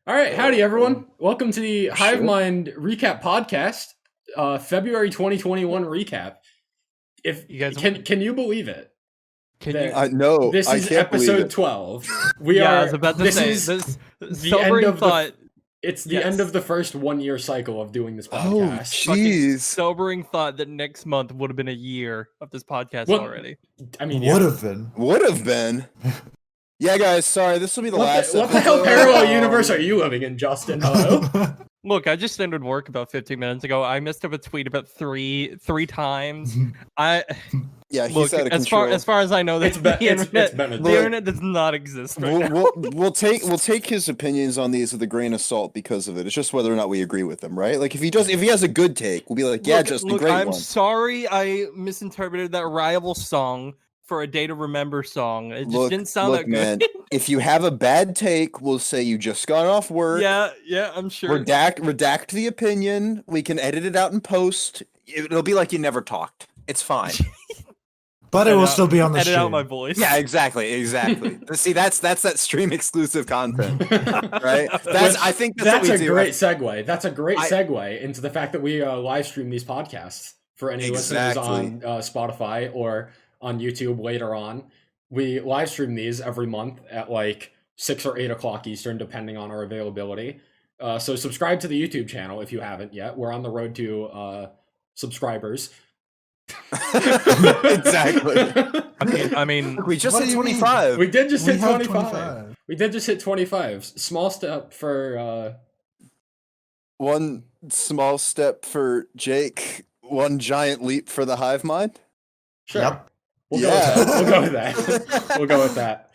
All right, howdy everyone. Welcome to the Shit. Hivemind recap podcast, February 2021 recap. If You guys can you believe it? Can That you? No, this I is can't believe episode it. 12. We Yeah, are. I was about to this say is this the sobering end of thought. It's the Yes. end of the first 1 year cycle of doing this Oh, podcast. Fucking jeez. sobering thought that next month would have been a year of this podcast Well, already. I mean, Would yeah. have been. Would have been. Yeah, guys, sorry. This will be the last What the hell episode. parallel universe are you living in, Justin? Hello. Look, I just ended work about 15 minutes ago. I missed up a tweet about three times. I Yeah, he's look out of as control. far as I know, It's the been a the day. internet does not exist right now. We'll take his opinions on these with a grain of salt because of it. It's just whether or not we agree with them, right? Like if he has a good take, we'll be like, yeah, Justin, Look, great I'm one. sorry I misinterpreted that rival song for a Day to Remember song. It just didn't sound that good. Man, if you have a bad take, we'll say you just got off work. Yeah, I'm sure. Redact the opinion. We can edit it out in post. It'll be like you never talked. It's fine. But it will still be on the Edit stream. out my voice. Yeah, exactly. See, that's that stream exclusive content, right? I think that's what we a do. great segue. That's a great segue into the fact that we live stream these podcasts for any listeners on Spotify or on YouTube later on. We live stream these every month at like 6 or 8 o'clock Eastern, depending on our availability. So subscribe to the YouTube channel if you haven't yet. We're on the road to subscribers. Exactly. I mean, We just What hit do you mean? 25. We did just We hit have 25. We did just hit 25. Small step for One small step for Jake, one giant leap for the hive mind. sure. Yep. We'll go with that. We'll go with that.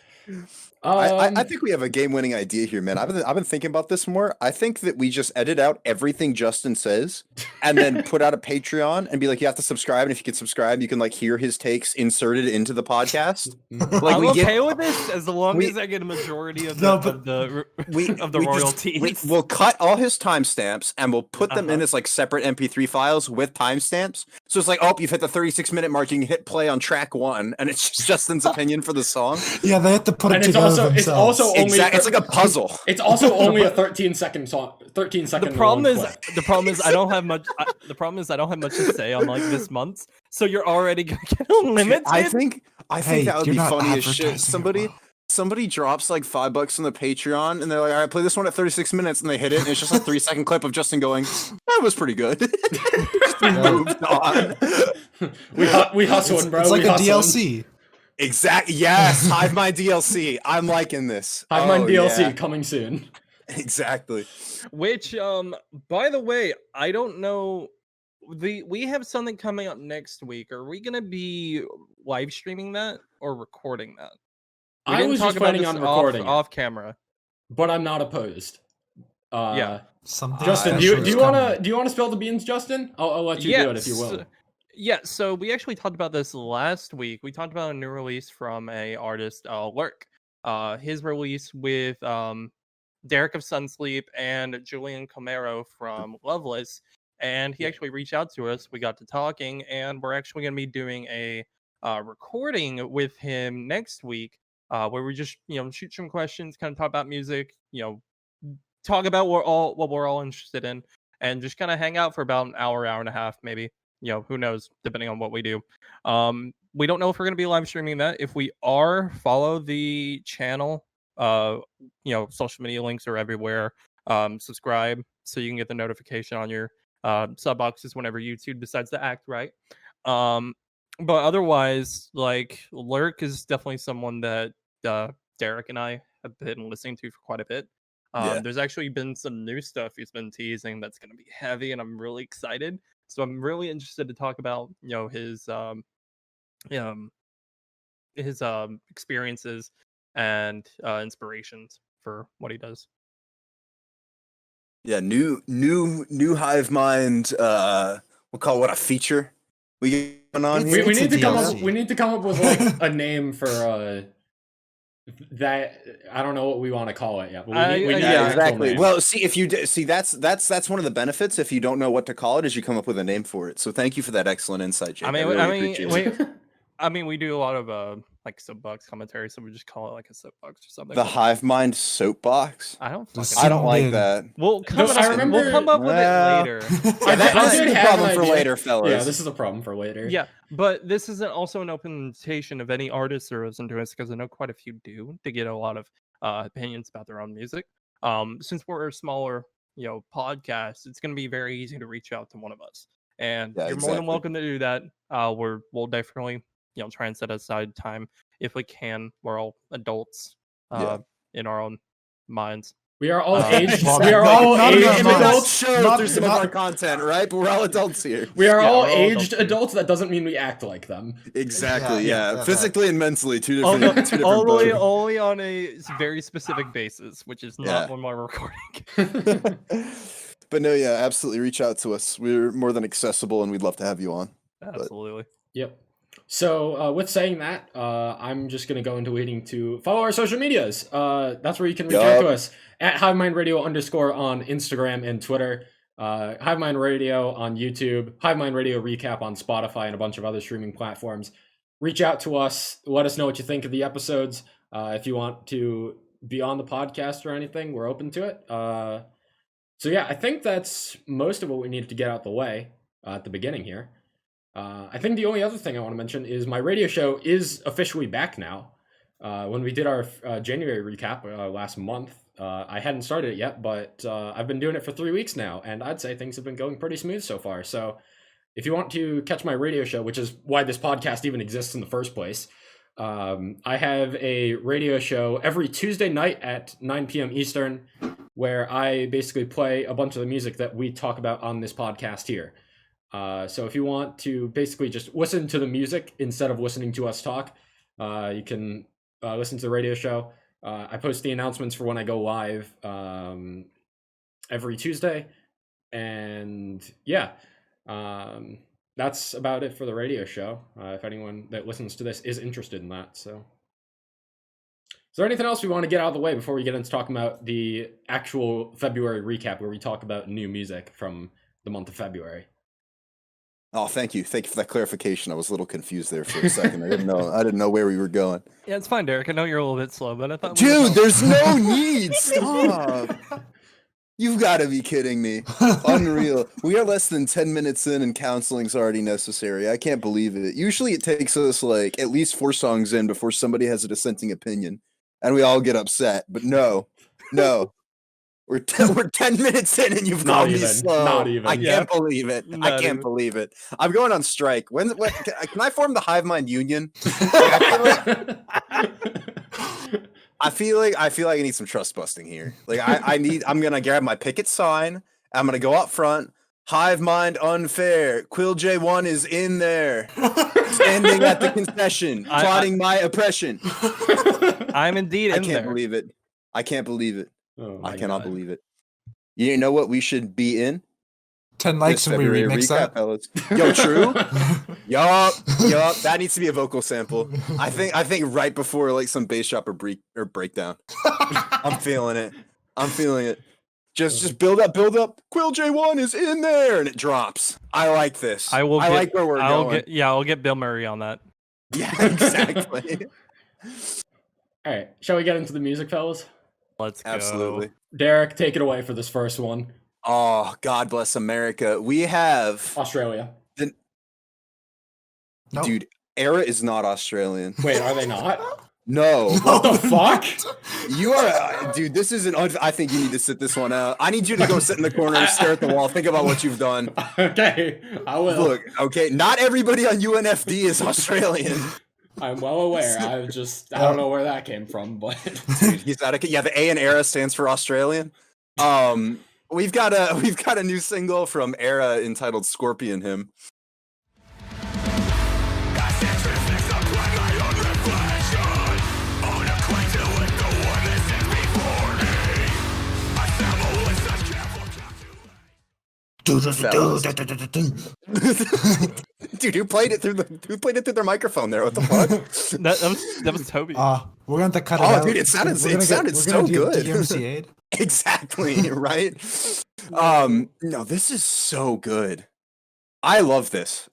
I think we have a game-winning idea here, man. I've been thinking about this more. I think that we just edit out everything Justin says, and then put out a Patreon and be like, you have to subscribe, and if you can subscribe, you can like hear his takes inserted into the podcast. Like I'm we okay with this as long we- as I get a majority of No, the we of the we just- royalties. we'll cut all his timestamps and we'll put them in as like separate MP3 files with timestamps. So it's like, oh, you've hit the 36-minute mark. You can hit play on track 1, and it's just Justin's opinion for the song. Yeah, they have to put it And it's together also themselves. only Exactly, it's like a puzzle. It's also only a 13-second song. 13-second. The problem long is clip. I don't have much. The problem is I don't have much to say on like this month. So you're already gonna get limited. I think Hey, that would you're be not funny as shit. advertising it well. Somebody drops like $5 on the Patreon, and they're like, "All right, play this one at 36 minutes," and they hit it, and it's just a 3-second clip of Justin going, "That was pretty good." Just moved on. We hustling, bro. It's like we a hustling. DLC. Exactly. Yes, Hive My DLC. I'm liking this. Hivemind Oh, DLC yeah. coming soon. Exactly. Which, by the way, I don't know. We have something coming up next week. Are we gonna be live streaming that or recording that? We I didn't was talk just about planning this on recording it, off camera. but I'm not opposed. Yeah. Something Justin, special do is you wanna coming. spill the beans, Justin? I'll let you do it if you will. Yeah, so we actually talked about this last week. We talked about a new release from a artist, Lurk. His release with Derek of Sunsleep and Julian Camaro from Loveless. And he actually reached out to us. We got to talking, and we're actually going to be doing a recording with him next week, where we just shoot some questions, kind of talk about music, talk about what we're all interested in, and just kind of hang out for about an hour and a half, maybe. Who knows, depending on what we do. We don't know if we're going to be live streaming that. If we are, follow the channel. Social media links are everywhere. Subscribe so you can get the notification on your sub boxes whenever YouTube decides to act right. But otherwise, like, Lurk is definitely someone that Derek and I have been listening to for quite a bit. Yeah. There's actually been some new stuff he's been teasing that's going to be heavy, and I'm really excited. So I'm really interested to talk about his experiences and inspirations for what he does. Yeah, new Hive Mind. We'll call it a feature. We going on It's- here. We It's need a to come DLC. up. We need to come up with like a name for that. I don't know what we want to call it yet. But we need yeah, an actual Exactly. name. Well, see, if you see, that's one of the benefits. If you don't know what to call it, is you come up with a name for it. So thank you for that excellent insight, Jake. I mean, really I mean, appreciate it. I mean, we do a lot of like soapbox commentary, so we just call it like a soapbox or something. The Hivemind soapbox. I don't fucking I don't like Big. that. We'll come up with Well, it later. Yeah, that's did a have problem an for idea. later, fellas. Yeah, this is a problem for later. Yeah, but this isn't also an open invitation of any artists who listen to us, because I know quite a few do, to get a lot of opinions about their own music. Since we're a smaller, podcast, it's going to be very easy to reach out to one of us, and Yeah, you're more than exactly. welcome to do that. We'll definitely try and set aside time if we can. We're all adults in our own minds. We are all aged. well, We are not- all not aged enough minds. adults. Show Not- through some of not- our content, right? But we're all adults here. We are all we're all aged adults. adults. That doesn't mean we act like them. Exactly. Yeah, Yeah. Physically and mentally, two different. Although, two different only, boats. only on a very specific basis, which is not Yeah. when we're recording. But no, yeah, absolutely. Reach out to us. We're more than accessible, and we'd love to have you on. Absolutely. Yep. So with saying that, I'm just going to go into leading to follow our social medias. That's where you can reach out to us at Hivemind Radio _ on Instagram and Twitter. Hivemind Radio on YouTube. Hivemind Radio Recap on Spotify and a bunch of other streaming platforms. Reach out to us. Let us know what you think of the episodes. If you want to be on the podcast or anything, we're open to it. So yeah, I think that's most of what we needed to get out the way at the beginning here. I think the only other thing I want to mention is my radio show is officially back now. When we did our January recap last month, I hadn't started it yet, but I've been doing it for 3 weeks now, and I'd say things have been going pretty smooth so far. So if you want to catch my radio show, which is why this podcast even exists in the first place, I have a radio show every Tuesday night at 9 p.m. Eastern, where I basically play a bunch of the music that we talk about on this podcast here. So if you want to basically just listen to the music instead of listening to us talk, you can listen to the radio show. I post the announcements for when I go live every Tuesday. And yeah, that's about it for the radio show. If anyone that listens to this is interested in that. So is there anything else we want to get out of the way before we get into talking about the actual February recap, where we talk about new music from the month of February? Oh, thank you. Thank you for that clarification. I was a little confused there for a second. I didn't know where we were going. Yeah, it's fine, Derek. I know you're a little bit slow, but I thought. Dude, there's no need. Stop. You've got to be kidding me. Unreal. We are less than 10 minutes in, and counseling's already necessary. I can't believe it. Usually it takes us like at least 4 songs in before somebody has a dissenting opinion, and we all get upset. But no. We're 10 minutes in, and you've called me slow. Not even. I can't believe it. Not I can't even. believe it. I'm going on strike. When can I form the Hivemind Union? I feel like I need some trust busting here. Like I'm gonna grab my picket sign. I'm gonna go up front. Hivemind unfair. Quill J1 is in there, standing at the concession, plotting my oppression. I'm indeed in there. I can't believe it. I can't believe it. Oh I cannot believe it. You know what we should be in? 10 likes and we February remix recap, that. fellas. Yo, true. yup. That needs to be a vocal sample. I think right before like some bass drop or breakdown. I'm feeling it. Just build up. Quill J1 is in there, and it drops. I like this. I like where we're going. I'll get Bill Murray on that. Yeah, exactly. All right, shall we get into the music, fellas? Let's go. Absolutely. Derek, take it away for this first one. Oh, God bless America. We have Australia. Nope. Dude, Era is not Australian. Wait, are they not? No. What the fuck? You are, dude. This is I think you need to sit this one out. I need you to go sit in the corner and stare at the wall. Think about what you've done. Okay, I will. Look, okay. Not everybody on UNFD is Australian. I'm well aware. I don't know where that came from, but Dude, he's out of. Yeah, the A in Era stands for Australian. We've got a new single from Era entitled "Scorpion Hymn." Dude, who played it through their microphone there? What the fuck? that was Toby. We're going to cut it out. Dude, it sounded so good. DMCA'd. Exactly, right? No, this is so good. I love this.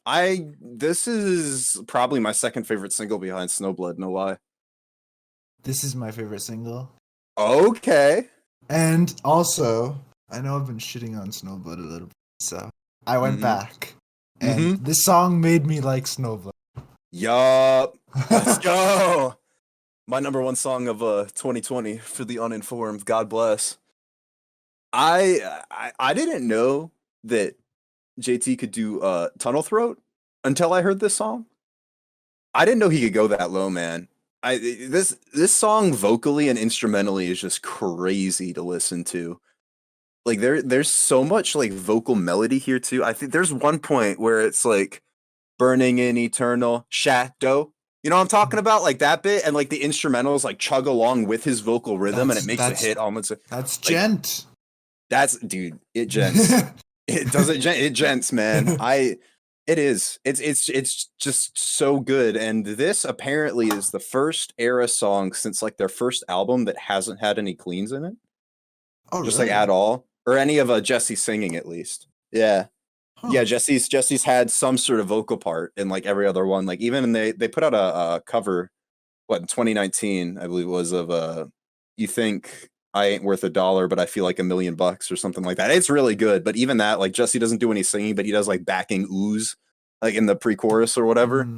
This is probably my second favorite single behind Snowblood, no lie. This is my favorite single. Okay. And also, I know I've been shitting on Snowblood a little bit, so I went back. And this song made me like Snowblood. Yup. Let's go. My number one song of 2020 for the uninformed. God bless. I didn't know that JT could do Tunnel Throat until I heard this song. I didn't know he could go that low, man. This song vocally and instrumentally is just crazy to listen to. Like there's so much like vocal melody here too. I think there's one point where it's like burning in eternal shadow. You know what I'm talking about? Like that bit, and like the instrumentals like chug along with his vocal rhythm, and it makes the hit almost. That's like, gent. That's dude. It gents. It doesn't. It gents, man. It is. It's just so good. And this apparently is the first era song since like their first album that hasn't had any cleans in it. Oh, just really? like at all, or any of Jesse singing at least. Yeah. Huh. Yeah, Jesse's had some sort of vocal part in like every other one. Like even they put out a cover, what, in 2019, I believe it was, of You Think I Ain't Worth $1, but I Feel Like $1 million or something like that. It's really good, but even that, like Jesse doesn't do any singing, but he does like backing ooze, like in the pre-chorus or whatever.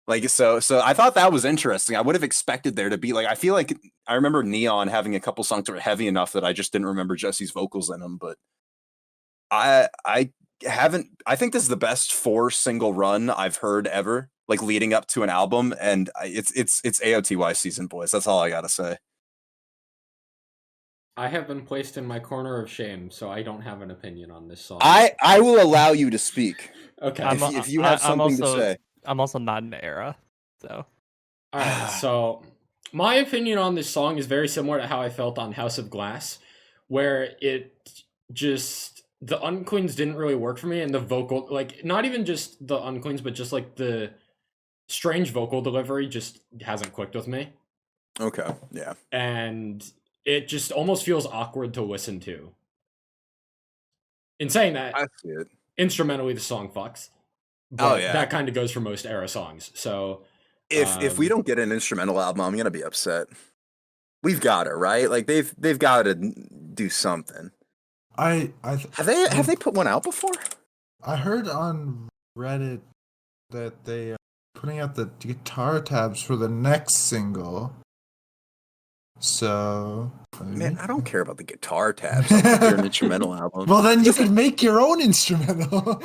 Like so I thought that was interesting. I would have expected there to be like, I feel like I remember Neon having a couple songs that were heavy enough that I just didn't remember Jesse's vocals in them, but I think this is the best 4 single run I've heard ever, like leading up to an album, and it's AOTY season, boys. That's all I gotta say. I have been placed in my corner of shame, so I don't have an opinion on this song. I will allow you to speak. Okay. If you have something to say. I'm also not an era, so. Alright, so my opinion on this song is very similar to how I felt on House of Glass, where it just, the uncleans didn't really work for me, and the vocal, like, not even just the uncleans, but just like the strange vocal delivery just hasn't clicked with me. Okay, yeah. And it just almost feels awkward to listen to. In saying that, I see it. Instrumentally the song fucks. But oh yeah, that kind of goes for most era songs. So if we don't get an instrumental album, I'm gonna be upset. We've got it, right? Like they've got to do something. Have they put one out before? I heard on Reddit that they are putting out the guitar tabs for the next single. So, man, I don't care about the guitar tabs. Your instrumental album. Well, then you can make your own instrumental,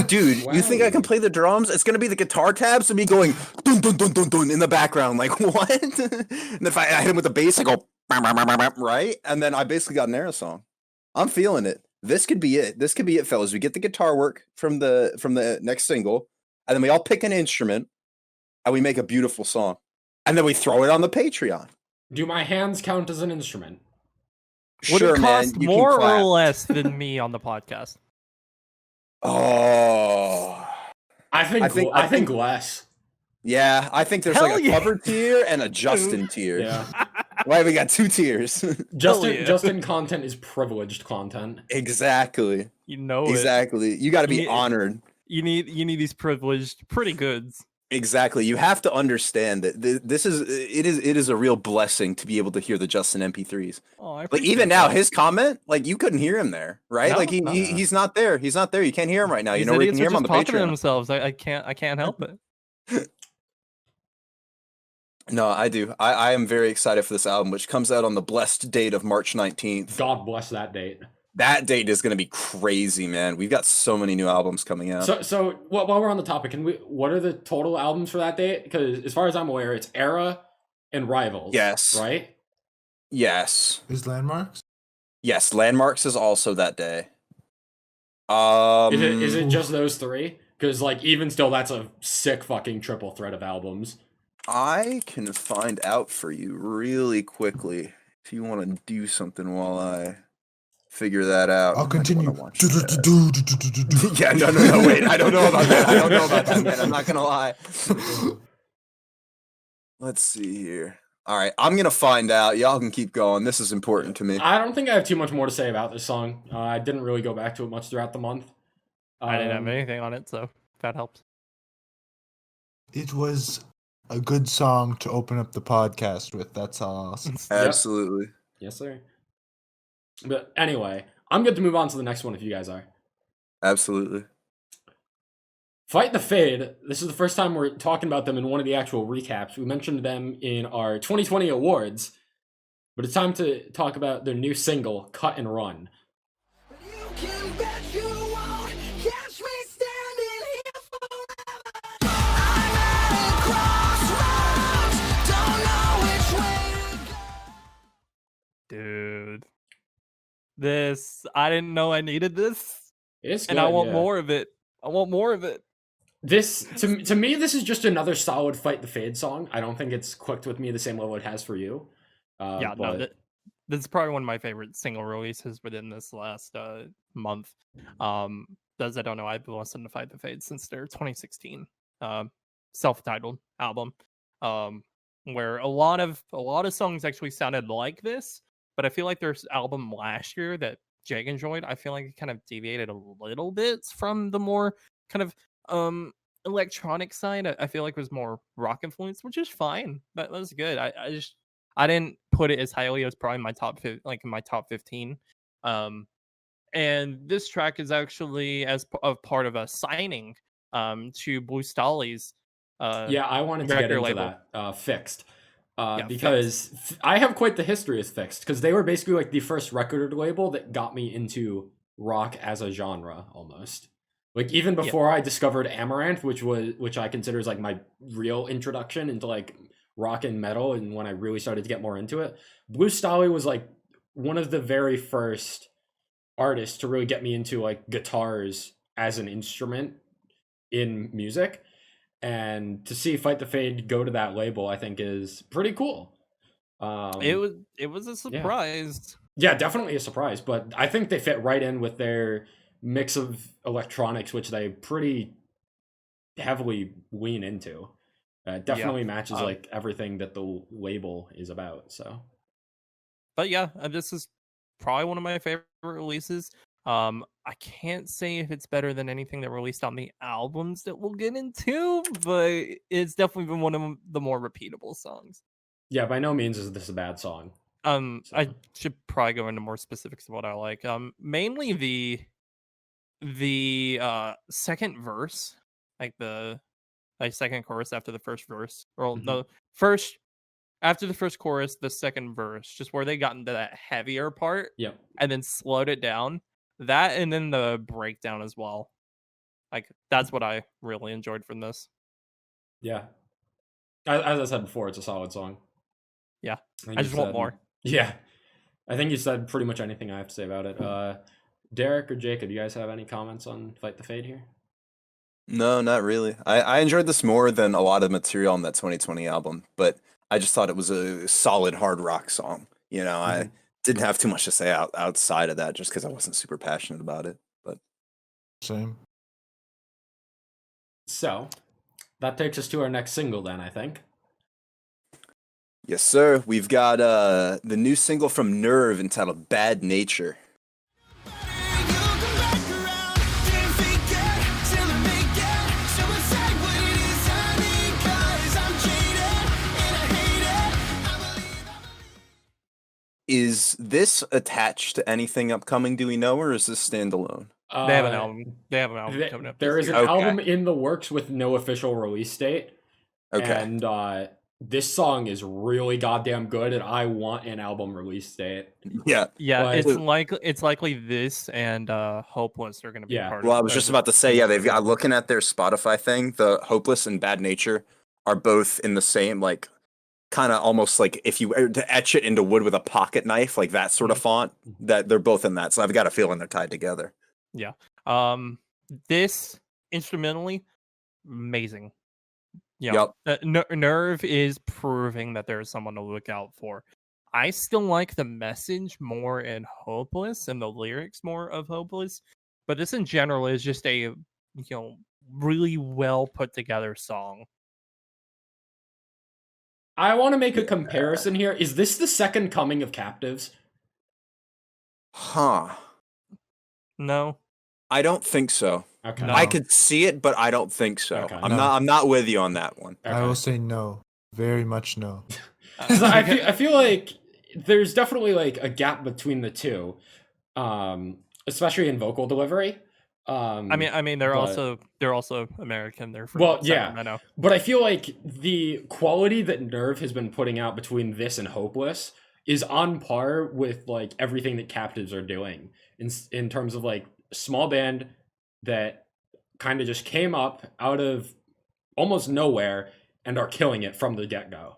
dude. Wow. You think I can play the drums? It's gonna be the guitar tabs and me going dun dun dun dun dun in the background, like what? And if I hit him with the bass, I go right, and then I basically got an era song. I'm feeling it. This could be it. This could be it, fellas. We get the guitar work from the next single, and then we all pick an instrument, and we make a beautiful song, and then we throw it on the Patreon. Do my hands count as an instrument? Would it cost more or less than me on the podcast? Oh, I think less. Yeah, I think there's like a cover tier and a Justin tier. Yeah. Why we got 2 tiers? Justin content is privileged content. Exactly. You know exactly. You got to be honored. You need these privileged pretty goods. Exactly. You have to understand that this is a real blessing to be able to hear the Justin MP3s. Oh, I like even now, his comment, like you couldn't hear him there, right? No, like he's not there. He's not there. You can't hear him right now. You know, we can hear him on the Patreon. To themselves. I can't help it. No, I do. I am very excited for this album, which comes out on the blessed date of March 19th. God bless that date. That date is going to be crazy, man. We've got so many new albums coming out. So while we're on the topic, what are the total albums for that date? Because as far as I'm aware, it's Era and Rivals. Yes. Right? Yes. Is Landmarks? Yes, Landmarks is also that day. Is it just those 3? Because like even still, that's a sick fucking triple threat of albums. I can find out for you really quickly if you want to do something while I figure that out. I'll continue. Yeah, no, wait. I don't know about that. Man. I'm not gonna lie. Let's see here. All right, I'm gonna find out. Y'all can keep going. This is important to me. I don't think I have too much more to say about this song. I didn't really go back to it much throughout the month. I didn't have anything on it, so that helps. It was a good song to open up the podcast with. That's all. Awesome. Absolutely. Yep. Yes, sir. But anyway, I'm good to move on to the next one if you guys are. Absolutely. Fight the Fade. This is the first time we're talking about them in one of the actual recaps. We mentioned them in our 2020 awards, but it's time to talk about their new single, Cut and Run. Dude, I didn't know I needed this. It's good, and I want more of it. I want more of it. This, to me, this is just another solid Fight the Fade song. I don't think it's clicked with me the same level it has for you. This is probably one of my favorite single releases within this last month. Those I don't know, I've been listening to Fight the Fade since their 2016 self-titled album, where a lot of songs actually sounded like this. But I feel like their album last year that Jake enjoyed, I feel like it kind of deviated a little bit from the more kind of electronic side. I feel like it was more rock influenced, which is fine. That was good. I didn't put it as highly as probably my top in my top 15. And this track is actually as part of a signing to Blue Stahli's I wanted to get into label. that. Fixed. Because I have quite the history with Fixed, because they were basically like the first record label that got me into rock as a genre, almost. Like even before I discovered Amaranth, which I consider as like my real introduction into like rock and metal, and when I really started to get more into it, Blue Stahli was like one of the very first artists to really get me into like guitars as an instrument in music. And to see Fight the Fade go to that label, I think is pretty cool. It was a surprise. Yeah, definitely a surprise. But I think they fit right in with their mix of electronics, which they pretty heavily lean into. Definitely matches like everything that the label is about. So, but yeah, this is probably one of my favorite releases. I can't say if it's better than anything that released on the albums that we'll get into, but it's definitely been one of the more repeatable songs. Yeah, by no means is this a bad song. I should probably go into more specifics of what I like. Mainly the second verse, like the second chorus after the first verse, or after the first chorus, the second verse, just where they got into that heavier part, and then slowed it down. That and then the breakdown as well. Like that's what I really enjoyed from this. Yeah, as I said before, it's a solid song. Yeah, I just want more. Yeah, I think you said pretty much anything I have to say about it. Derek or Jacob, you guys have any comments on Fight the Fade here? No, not really. I enjoyed this more than a lot of material on that 2020 album, but I just thought it was a solid hard rock song. You know, I didn't have too much to say outside of that just because I wasn't super passionate about it. But same. So that takes us to our next single then, I think. Yes, sir. We've got the new single from Nerve entitled Bad Nature. Is this attached to anything upcoming, do we know, or is this standalone? They have an album. Coming up. There is an album in the works with no official release date. Okay. And this song is really goddamn good, and I want an album release date. Yeah. Yeah, it's likely this and Hopeless are going to be part of it. Well, I was just about to say, they've got, looking at their Spotify thing, the Hopeless and Bad Nature are both in the same, like, kind of almost like if you were to etch it into wood with a pocket knife, like that sort of font, that they're both in that. So I've got a feeling they're tied together. Yeah. This instrumentally, amazing. Yeah. Nerve is proving that there is someone to look out for. I still like the message more in Hopeless and the lyrics more of Hopeless, but this in general is just a really well put together song. I want to make a comparison here. Is this the second coming of Captives? Huh. No. I don't think so. Okay. No. I could see it, but I don't think so. Okay. I'm not with you on that one. Okay. I will say no. Very much no. Because I feel like there's definitely like a gap between the two, especially in vocal delivery. I mean, they're also American. They're from Well, Sacramento. yeah, but I feel like the quality that Nerve has been putting out between this and Hopeless is on par with like everything that Captives are doing in terms of like small band that kind of just came up out of almost nowhere and are killing it from the get-go.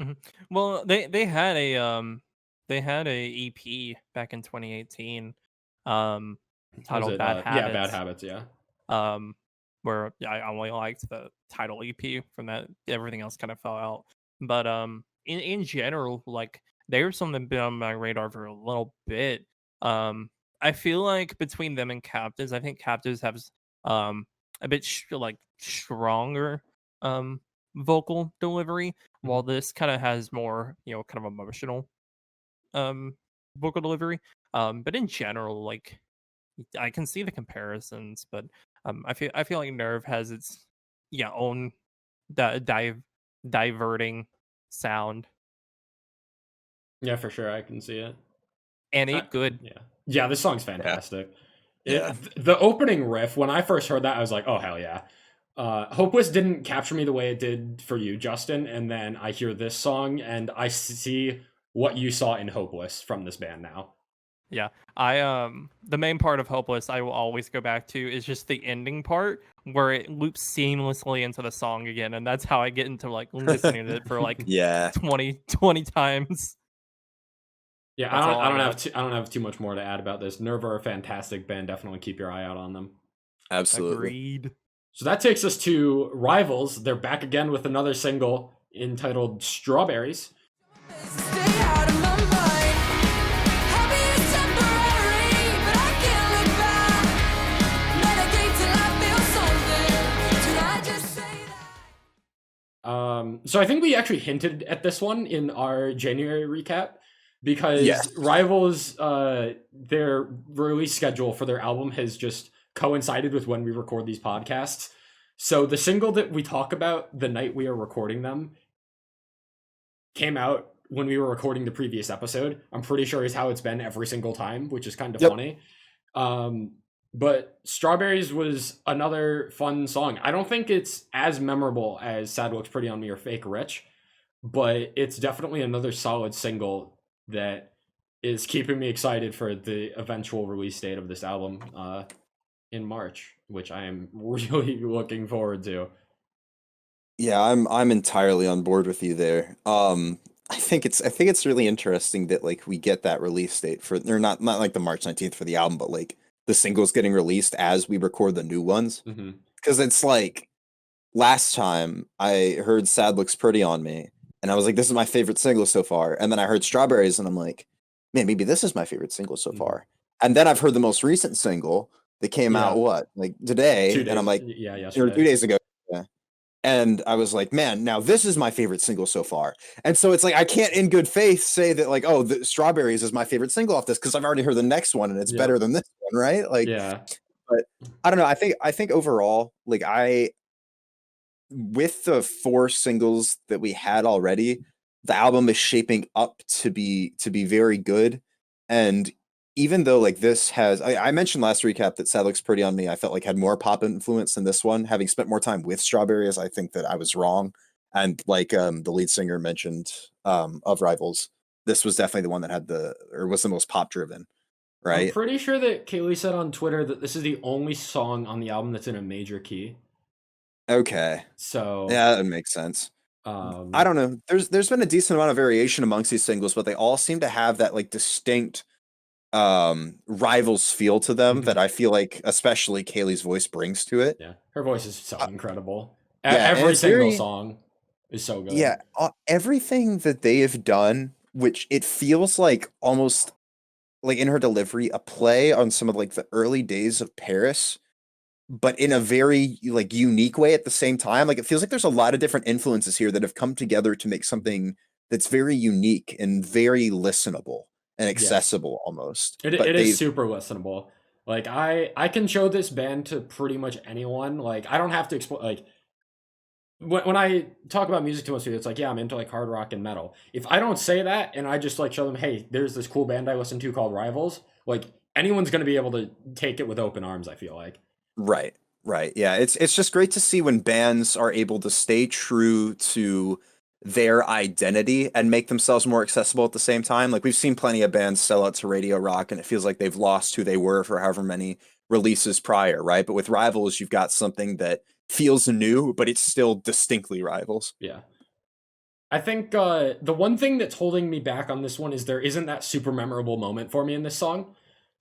Mm-hmm. Well, they had a EP back in 2018 titled Bad Habits. Yeah, Bad Habits, yeah. Where I only liked the title EP. From that, everything else kind of fell out. But in general, like there's something been on my radar for a little bit. I feel like between them and Captives, I think Captives have a bit stronger vocal delivery, while this kind of has more, kind of emotional vocal delivery. But in general, like I can see the comparisons, but I feel like Nerve has its own diverting sound. Yeah, for sure, I can see it. And it good. Yeah, this song's fantastic. Yeah. The opening riff, when I first heard that, I was like, oh, hell yeah. Hopeless didn't capture me the way it did for you, Justin, and then I hear this song, and I see what you saw in Hopeless from this band now. Yeah, I the main part of Hopeless I will always go back to is just the ending part where it loops seamlessly into the song again, and that's how I get into like listening to it for like 20 times. Yeah, I don't have too much more to add about this. Nerve are a fantastic band. Definitely keep your eye out on them. Absolutely. Agreed. So that takes us to Rivals. They're back again with another single entitled Strawberries. So I think we actually hinted at this one in our January recap because Rivals, their release schedule for their album has just coincided with when we record these podcasts. So the single that we talk about the night we are recording them came out when we were recording the previous episode. I'm pretty sure is how it's been every single time, which is kind of funny. But Strawberries was another fun song. I don't think it's as memorable as Sad Looks Pretty on Me or Fake Rich, but it's definitely another solid single that is keeping me excited for the eventual release date of this album in March, which I am really looking forward to. Yeah, I'm entirely on board with you there. I think it's really interesting that like we get that release date for, or not like the March 19th for the album, but like the singles getting released as we record the new ones. Because it's like last time I heard Sad Looks Pretty on Me and I was like, this is my favorite single so far. And then I heard Strawberries and I'm like, man, maybe this is my favorite single so far. And then I've heard the most recent single that came out like today, and I'm like, or 2 days ago. And I was like, man, now this is my favorite single so far. And so it's like, I can't in good faith say that like, oh, the Strawberries is my favorite single off this because I've already heard the next one and it's better than this one, right? Like, but I don't know. I think overall, like with the 4 singles that we had already, the album is shaping up to be very good. And even though like this has, I mentioned last recap that Sad Looks Pretty on Me, I felt like had more pop influence than this one. Having spent more time with Strawberries, I think that I was wrong. And like the lead singer mentioned of Rivals, this was definitely the one that had was the most pop driven, right? I'm pretty sure that Kaylee said on Twitter that this is the only song on the album that's in a major key. Okay. So yeah, that makes sense. I don't know. There's been a decent amount of variation amongst these singles, but they all seem to have that like distinct Rivals feel to them that I feel like especially Kaylee's voice brings to it. Yeah, her voice is so incredible. Every single song is so good. Yeah, everything that they have done, which it feels like almost like in her delivery a play on some of like the early days of Paris, but in a very like unique way at the same time. Like it feels like there's a lot of different influences here that have come together to make something that's very unique and very listenable and accessible almost. It is super listenable. Like I can show this band to pretty much anyone. Like I don't have to explain. Like when I talk about music to most people, it's like, yeah, I'm into like hard rock and metal. If I don't say that and I just like show them, hey, there's this cool band I listen to called Rivals, like anyone's gonna be able to take it with open arms, I feel like. Right. Right. Yeah. It's just great to see when bands are able to stay true to their identity and make themselves more accessible at the same time. Like we've seen plenty of bands sell out to Radio Rock and it feels like they've lost who they were for however many releases prior, right? But with Rivals, you've got something that feels new, but it's still distinctly Rivals. Yeah. I think the one thing that's holding me back on this one is there isn't that super memorable moment for me in this song.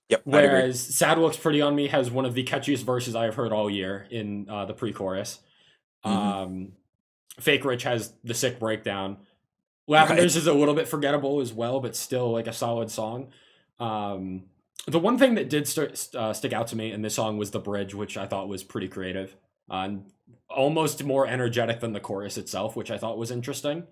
Yep. Whereas Sad Looks Pretty on Me has one of the catchiest verses I've heard all year in the pre-chorus. Fake Rich has the sick breakdown. Lavenders is a little bit forgettable as well, but still like a solid song. The one thing that did stick out to me in this song was the bridge, which I thought was pretty creative and almost more energetic than the chorus itself, which I thought was interesting.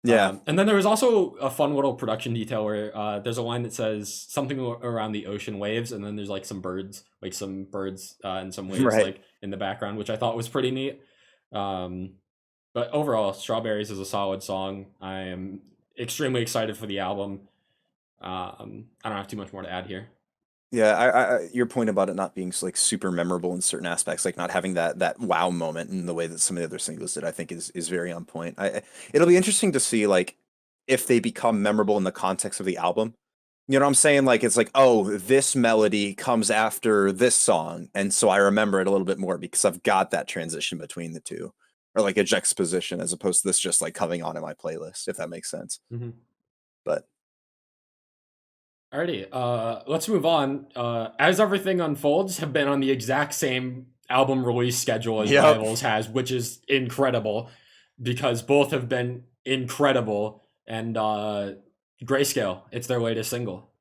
Yeah. And then there was also a fun little production detail where there's a line that says something around the ocean waves, and then there's like some birds and some waves like in the background, which I thought was pretty neat. But overall, Strawberries is a solid song. I am extremely excited for the album. I don't have too much more to add here. Yeah, I your point about it not being like super memorable in certain aspects, like not having that wow moment in the way that some of the other singles did, I think is very on point. It'll be interesting to see like if they become memorable in the context of the album. You know what I'm saying? Like it's like, oh, this melody comes after this song, and so I remember it a little bit more because I've got that transition between the two, or like a juxtaposition as opposed to this just like coming on in my playlist, if that makes sense. Mm-hmm. But alrighty, let's move on. As Everything Unfolds have been on the exact same album release schedule as Rivals has, which is incredible because both have been incredible. And Grayscale, it's their latest single.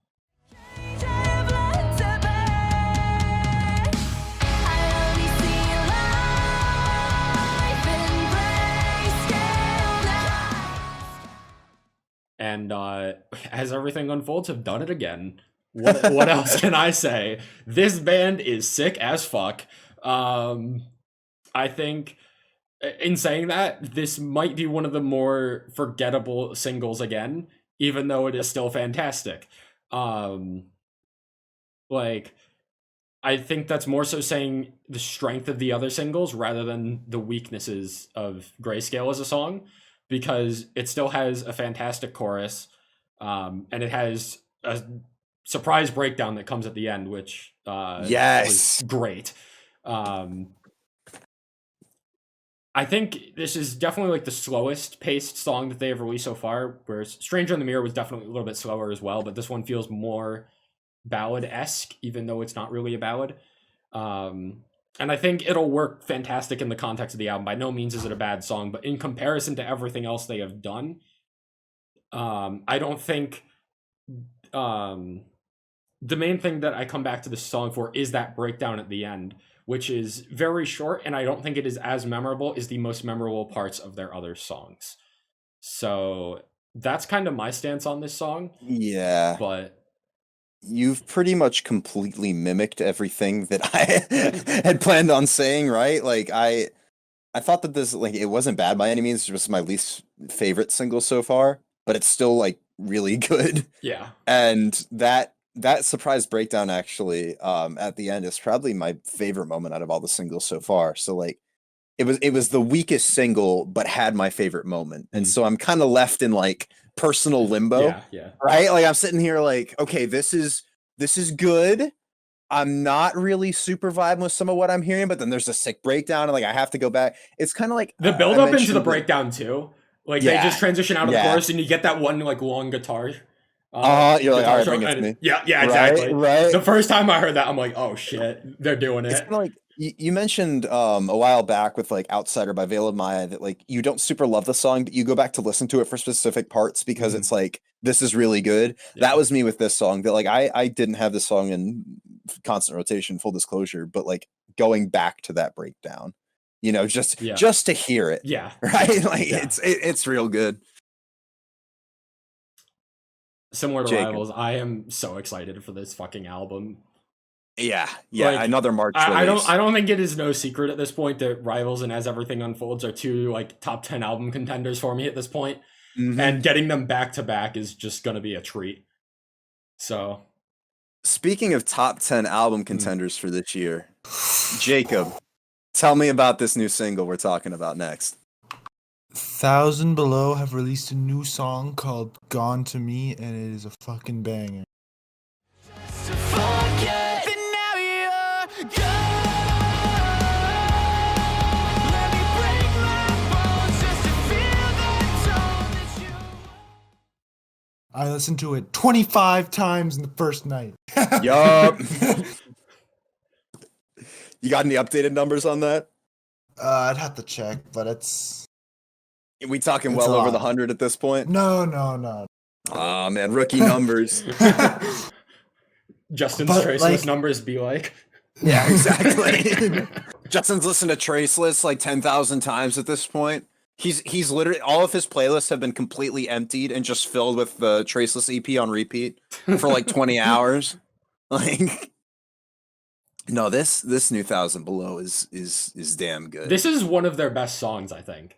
And As Everything Unfolds have done it again. What else can I say? This band is sick as fuck. I think in saying that, this might be one of the more forgettable singles again, even though it is still fantastic. Like, I think that's more so saying the strength of the other singles rather than the weaknesses of Grayscale as a song, because it still has a fantastic chorus, and it has a surprise breakdown that comes at the end, which was great. I think this is definitely like the slowest paced song that they have released so far, whereas Stranger in the Mirror was definitely a little bit slower as well, but this one feels more ballad-esque, even though it's not really a ballad. And I think it'll work fantastic in the context of the album. By no means is it a bad song, but in comparison to everything else they have done, I don't think the main thing that I come back to this song for is that breakdown at the end, which is very short, and I don't think it is as memorable as the most memorable parts of their other songs. So that's kind of my stance on this song. Yeah. But you've pretty much completely mimicked everything that I had planned on saying, right? Like I thought that this, like, it wasn't bad by any means. It was my least favorite single so far, but it's still like really good. Yeah. And that surprise breakdown actually at the end is probably my favorite moment out of all the singles so far. So like it was the weakest single but had my favorite moment. And so I'm kind of left in like personal limbo. Yeah. Right? Like I'm sitting here like, okay, this is good. I'm not really super vibing with some of what I'm hearing, but then there's a sick breakdown and like I have to go back. It's kind of like the build up into the breakdown too. Like they just transition out of the chorus and you get that one like long guitar. You're like, all right, bring it to me. Yeah, exactly. Right. The first time I heard that, I'm like, oh shit, they're doing it. It's kind of like you mentioned a while back with like Outsider by Veil of Maya that like you don't super love the song, but you go back to listen to it for specific parts because it's like, this is really good. Yeah. That was me with this song. That like I didn't have this song in constant rotation, full disclosure, but like going back to that breakdown, you know, just to hear it. Yeah. Right. Like it's real good. Similar to Rivals, I am so excited for this fucking album. Yeah, Like, another March release. I don't think it is no secret at this point that Rivals and As Everything Unfolds are two like top 10 album contenders for me at this point. And getting them back to back is just going to be a treat. So, speaking of top 10 album contenders for this year, Jacob, tell me about this new single we're talking about next. 1,000 Below have released a new song called Gone to Me, and it is a fucking banger. I listened to it 25 times in the first night. Yup. You got any updated numbers on that? I'd have to check, but we talking well over the 100 at this point? No. Oh man, rookie numbers. Justin's Traceless numbers be like. Yeah, exactly. Justin's listened to Traceless like 10,000 times at this point. He's literally, all of his playlists have been completely emptied and just filled with the Traceless EP on repeat for like 20 hours. Like, no, this new 1,000 Below is damn good. This is one of their best songs, I think.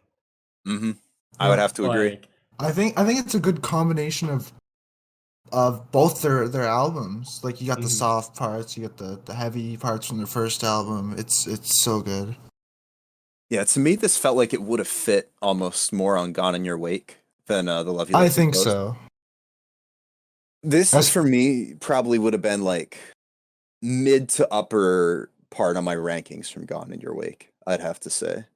I would have to agree. I think it's a good combination of both their albums. Like, you got the soft parts, you got the heavy parts from their first album. It's so good. Yeah, to me, this felt like it would have fit almost more on Gone in Your Wake than the Love You. I think so. This, for me, probably would have been like mid to upper part on my rankings from Gone in Your Wake, I'd have to say.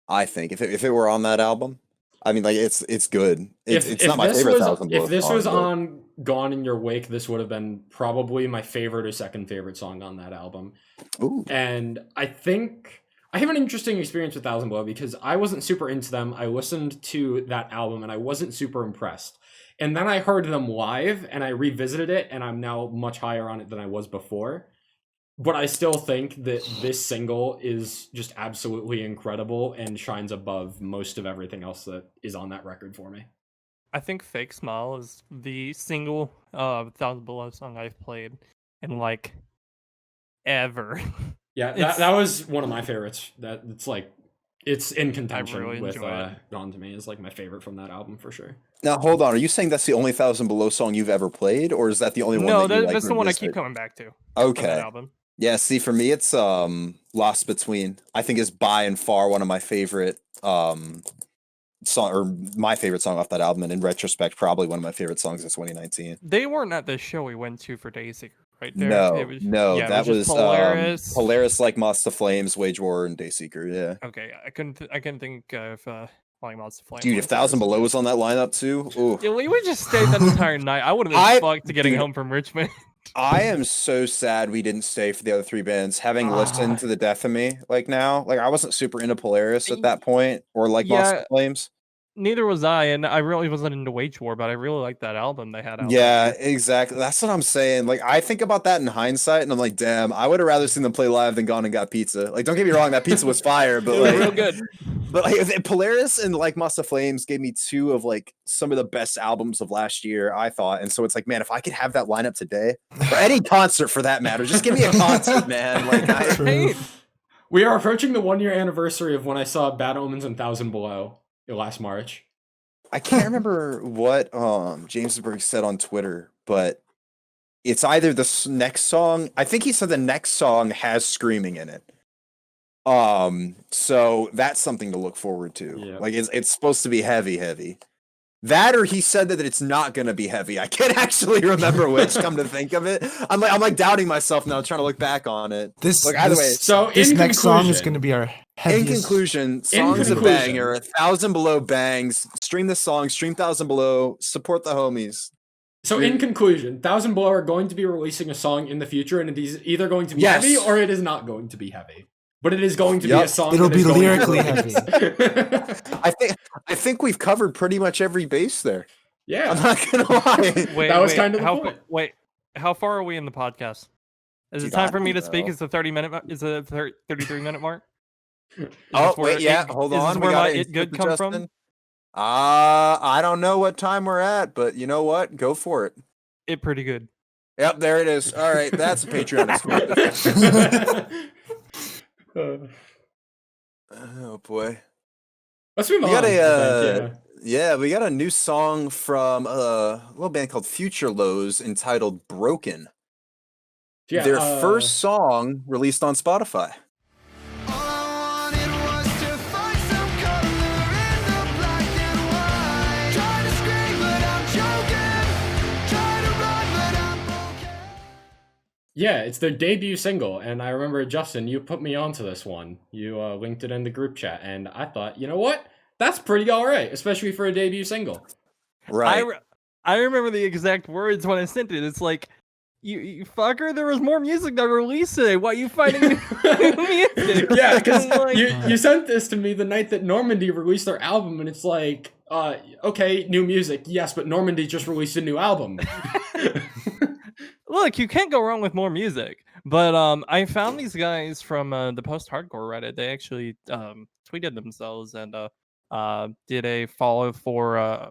I think if it were on that album, I mean, like, it's good. It's not my favorite 1,000 Below. If this was on Gone in Your Wake, this would have been probably my favorite or second favorite song on that album. Ooh. And I think I have an interesting experience with 1,000 Below because I wasn't super into them. I listened to that album and I wasn't super impressed. And then I heard them live and I revisited it and I'm now much higher on it than I was before. But I still think that this single is just absolutely incredible and shines above most of everything else that is on that record for me. I think Fake Smile is the single 1,000 Below song I've played in like ever. Yeah, that was one of my favorites. It's in contention with Gone to Me is like my favorite from that album for sure. Now hold on, are you saying that's the only 1,000 Below song you've ever played, or is that the only one? No, that's the one I keep coming back to. Okay. That album. Yeah, see, for me, it's Lost Between. I think is by and far one of my favorite song, or my favorite song off that album, and in retrospect, probably one of my favorite songs of 2019. They weren't at the show we went to for Dayseeker, right? That was Polaris. Polaris, Like Moths to Flames, Wage War, and Dayseeker. Yeah. Okay, I couldn't think of Like Moths to Flames. Dude, if 1,000 Below was on that lineup too, ooh. Yeah, we would just stay that entire night. I would have been fucked to getting home from Richmond. I am so sad we didn't stay for the other three bands. Having listened to the death of me, like now, like I wasn't super into Polaris at that point, or like Moths to Flames. Neither was I, and I really wasn't into Wage War, but I really liked that album they had out. Yeah, exactly. That's what I'm saying. Like, I think about that in hindsight, and I'm like, damn, I would have rather seen them play live than gone and got pizza. Like, don't get me wrong, that pizza was fire, but like, real good. But like, Polaris and like Moths to Flames gave me two of like some of the best albums of last year, I thought. And so it's like, man, if I could have that lineup today, or any concert for that matter, just give me a concert, man. Like, we are approaching the 1 year anniversary of when I saw Bad Omens and 1,000 Below last March. I can't remember what Jamesburg said on Twitter, but it's either the next song. I think he said the next song has screaming in it. So that's something to look forward to. Yeah. Like it's supposed to be heavy. That, or he said that it's not going to be heavy. I can't actually remember which. Come to think of it, I'm like doubting myself now, trying to look back on it. Either way. So this next song is going to be our heaviest. In conclusion, song's a banger. 1,000 Below bangs. Stream the song. Stream 1,000 Below. Support the homies. So in conclusion, 1,000 Below are going to be releasing a song in the future, and it is either going to be heavy or it is not going to be heavy. But it is going to be a song. It'll be lyrically heavy. I think we've covered pretty much every base there. Yeah, I'm not gonna lie. That was kind of the point. Wait, how far are we in the podcast? Is it time for me to speak? Is the 30-minute? Is the 33-minute mark? Hold on. Where my it good come from? I don't know what time we're at, but you know what? Go for it. It pretty good. Yep, there it is. All right, that's a Patreon exclusive. Oh boy. Let's move on. We got a new song from a little band called Future Lows entitled Broken. Yeah, their first song released on Spotify. Yeah, it's their debut single, and I remember, Justin, you put me onto this one. You linked it in the group chat, and I thought, you know what? That's pretty all right, especially for a debut single. Right. I remember the exact words when I sent it. It's like, you fucker, there was more music that released today. Why are you finding new music? Yeah, because you sent this to me the night that Normandie released their album, and it's like, okay, new music, yes, but Normandie just released a new album. Look, you can't go wrong with more music. But I found these guys from the post-hardcore Reddit. They actually tweeted themselves and did a follow for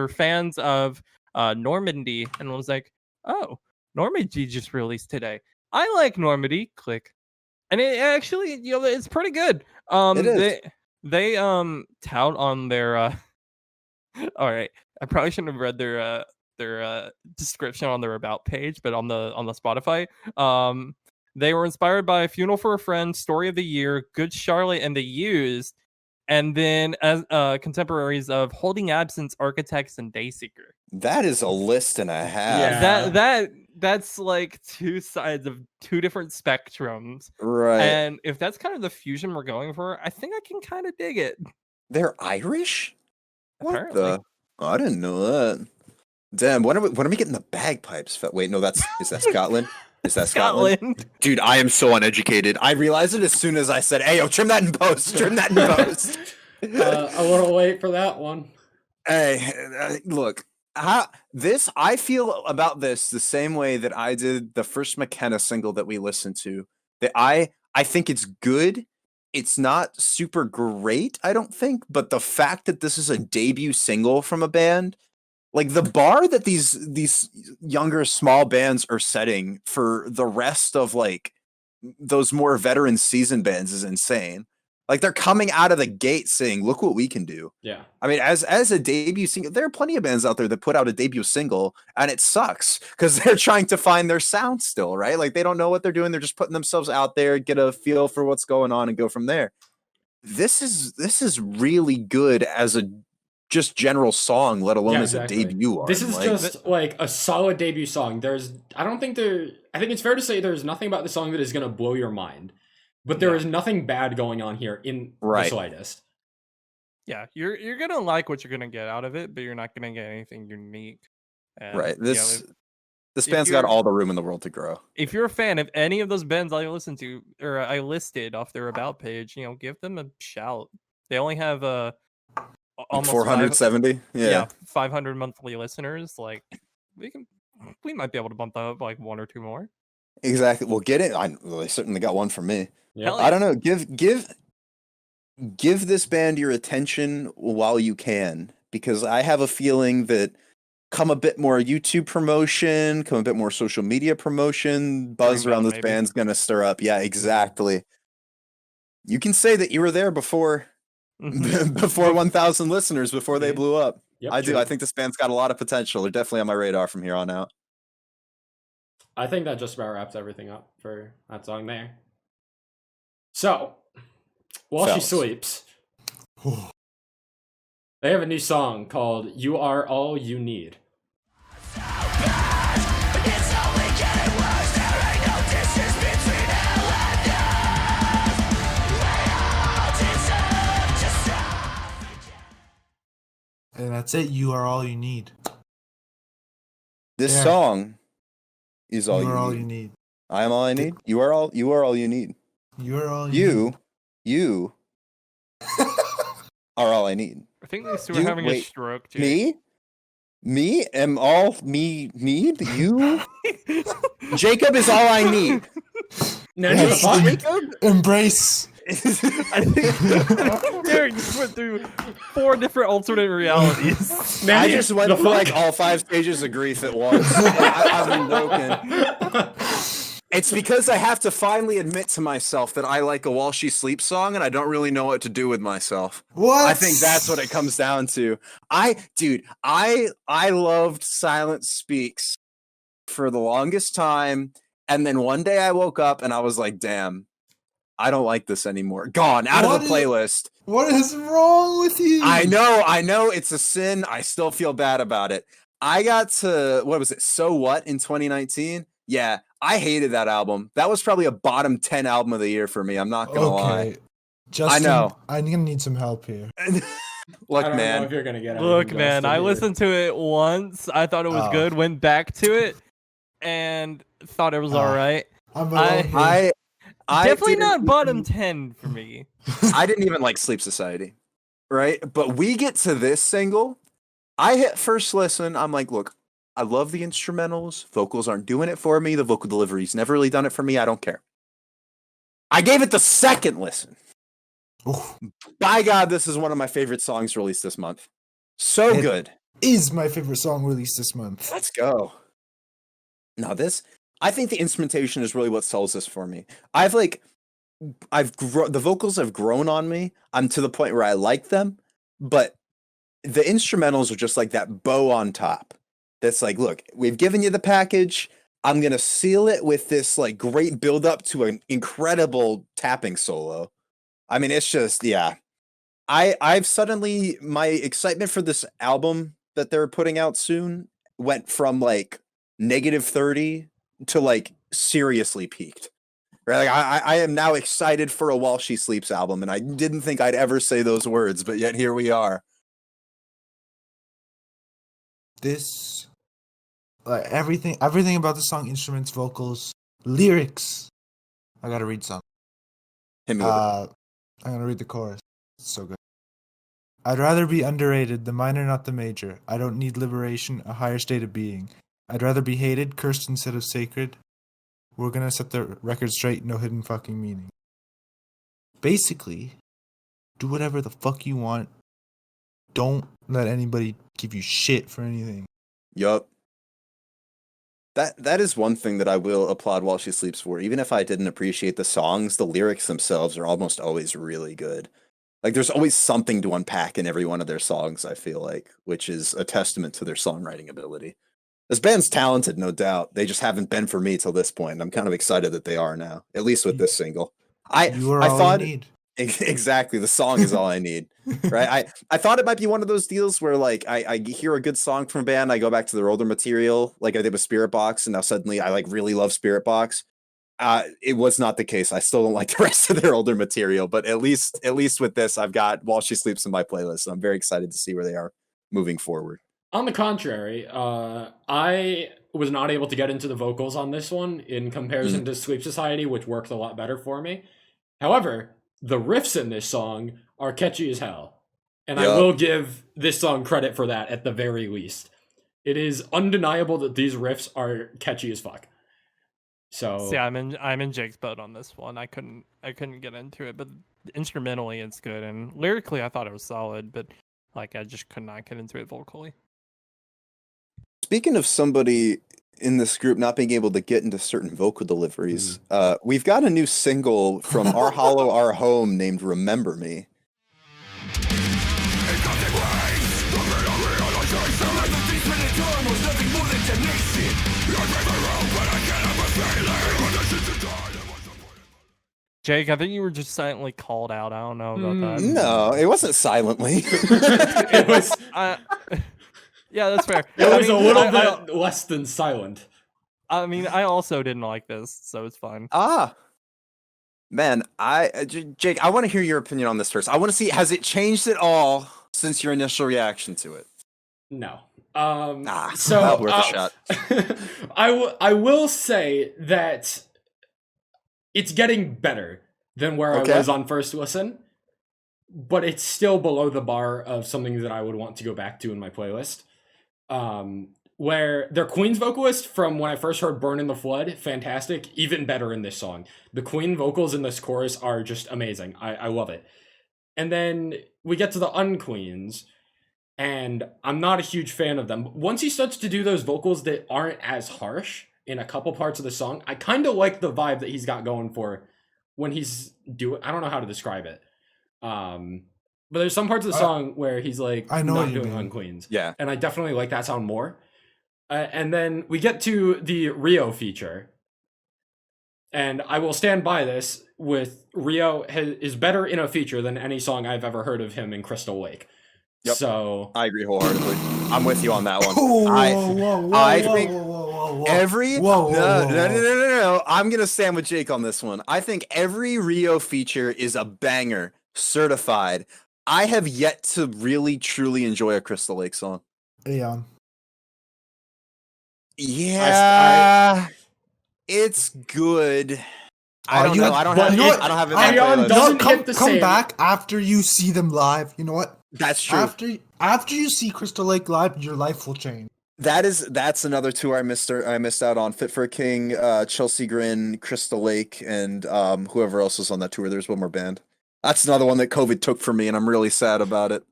fans of Normandie, and was like, "Oh, Normandie just released today. I like Normandie." Click, and it actually, it's pretty good. It is. They tout on their. All right, I probably shouldn't have read their description on their about page, but on the Spotify, they were inspired by Funeral for a Friend, Story of the Year, Good Charlotte, and The Used, and then as contemporaries of Holding Absence, Architects, and Dayseeker. That is a list and a half. Yeah. That's like two sides of two different spectrums, right? And if that's kind of the fusion we're going for, I think I can kind of dig it. They're Irish? Apparently. What the? Oh, I didn't know that. Damn, when are we getting the bagpipes? Wait, no, is that Scotland? Is that Scotland? Dude, I am so uneducated. I realized it as soon as I said, "Hey, yo, trim that in post. Trim that in post." A little late for that one. Hey, look, I feel about this the same way that I did the first Makena single that we listened to. That I think it's good. It's not super great, I don't think, but the fact that this is a debut single from a band, like the bar that these younger small bands are setting for the rest of like those more veteran seasoned bands is insane. Like they're coming out of the gate saying, "Look what we can do." Yeah. I mean, as a debut single, there are plenty of bands out there that put out a debut single and it sucks because they're trying to find their sound still, right? Like they don't know what they're doing. They're just putting themselves out there, get a feel for what's going on and go from there. This is really good as a just general song, let alone as a debut art. This is just like a solid debut song. I think it's fair to say there's nothing about the song that is going to blow your mind. But there is nothing bad going on here in the slightest. Yeah, you're gonna like what you're gonna get out of it, but you're not gonna get anything unique. And, right. This band's got all the room in the world to grow. If you're a fan of any of those bands I listened to or I listed off their about page, give them a shout. They only have almost 470. Yeah, 500 monthly listeners. Like we might be able to bump that up like one or two more. Exactly. Well, get it. They certainly got one from me. Yeah. I don't know. Give this band your attention while you can, because I have a feeling that come a bit more YouTube promotion, come a bit more social media promotion, buzz around this band's gonna stir up. Yeah, exactly. You can say that you were there before 1,000 listeners, before they blew up. Yep, I do. I think this band's got a lot of potential. They're definitely on my radar from here on out. I think that just about wraps everything up for that song there. So, while she sleeps, they have a new song called "You Are All You Need." And that's it. You are all you need. This song is all you need. I am all I need. You are all you need. You are all you need. You are all I need. I think these two are having a stroke, too. Me am all me need. You Jacob is all I need. Jacob? Embrace I think Derek just went through 4 different alternate realities. Man, I just went through like all 5 stages of grief at once. I've been broken. It's because I have to finally admit to myself that I like a While She Sleeps song and I don't really know what to do with myself. What? I think that's what it comes down to. I loved Silent Speaks for the longest time, and then one day I woke up and I was like, damn, I don't like this anymore. Gone out of the playlist. What is wrong with you? I know it's a sin. I still feel bad about it. I got to, what was it, So What in 2019? Yeah, I hated that album. That was probably a bottom 10 album of the year for me. I'm not gonna lie. Justin, I know. I'm gonna need some help here. Look, I don't man. know if you're gonna get Look, man, I listened to it once. I thought it was good. Went back to it and thought it was all right. I definitely not bottom 10 for me. I didn't even like Sleep Society, right? But we get to this single. I hit first listen. I'm like, look, I love the instrumentals. Vocals aren't doing it for me. The vocal delivery's never really done it for me. I don't care. I gave it the second listen. Ooh. By God, this is one of my favorite songs released this month. So good. Is my favorite song released this month. Let's go. Now I think the instrumentation is really what sells this for me. The vocals have grown on me. I'm to the point where I like them, but the instrumentals are just like that bow on top. That's like, look, we've given you the package. I'm going to seal it with this like great build up to an incredible tapping solo. I mean, it's just, yeah. I've suddenly, my excitement for this album that they're putting out soon went from like -30 to like seriously peaked. Right? Like I am now excited for a While She Sleeps album, and I didn't think I'd ever say those words, but yet here we are. This, everything about the song, instruments, vocals, lyrics. I gotta read some. Hit me with it. I'm gonna read the chorus. It's so good. I'd rather be underrated, the minor, not the major. I don't need liberation, a higher state of being. I'd rather be hated, cursed instead of sacred. We're gonna set the record straight, no hidden fucking meaning. Basically, do whatever the fuck you want. Don't let anybody give you shit for anything. Yup. That is one thing that I will applaud While She Sleeps for. Even if I didn't appreciate the songs, the lyrics themselves are almost always really good. Like, there's always something to unpack in every one of their songs, I feel like, which is a testament to their songwriting ability. This band's talented, no doubt. They just haven't been for me till this point. I'm kind of excited that they are now, at least with this single. I thought you need. Exactly, the song is all I need, right? I thought it might be one of those deals where like I hear a good song from a band, I go back to their older material, like I did with Spirit Box, and now suddenly I like really love Spirit Box. It was not the case. I still don't like the rest of their older material, but at least with this, I've got While She Sleeps in my playlist. I'm very excited to see where they are moving forward. On the contrary, I was not able to get into the vocals on this one in comparison to Sleep Society, which worked a lot better for me. However, the riffs in this song are catchy as hell. And I will give this song credit for that at the very least. It is undeniable that these riffs are catchy as fuck. So see, I'm in Jake's boat on this one. I couldn't get into it, but instrumentally it's good, and lyrically I thought it was solid, but like I just could not get into it vocally. Speaking of somebody in this group not being able to get into certain vocal deliveries, we've got a new single from Our Hollow, Our Home named Remember Me. Jake, I think you were just silently called out. I don't know about that. No, it wasn't silently. it was. Yeah, that's fair. It was a little bit less than silent. I mean, I also didn't like this, so it's fine. Man, Jake, I want to hear your opinion on this first. I want to see, has it changed at all since your initial reaction to it? No. So not worth a shot. I will say that it's getting better than where I was on first listen, but it's still below the bar of something that I would want to go back to in my playlist. where their Queen's vocalist from when I first heard Burn in the Flood, fantastic, even better in this song. The Queen vocals in this chorus are just amazing. I love it. And then we get to the Unqueens, and I'm not a huge fan of them. Once he starts to do those vocals that aren't as harsh in a couple parts of the song, I kind of like the vibe that he's got going for when he's doing, I don't know how to describe it. But there's some parts of the song where he's like I know not doing mean. Unqueens. Yeah. And I definitely like that sound more. And then we get to the Rio feature. And I will stand by this with Rio is better in a feature than any song I've ever heard of him in Crystal Lake. Yep. So I agree wholeheartedly. I'm with you on that one. Whoa, I think every whoa. No. I'm gonna stand with Jake on this one. I think every Rio feature is a banger, certified. I have yet to really truly enjoy a Crystal Lake song. Aeon. Yeah, it's good. I don't know. I don't have. I don't have it. Aeon doesn't hit the come same. back after you see them live. You know what? That's true. After you see Crystal Lake live, your life will change. That's another tour I missed out on. Fit for a King, Chelsea Grin, Crystal Lake, and whoever else was on that tour. There's one more band. That's another one that COVID took from me, and I'm really sad about it.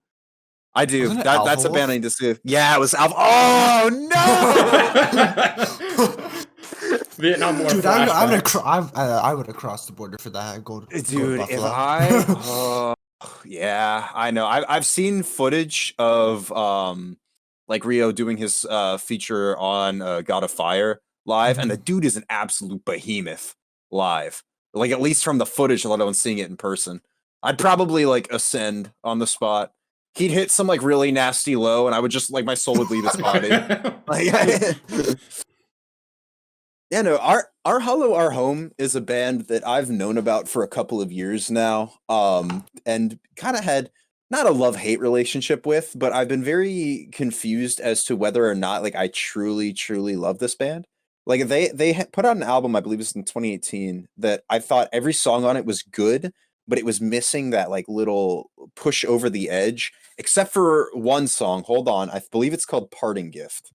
I do. That's a band I need to see. Yeah, it was Alpha. Oh no! Vietnam War. Dude, I would have crossed the border for that. Dude, yeah, I know. I've seen footage of like Rio doing his feature on God of Fire live, and the dude is an absolute behemoth live. Like, at least from the footage, let alone seeing it in person. I'd probably like ascend on the spot. He'd hit some like really nasty low, and I would just like my soul would leave his body. Yeah, no, our Hollow Our Home is a band that I've known about for a couple of years now, and kind of had not a love-hate relationship with, but I've been very confused as to whether or not like I truly love this band. Like they put out an album, I believe it was in 2018, that I thought every song on it was good, but it was missing that like little push over the edge, except for one song. Hold on, I believe it's called Parting Gift.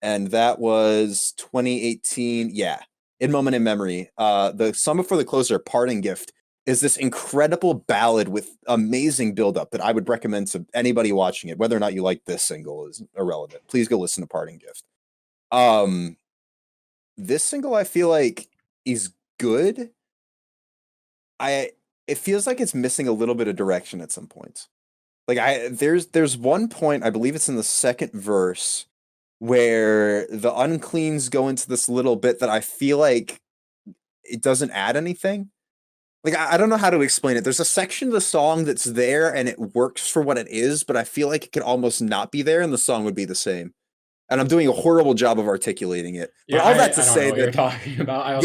And that was 2018. Yeah. In Moment in Memory. The song before the closer, Parting Gift, is this incredible ballad with amazing buildup that I would recommend to anybody watching it. Whether or not you like this single is irrelevant. Please go listen to Parting Gift. This single I feel like is good. It feels like it's missing a little bit of direction at some points. Like there's one point, I believe it's in the second verse, where the Uncleans go into this little bit that I feel like it doesn't add anything. Like, I don't know how to explain it. There's a section of the song that's there and it works for what it is, but I feel like it could almost not be there and the song would be the same. And I'm doing a horrible job of articulating it. But yeah, all that to I don't say know what that you're talking about.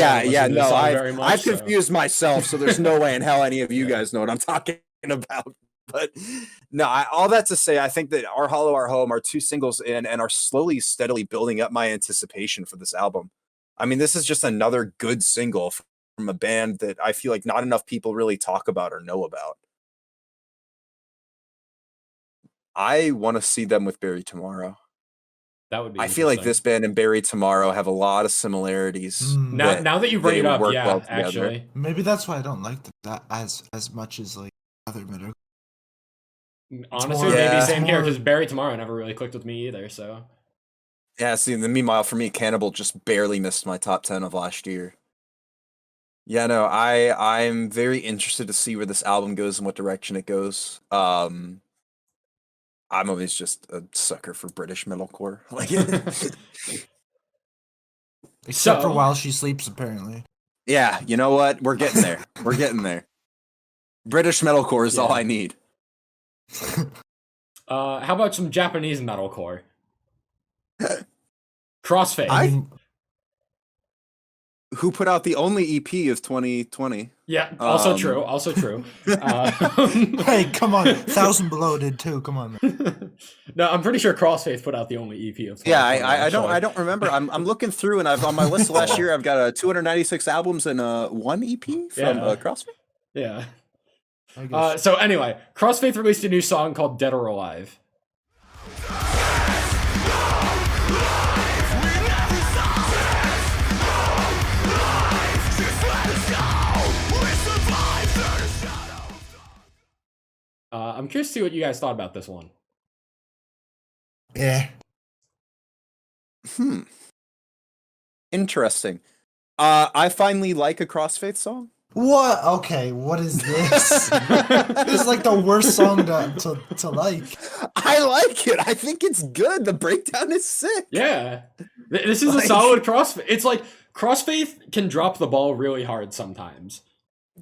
I've confused myself, so there's no way in hell any of you guys know what I'm talking about. But no, all that to say, I think that Our Hollow Our Home are two singles in and are slowly, steadily building up my anticipation for this album. I mean, this is just another good single from a band that I feel like not enough people really talk about or know about. I want to see them with Bury Tomorrow. That would be. I feel like this band and Bury Tomorrow have a lot of similarities. Now that you bring it up, yeah, well actually, maybe that's why I don't like that as much as like other metal. Honestly, maybe same here, because Bury Tomorrow never really clicked with me either. So yeah, see, meanwhile for me, Cannibal just barely missed my top 10 of last year. Yeah, no, I'm very interested to see where this album goes and what direction it goes. I'm always just a sucker for British metalcore. Like, except for While She Sleeps, apparently. Yeah, you know what? We're getting there. We're getting there. British metalcore is all I need. How about some Japanese metalcore? Crossfade. Who put out the only EP of 2020? Yeah, also true. Also true. Hey, come on, 1,000 Below did too. Come on, man. No, I'm pretty sure Crossfade put out the only EP of 2020. Yeah, I don't remember. I'm looking through, and I've on my list last year. I've got 296 albums and one EP from Crossfade. Yeah. So anyway, Crossfaith released a new song called Dead or Alive. I'm curious to see what you guys thought about this one. Yeah. Interesting. I finally like a Crossfaith song. What? Okay, what is this? This is like the worst song to like. I like it. I think it's good. The breakdown is sick. Yeah. This is a solid Crossfaith. It's like Crossfaith can drop the ball really hard sometimes.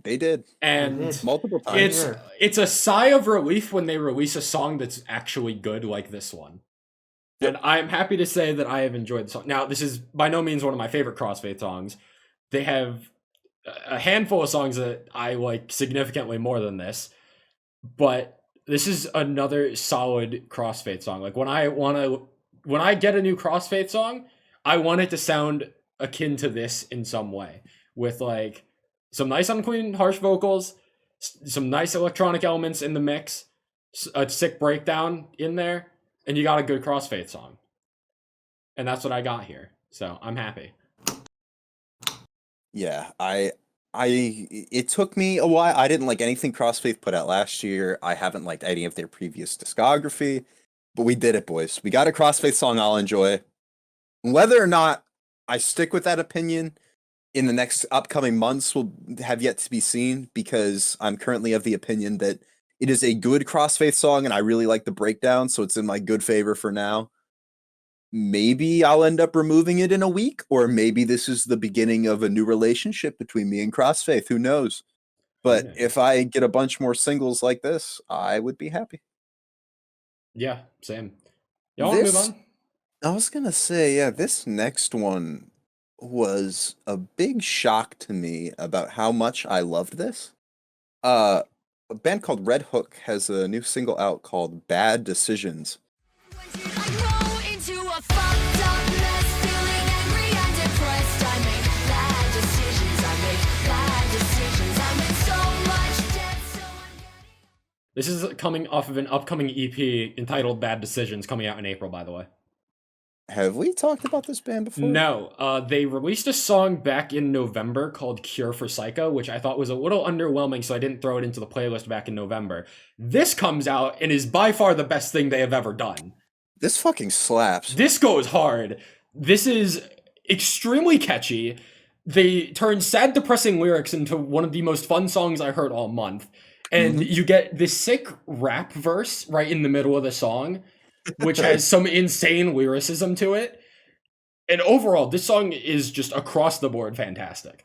They did. And multiple times. It's a sigh of relief when they release a song that's actually good like this one. And I'm happy to say that I have enjoyed the song. Now, this is by no means one of my favorite Crossfaith songs. They have a handful of songs that I like significantly more than this. But this is another solid Crossfaith song. Like when I get a new Crossfaith song, I want it to sound akin to this in some way. With like some nice unclean harsh vocals, some nice electronic elements in the mix, a sick breakdown in there, and you got a good Crossfaith song. And that's what I got here. So I'm happy. Yeah, it took me a while. I didn't like anything Crossfaith put out last year. I haven't liked any of their previous discography. But we did it, boys. We got a Crossfaith song I'll enjoy. Whether or not I stick with that opinion in the next upcoming months will have yet to be seen, because I'm currently of the opinion that it is a good Crossfaith song, and I really like the breakdown, so it's in my good favor for now. Maybe I'll end up removing it in a week, or maybe this is the beginning of a new relationship between me and Crossfaith. Who knows? But if I get a bunch more singles like this, I would be happy. Yeah, same. Y'all want to move on? I was going to say, yeah, this next one was a big shock to me about how much I loved this. A band called RedHook has a new single out called Bad Decisions. This is coming off of an upcoming EP entitled Bad Decisions, coming out in April, by the way. Have we talked about this band before? No. They released a song back in November called Cure for Psycho, which I thought was a little underwhelming, so I didn't throw it into the playlist back in November. This comes out and is by far the best thing they have ever done. This fucking slaps. This goes hard. This is extremely catchy. They turn sad, depressing lyrics into one of the most fun songs I heard all month. And you get this sick rap verse right in the middle of the song, which has some insane lyricism to it. And overall, this song is just across the board fantastic.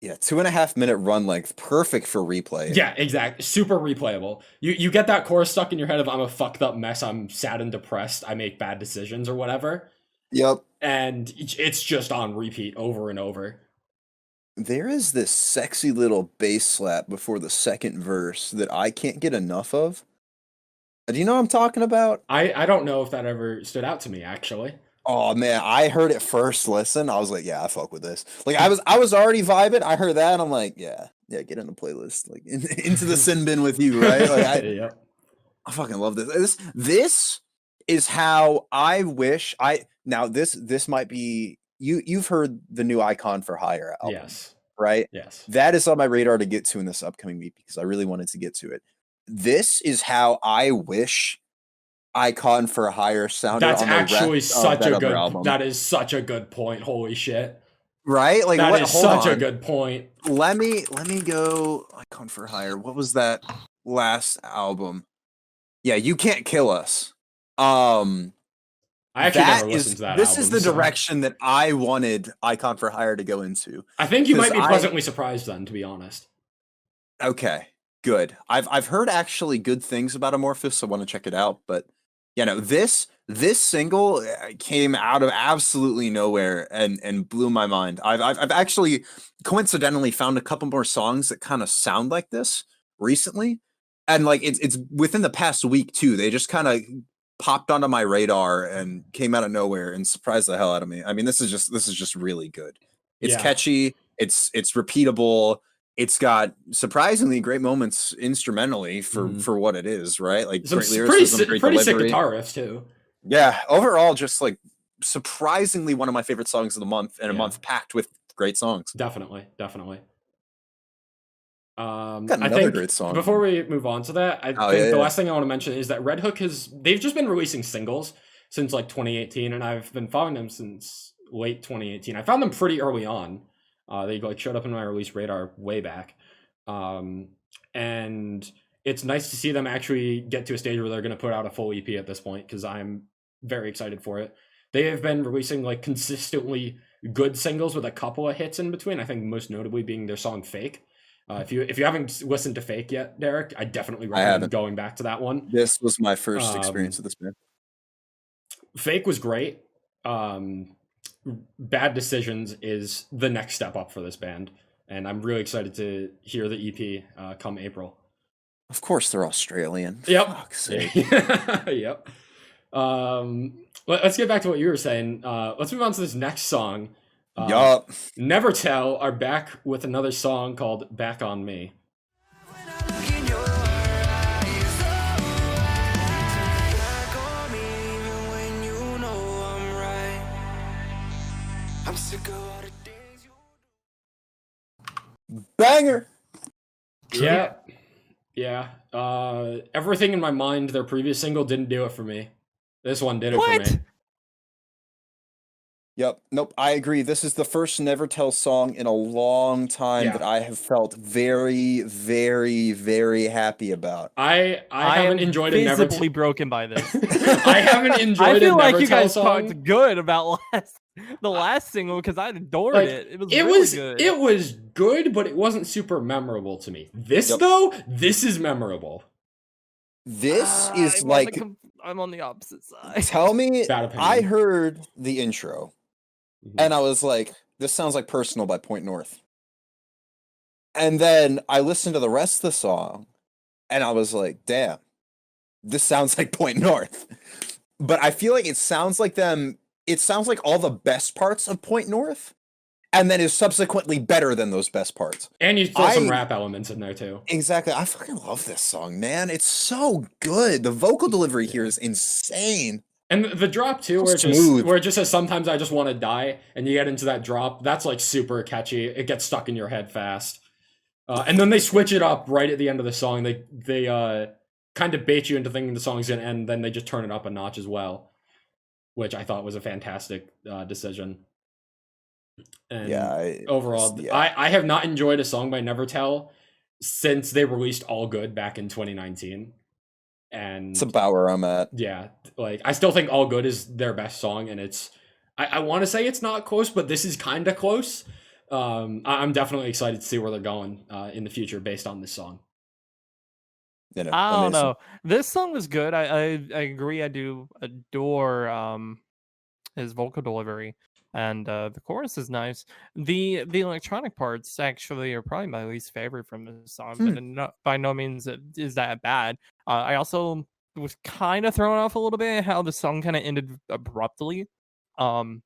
Yeah, 2.5 minute run length, perfect for replay. Yeah, exactly. Super replayable. You get that chorus stuck in your head of I'm a fucked up mess, I'm sad and depressed, I make bad decisions or whatever. Yep. And it's just on repeat over and over. There is this sexy little bass slap before the second verse that I can't get enough of. Do you know what I'm talking about? I don't know if that ever stood out to me, actually. Oh man, I heard it first listen. I was like, yeah, I fuck with this. Like I was already vibing. I heard that and I'm like, yeah, get in the playlist. Like into the sin bin with you, right? Like I fucking love this. This is how I wish this might be you've heard the new Icon for Hire album. Yes. Right? Yes. That is on my radar to get to in this upcoming week because I really wanted to get to it. This is how I wish Icon for Hire sounded. That's on the actually such a good album. That is such a good point. Holy shit. Right? Like that is such a good point. Let me go Icon for Hire. What was that last album? Yeah, You Can't Kill Us. I actually never listened to that This album, is the direction that I wanted Icon for Hire to go into. I think you might be pleasantly surprised then, to be honest. Okay, good. I've heard actually good things about Amorphous, so I want to check it out. But this single came out of absolutely nowhere and blew my mind. I've actually coincidentally found a couple more songs that kind of sound like this recently, and like it's within the past week too. They just kind of popped onto my radar and came out of nowhere and surprised the hell out of me. I mean, this is just really good. It's catchy. It's repeatable. It's got surprisingly great moments instrumentally for what it is, right? Like some great lyricism, pretty sick guitar riffs too. Yeah, overall, just like surprisingly one of my favorite songs of the month, and a month packed with great songs. Definitely. Got I another think great song. before we move on to that, I think the last thing I want to mention is that RedHook they've just been releasing singles since like 2018, and I've been following them since late 2018. I found them pretty early on. They like showed up in my release radar way back. And it's nice to see them actually get to a stage where they're going to put out a full EP at this point, because I'm very excited for it. They have been releasing like consistently good singles with a couple of hits in between. I think most notably being their song "Fake." If you haven't listened to "Fake" yet, Derek, I definitely recommend going back to that one. This was my first experience with this band. "Fake" was great. "Bad Decisions" is the next step up for this band, and I'm really excited to hear the EP come April. Of course, they're Australian. Yep. Fuck's sake. Yep. Let's get back to what you were saying. Let's move on to this next song. Yup. Never Tell are back with another song called "Back on Me." Banger. Yeah. Everything in My Mind, their previous single, didn't do it for me. This one did it for me. Yep. Nope. I agree. This is the first Never Tell song in a long time that I have felt very, very, very happy about. I haven't enjoyed it. Visibly broken by this. I haven't enjoyed it. I feel like you guys song. talked good about the last single because I adored it. It was really good. It was good, but it wasn't super memorable to me. This though, this is memorable. This is I'm on the opposite side. Tell me, I heard the intro. And I was like, this sounds like Personal by Point North. And then I listened to the rest of the song, and I was like, damn, this sounds like Point North. But I feel like it sounds like all the best parts of Point North, and then is subsequently better than those best parts. And you throw some rap elements in there, too. Exactly. I fucking love this song, man. It's so good. The vocal delivery here is insane. And the drop too, where it just says "sometimes I just want to die," and you get into that drop. That's like super catchy. It gets stuck in your head fast. And then they switch it up right at the end of the song. They kind of bait you into thinking the song's gonna end, then they just turn it up a notch as well, which I thought was a fantastic decision. And I have not enjoyed a song by Never Tell since they released All Good back in 2019. And it's about where I'm at. Yeah, like I still think All Good is their best song, and I want to say it's not close, but this is kind of close. I'm definitely excited to see where they're going in the future based on this song. I don't know. This song was good. I agree. I do adore his vocal delivery, and the chorus is nice. The electronic parts actually are probably my least favorite from this song, but by no means is that bad. I also was kind of thrown off a little bit how the song kind of ended abruptly, but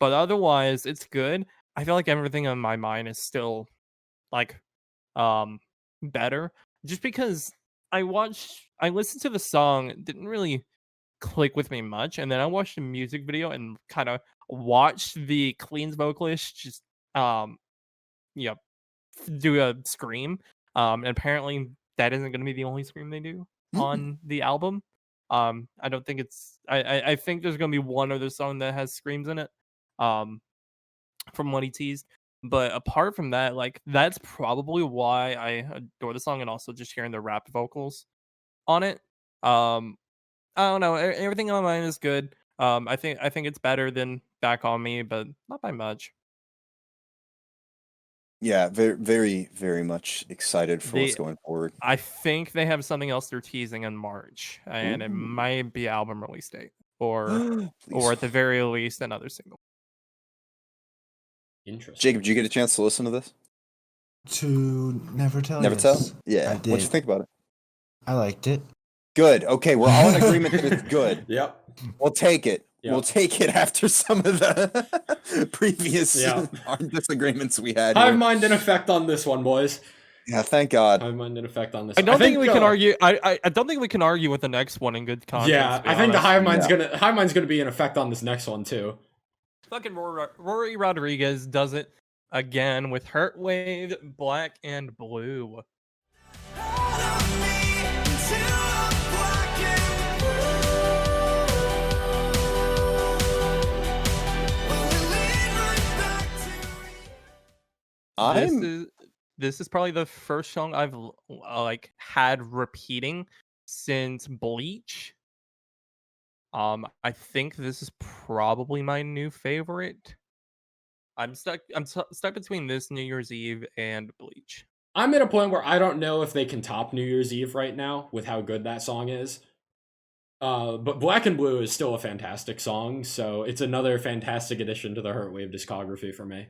otherwise it's good. I feel like Everything on My Mind is still like better, just because I listened to the song, it didn't really click with me much, and then I watched the music video and kind of watched the Clean's vocalist just do a scream, and apparently that isn't going to be the only scream they do on the album. I don't think it's I think there's going to be one other song that has screams in it, from what he teased. But apart from that, like, that's probably why I adore the song, and also just hearing the rap vocals on it. I don't know. Everything on My Mind is good. I think it's better than Back on Me, but not by much. Yeah, very, very, very much excited for what's going forward. I think they have something else they're teasing in March, and it might be album release date, or at the very least another single. Interesting. Jacob, did you get a chance to listen to this? To Never Tell? Never Tell? Yeah. I did. What'd you think about it? I liked it. Good. Okay, we're all in agreement that it's good. Yep. We'll take it. Yep. We'll take it after some of the previous disagreements we had. Hivemind in effect on this one, boys. Yeah, thank God. Hivemind in effect on this. I don't think we can argue. I don't think we can argue with the next one in good conscience. Yeah, I think the Hivemind's gonna be in effect on this next one too. Fucking Rory Rodriguez does it again with Hurtwave, Black and Blue. This is probably the first song I've like had repeating since Bleach. I think this is probably my new favorite. I'm stuck between this New Year's Eve and Bleach. I'm at a point where I don't know if they can top New Year's Eve right now with how good that song is. But Black and Blue is still a fantastic song, so it's another fantastic addition to the Hurtwave discography for me.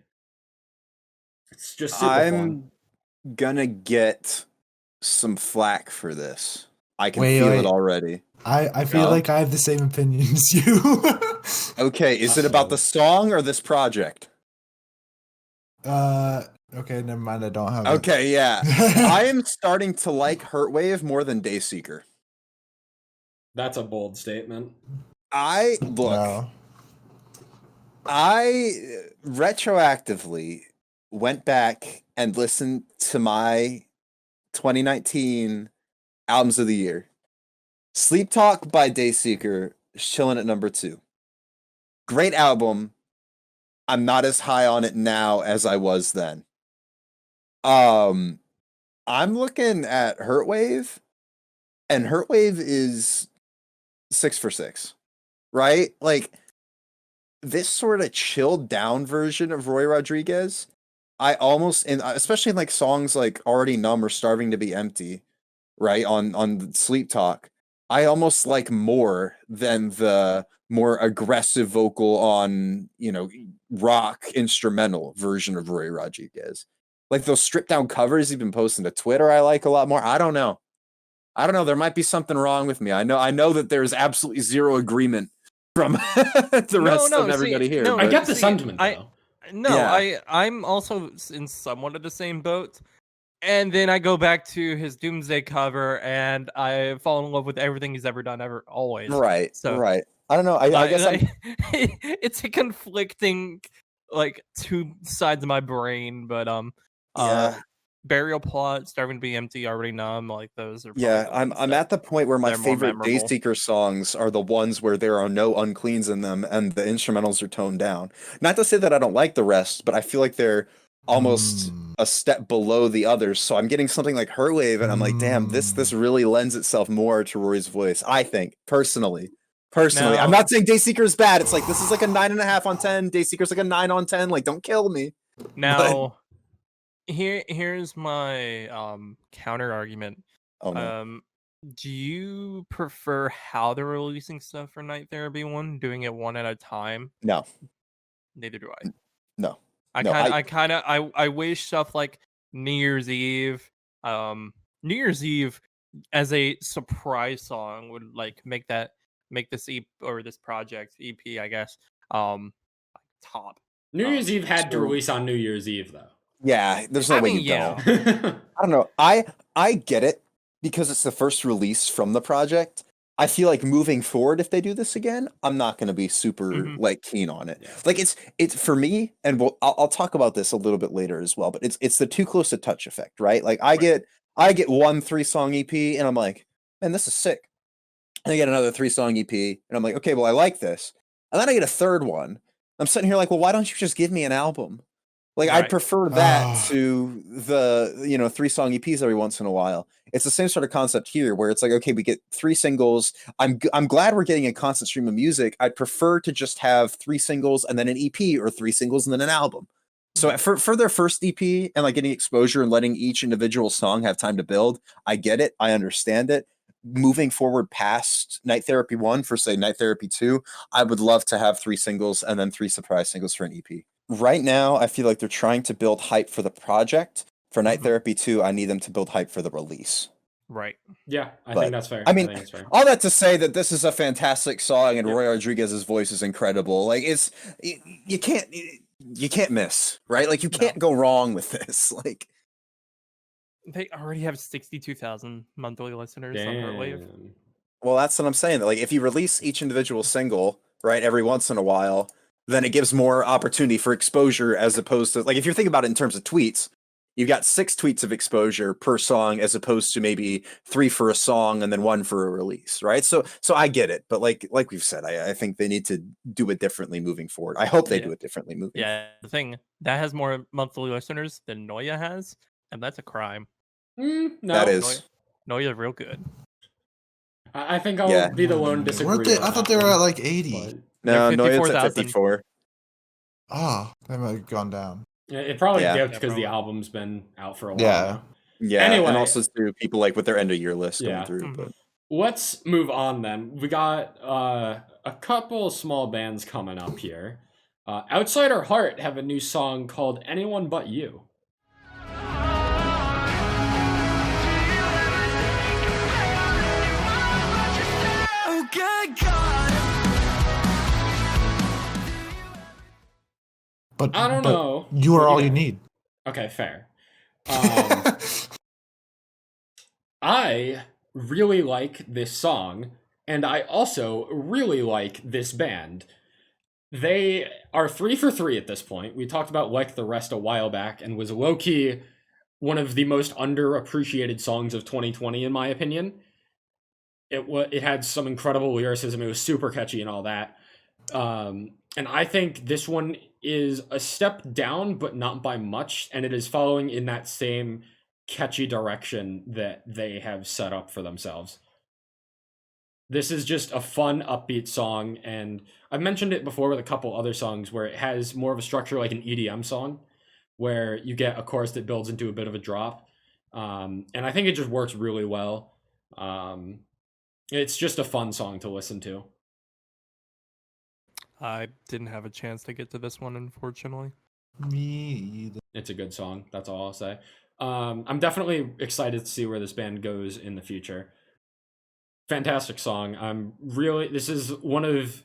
It's just super fun. Gonna get some flack for this. I can feel it already. I feel like I have the same opinion as you. Okay, is it about the song or this project? Okay, never mind. I don't have it. Okay, yeah. I am starting to like Hurtwave more than Dayseeker. That's a bold statement. I retroactively went back and listened to my 2019 albums of the year. Sleep Talk by Dayseeker is chilling at number 2. Great album. I'm not as high on it now as I was then. I'm looking at Hurtwave, and Hurtwave is 6 for 6, right? Like, this sort of chilled down version of Roy Rodriguez, I almost, and especially in like songs like Already Numb or Starving to Be Empty, right, on Sleep Talk, I almost like more than the more aggressive vocal on, rock instrumental version of Roy Rodriguez. Like those stripped down covers he's been posting to Twitter, I like a lot more. I don't know. There might be something wrong with me. I know that there's absolutely zero agreement from the rest of everybody here. No, I get the sentiment, though. I'm also in somewhat of the same boat. And then I go back to his Doomsday cover, and I fall in love with everything he's ever done, always. Right. So, right. I don't know. I guess it's a conflicting, like, two sides of my brain, but Burial Plot, Starving to Be Empty, Already Numb, like those are. Yeah, I'm at the point where my favorite Dayseeker songs are the ones where there are no uncleans in them and the instrumentals are toned down. Not to say that I don't like the rest, but I feel like they're almost a step below the others. So I'm getting something like Hurtwave, and I'm like, damn, this really lends itself more to Roy's voice. I think personally. No. I'm not saying Dayseeker is bad. It's like this is like a 9.5 on 10. Dayseeker's like a 9 on 10. Like, don't kill me. Now, here's my counter argument. Oh, no. Do you prefer how they're releasing stuff for Night Therapy 1, doing it one at a time? No. Neither do I. No. I wish stuff like New Year's Eve as a surprise song would like make this this project EP, I guess, top. New Year's Eve had to release on New Year's Eve, though. Yeah, there's no way you don't. I don't know. I get it because it's the first release from the project. I feel like moving forward, if they do this again, I'm not going to be super keen on it. Yeah. Like it's for me, and I'll talk about this a little bit later as well. But it's the too close to touch effect, right? Like I get 1 3-song EP, and I'm like, man, this is sick. And I get another 3-song EP, and I'm like, okay, well, I like this. And then I get a third one. I'm sitting here like, well, why don't you just give me an album? Like, I'd prefer that to the, 3-song EPs every once in a while. It's the same sort of concept here where it's like, okay, we get 3 singles. I'm glad we're getting a constant stream of music. I'd prefer to just have 3 singles and then an EP, or 3 singles and then an album. So for their first EP and like getting exposure and letting each individual song have time to build, I get it. I understand it. Moving forward past Night Therapy 1 for, say, Night Therapy 2, I would love to have 3 singles and then 3 surprise singles for an EP. Right now, I feel like they're trying to build hype for the project. For Night Therapy 2, I need them to build hype for the release. Right. Yeah, I think that's fair. I mean, all that to say that this is a fantastic song and Roy Rodriguez's voice is incredible. Like, you can't miss, right? Like, you can't go wrong with this. Like, they already have 62,000 monthly listeners on Hurtwave. Well, that's what I'm saying. Like, if you release each individual single, right, every once in a while, then it gives more opportunity for exposure as opposed to, like, if you're thinking about it in terms of tweets, you've got 6 tweets of exposure per song as opposed to maybe 3 for a song and then 1 for a release, right? So I get it, but like we've said, I think they need to do it differently moving forward. I hope they do it differently moving forward. Yeah, the thing that has more monthly listeners than Noya has, and that's a crime. No, that is Noya's real good. I think I'll be the lone disagree. I thought they were at like 80. No, Noya's at 54. Oh, they might have gone down. It probably dipped because the album's been out for a while. Yeah. Now. Yeah, anyway, and also through people like with their end of year list going through. But let's move on then. We got a couple small bands coming up here. Outsider Heart have a new song called Anyone But You. Oh, good God. But I don't know. You are all you need. Okay, fair. I really like this song, and I also really like this band. They are 3 for 3 at this point. We talked about Like the Rest a while back, and was low-key one of the most underappreciated songs of 2020, in my opinion. It had some incredible lyricism. It was super catchy and all that. And I think this one is a step down, but not by much, and it is following in that same catchy direction that they have set up for themselves. This is just a fun, upbeat song, and I've mentioned it before with a couple other songs where it has more of a structure like an EDM song, where you get a chorus that builds into a bit of a drop, and I think it just works really well. It's just a fun song to listen to. I didn't have a chance to get to this one, unfortunately. Me either. It's a good song. That's all I'll say. I'm definitely excited to see where this band goes in the future. Fantastic song. This is one of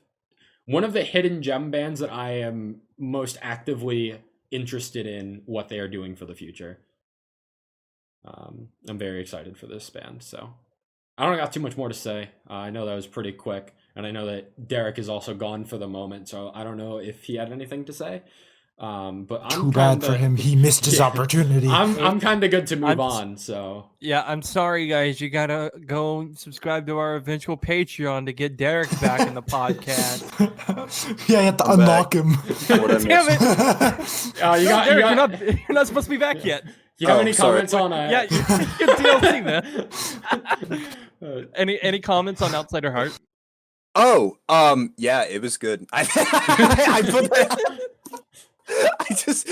the hidden gem bands that I am most actively interested in what they are doing for the future. I'm very excited for this band, so I don't got too much more to say. I know that was pretty quick, and I know that Derek is also gone for the moment, so I don't know if he had anything to say. But I'm too bad for him. He missed his opportunity. I'm kind of good to move on. So yeah, I'm sorry, guys. You gotta go subscribe to our eventual Patreon to get Derek back in the podcast. Yeah, you have to unlock him. Damn it! Derek, you're not supposed to be back yet. You have any comments on? Yeah, you're DLC, man. Any comments on Outsider Heart? Oh, yeah, it was good. I just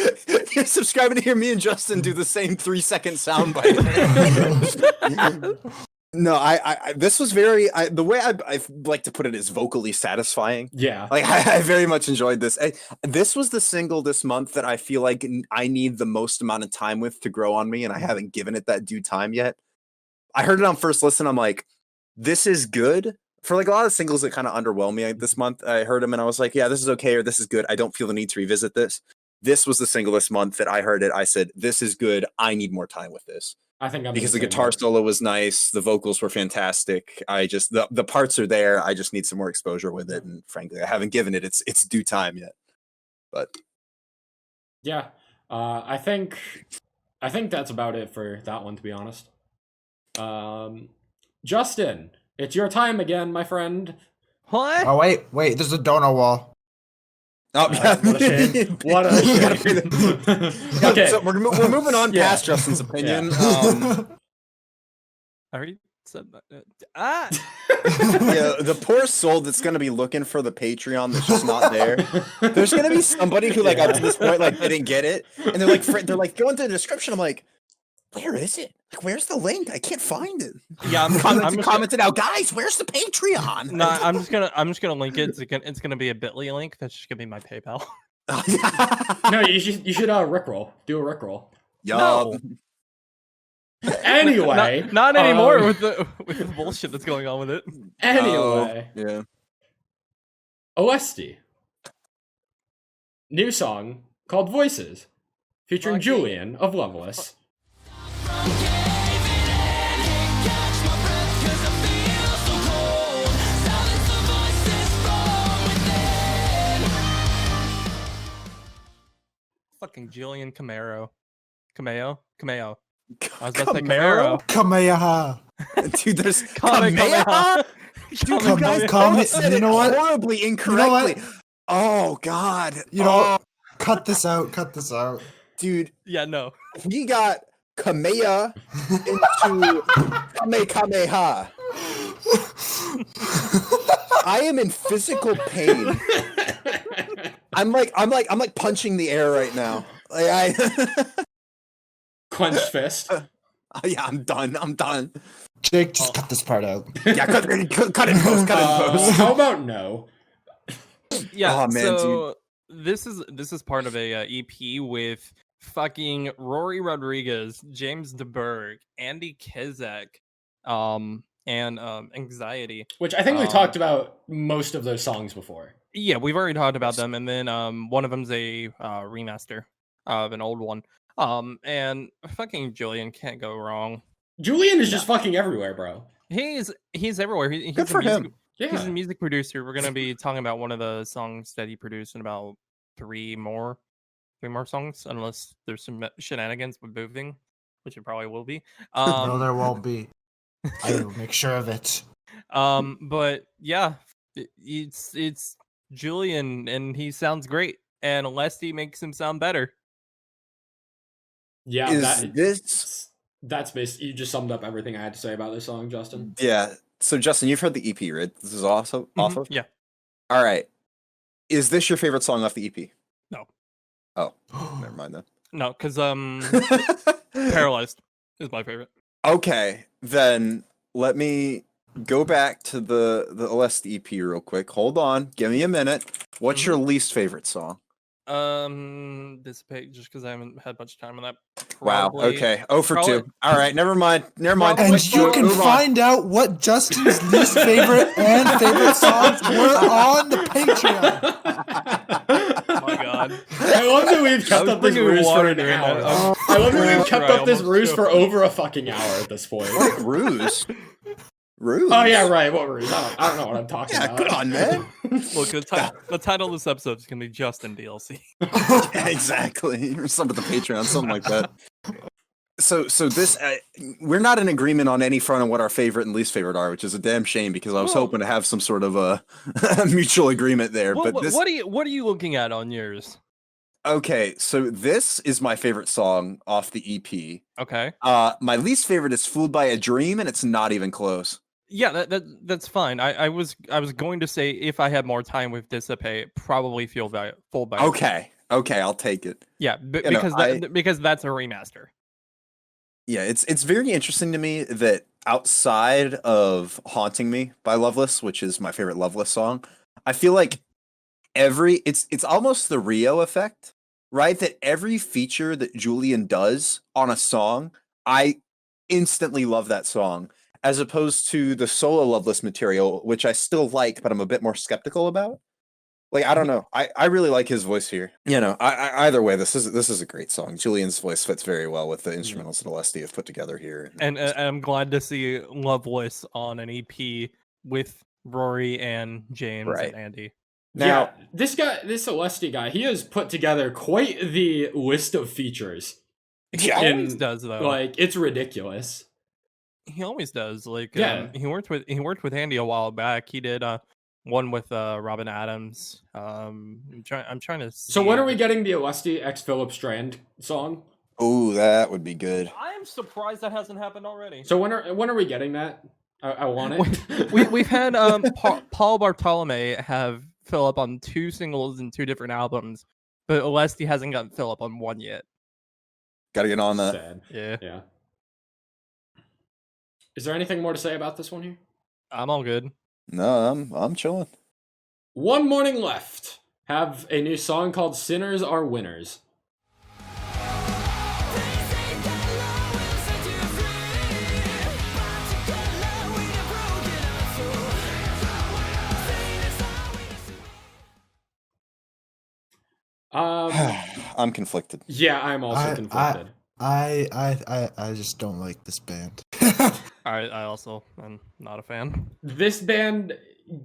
you're subscribing to hear me and Justin do the same 3-second soundbite. No, I this was very the way I like to put it is vocally satisfying. Yeah, like I very much enjoyed this. This was the single this month that I feel like I need the most amount of time with to grow on me, and I haven't given it that due time yet. I heard it on first listen. I'm like, this is good. For like a lot of singles that kind of underwhelmed me this month, I heard them and I was like, yeah, this is okay, or this is good. I don't feel the need to revisit this. This was the single this month that I heard it. I said, this is good. I need more time with this. I think because the guitar solo was nice. The vocals were fantastic. I just, the parts are there. I just need some more exposure with it. And frankly, I haven't given it its due time yet. But yeah, I think that's about it for that one, to be honest. Justin, it's your time again, my friend. What? Oh, wait. There's a donut wall. Oh, yeah. What a shame. What a shame. Okay. So we're moving on past Justin's opinion. I already said that. Yeah, the poor soul that's going to be looking for the Patreon that's just not there. There's going to be somebody who, like, up to this point, like, didn't get it. And they're like, going to the description. I'm like, where is it? Like, where's the link? I can't find it. Yeah, I'm commenting out, guys. Where's the Patreon? No, I'm just gonna link it. It's gonna be a Bitly link. That's just gonna be my PayPal. No, you should Rickroll. Do a Rickroll. No. Anyway, not anymore with the bullshit that's going on with it. Anyway, yeah. Olesti. New song called Voices, featuring Julian of Loveless. Fucking Julian Camaro. Cameo. I was about to say Camaro? Camaro. Kamehameha. Dude, there's Kamehameha. Dude, you guys both said you it know what? horribly incorrectly. Oh God. You know what? Cut this out. Cut this out. Dude, Yeah, no. we got Kamea into Kamehameha. I am in physical pain. I'm like punching the air right now. Like Clenched fist. Yeah, I'm done. Jake, just cut this part out. Yeah, cut it in post. How about no? Yeah. Oh, man, so this is part of a EP with fucking Rory Rodriguez, James DeBerg, Andy Kizek, and Anxiety. Which I think we talked about most of those songs before. Yeah, we've already talked about them, and then one of them's a remaster of an old one. And fucking Julian can't go wrong. Julian is just fucking everywhere, bro. He's everywhere. He's Good for him. Yeah. He's a music producer. We're gonna be talking about one of the songs that he produced in about three more songs, unless there's some shenanigans with moving, which it probably will be. No, there won't be. I will make sure of it. But yeah, it's Julian, and he sounds great. And Lesty makes him sound better. Yeah, this? That's basically, you just summed up everything I had to say about this song, Justin. Yeah. So Justin, you've heard the EP, right? This is also off of? Yeah. All right. Is this your favorite song off the EP? No. Oh, never mind then. No, because Paralyzed is my favorite. Okay, then let me go back to the Lest EP real quick. Hold on, give me a minute. What's your least favorite song? Dissipate, just because I haven't had much time on that. Wow. Probably- Okay. 0 for 2. All right. Never mind. And you can find out what Justin's least favorite and favorite songs were on the Patreon. Oh my god. I love that we've kept up this ruse for an hour. I love that we've kept up this ruse for over a fucking hour at this point. What ruse? Ruse? Oh yeah, right. What ruse? I don't know what I'm talking Yeah, about. good on, man. Look, the title of this episode is gonna be Justin DLC. Yeah, exactly. Some of the Patreon, something like that. So this, we're not in agreement on any front on what our favorite and least favorite are, which is a damn shame because I was hoping to have some sort of a mutual agment there. But this... what are you looking at on yours? Okay, so this is my favorite song off the EP. Okay. My least favorite is "Fooled by a Dream," and it's not even close. Yeah, that's fine. I was going to say if I had more time with Dissipate, probably Fooled by. Okay, I'll take it. Yeah, because that's a remaster. Yeah, it's very interesting to me that outside of "Haunting Me" by Loveless, which is my favorite Loveless song, I feel like it's almost the Rio effect, right? That every feature that Julian does on a song, I instantly love that song, as opposed to the solo Loveless material, which I still like, but I'm a bit more skeptical about. Like, I don't know. I really like his voice here. You know, either way, this is a great song. Julian's voice fits very well with the instrumentals that Lesty have put together here. And I'm glad to see Loveless on an EP with Rory and James and Andy. Now, this Celesti guy, he has put together quite the list of features. He always does, though. Like, it's ridiculous. He always does. Like, he worked with Andy a while back. He did one with Robin Adams. I'm trying to see. So when are we getting the Celesti X Philip Strand song? Oh, that would be good. I am surprised that hasn't happened already. So when are we getting that? I want it. We've had Paul Bartolome have Philip on 2 singles and 2 different albums, but Celesti hasn't gotten Philip on 1 yet. Gotta get on that. Sad. Yeah. Is there anything more to say about this one here? I'm all good. No, I'm chilling. One Morning Left have a new song called "Sinners Are Winners." I'm conflicted. Yeah, I'm also conflicted. I just don't like this band. I also am not a fan. This band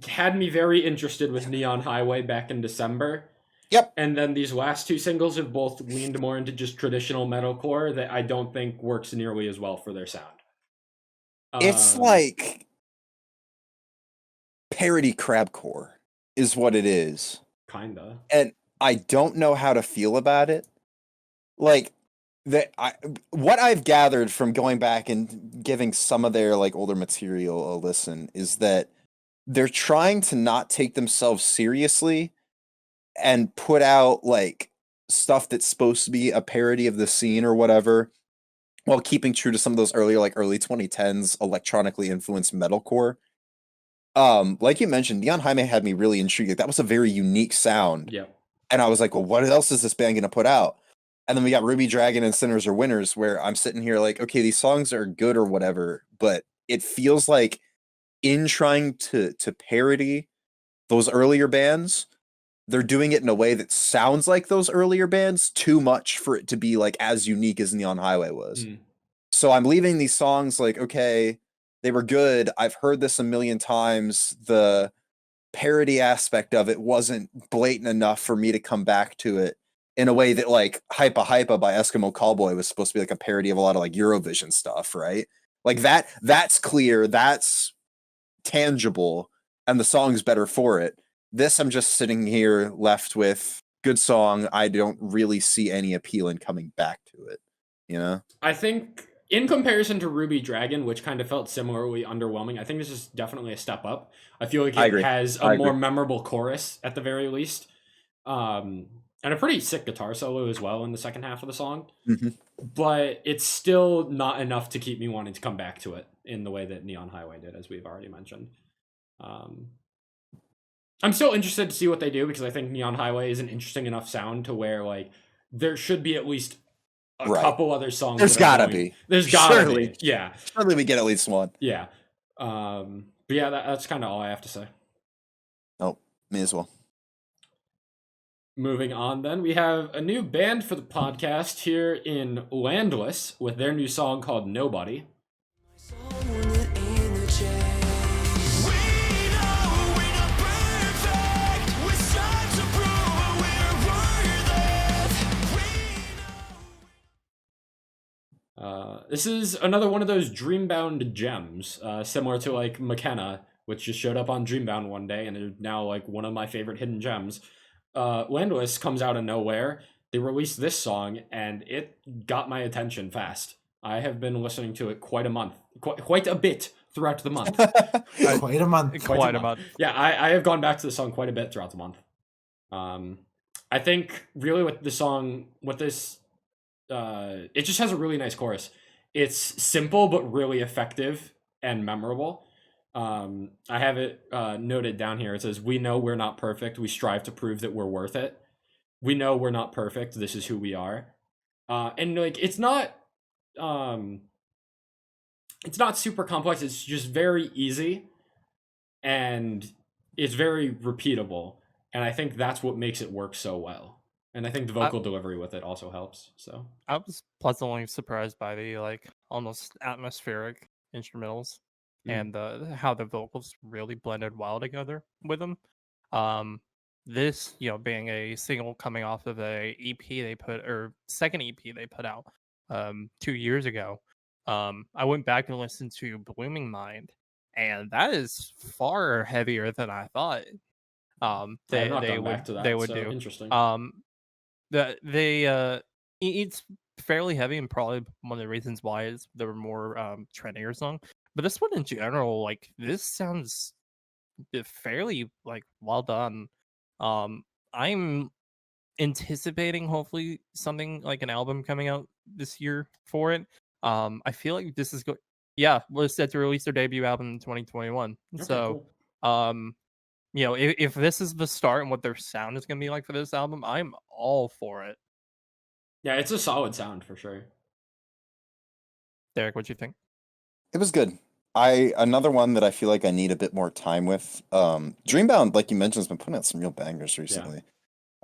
had me very interested with Neon Highway back in December, Yep. And then these last two singles have both leaned more into just traditional metalcore that I don't think works nearly as well for their sound. It's like parody crabcore is what it is. Kinda. And I don't know how to feel about it. Like what I've gathered from going back and giving some of their like older material a listen is that they're trying to not take themselves seriously and put out like stuff that's supposed to be a parody of the scene or whatever, while keeping true to some of those earlier, like early 2010s electronically influenced metalcore. Like you mentioned, Neon Jaime had me really intrigued. That was a very unique sound. Yeah. And I was like, well, what else is this band gonna put out? And then we got Ruby Dragon and Sinners Are Winners, where I'm sitting here like, okay, these songs are good or whatever, but it feels like in trying to parody those earlier bands, they're doing it in a way that sounds like those earlier bands too much for it to be like as unique as Neon Highway was. So I'm leaving these songs like, okay, they were good. I've heard this a million times. The parody aspect of it wasn't blatant enough for me to come back to it in a way that like Hypa Hypa by Eskimo Callboy was supposed to be like a parody of a lot of like Eurovision stuff, right? Like that's clear, that's tangible, and the song's better for it. This, I'm just sitting here left with good song. I don't really see any appeal in coming back to it, you know? I think in comparison to Ruby Dragon, which kind of felt similarly underwhelming, I think this is definitely a step up. I feel like it has a more memorable chorus at the very least. And a pretty sick guitar solo as well in the second half of the song. But it's still not enough to keep me wanting to come back to it in the way that Neon Highway did, as we've already mentioned. I'm still interested to see what they do, because I think Neon Highway is an interesting enough sound to where like there should be at least a couple other songs. There's gotta be. There's gotta be. Yeah. Surely we get at least one. Yeah. But yeah, that's kind of all I have to say. Oh, me as well. Moving on, then, we have a new band for the podcast here in Landless with their new song called Nobody. This is another one of those Dreambound gems, similar to like Makena, which just showed up on Dreambound one day and is now like one of my favorite hidden gems. Landless comes out of nowhere. They released this song and it got my attention fast. I have been listening to it quite a bit throughout the month. Quite a month. Yeah, I have gone back to the song quite a bit throughout the month. I think really with the song, it just has a really nice chorus. It's simple but really effective and memorable. I have it noted down here. It says, "We know we're not perfect. We strive to prove that we're worth it. We know we're not perfect. This is who we are." And like it's not super complex. It's just very easy, and it's very repeatable. And I think that's what makes it work so well. And I think the vocal delivery with it also helps. So I was pleasantly surprised by the like almost atmospheric instrumentals and how the vocals really blended well together with them. This, being a single coming off of a second EP they put out 2 years ago. I went back and listened to Blooming Mind, and that is far heavier than I thought. They would do. Interesting. It's fairly heavy, and probably one of the reasons why is there were more trendier songs. But this one in general, like this sounds fairly like well done. I'm anticipating hopefully something like an album coming out this year for it. I feel like this is was set to release their debut album in 2021. Okay, so cool. If this is the start and what their sound is going to be like for this album, I'm all for it. Yeah, it's a solid sound for sure. Derek, what do you think? It was good. Another one that I feel like I need a bit more time with. Dreambound, like you mentioned, has been putting out some real bangers recently.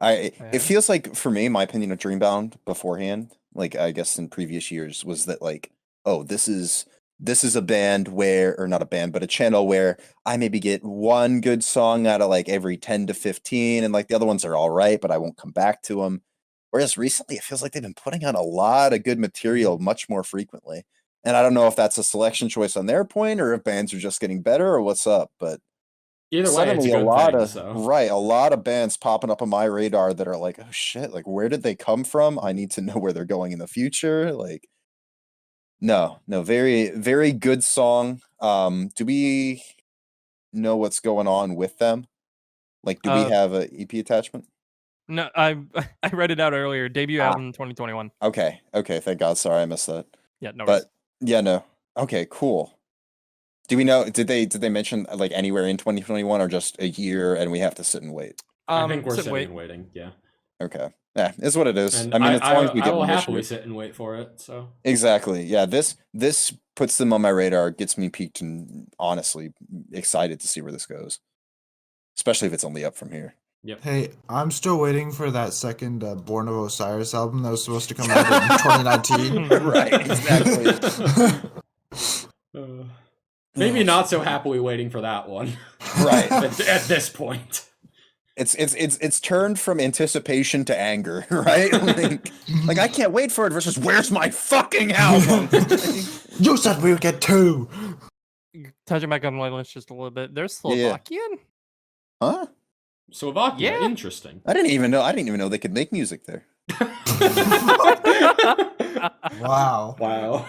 Yeah. It feels like, for me, my opinion of Dreambound beforehand, like I guess in previous years, was that like, oh, this is this is a band where, or not a band, but a channel where I maybe get one good song out of like every 10 to 15, and like the other ones are all right, but I won't come back to them. Whereas recently, it feels like they've been putting out a lot of good material much more frequently. And I don't know if that's a selection choice on their point or if bands are just getting better or what's up, but either way, it's a good a lot of bands popping up on my radar that are like, oh shit, like where did they come from? I need to know where they're going in the future. Like, no, very, very good song. Do we know what's going on with them? Like, do we have a EP attachment? No, I read it out earlier. Debut album 2021. Okay, thank God. Sorry, I missed that. Yeah, no. But yeah, no. Okay, cool. Do we know? Did they mention like anywhere in 2021 or just a year and we have to sit and wait? I think we're sitting and waiting. Yeah. Okay. Yeah, it's what it is. And I mean, as long as we get I will happily sit and wait for it. So exactly. Yeah. This puts them on my radar. Gets me peaked and honestly excited to see where this goes, especially if it's only up from here. Yep. Hey, I'm still waiting for that second Born of Osiris album that was supposed to come out in 2019. Right. Exactly. Maybe not so happily waiting for that one. Right. at this point. It's turned from anticipation to anger, right? Like I can't wait for it versus where's my fucking album? You said we would get 2. Touching back on my list just a little bit. There's Slovakian. Huh? Slovakia, Yeah. Interesting. I didn't even know they could make music there. Wow. No.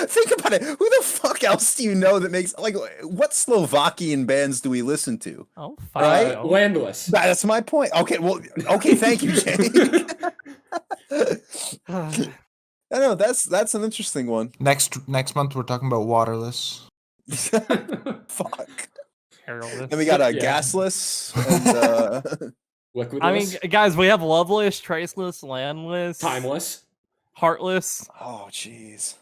Think about it. Who the fuck else do you know that makes like what Slovakian bands do we listen to? Oh, Right? Landless. That's my point. Okay, well, okay, thank you, Jake. I know that's an interesting one. Next month we're talking about Waterless. Fuck. Hairless. Then we got a gasless and Liquidless. I mean, guys, we have loveless, traceless, landless, timeless, heartless. oh jeez.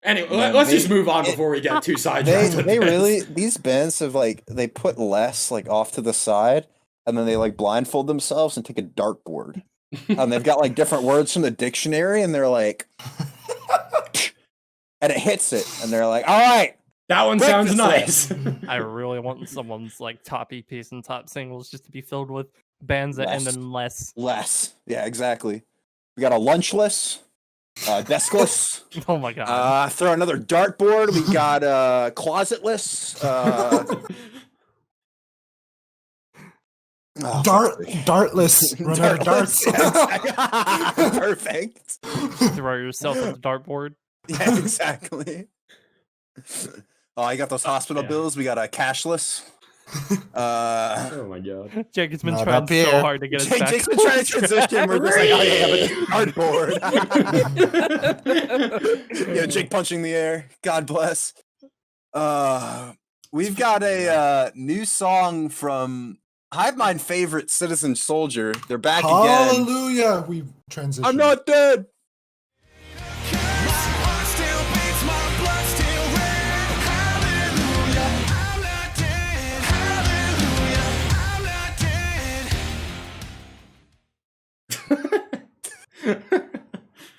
Anyway, let's just move on before we get too sidetracked. They really these bands have like they put less like off to the side and then they like blindfold themselves and take a dartboard. And they've got like different words from the dictionary and they're like and it hits it and they're like, all right. That one sounds nice. I really want someone's like top EPs and top singles just to be filled with bands that end in less. Less. Yeah, exactly. We got a lunchless, deskless. Oh my god. Throw another dartboard. We got closetless. Dartless. Run out of darts. Perfect. Throw yourself at the dartboard. Yeah, exactly. Oh, I got those hospital bills. We got a cashless. Oh my god. Jake has been Not trying up so here. hard to get us back. Jake's been trying to transition. We're just like, oh yeah, but dartboard. Yeah, Jake punching the air. God bless. We've got a new song from Hivemind favorite Citizen Soldier. They're back again. Hallelujah! We transitioned. I'm not dead.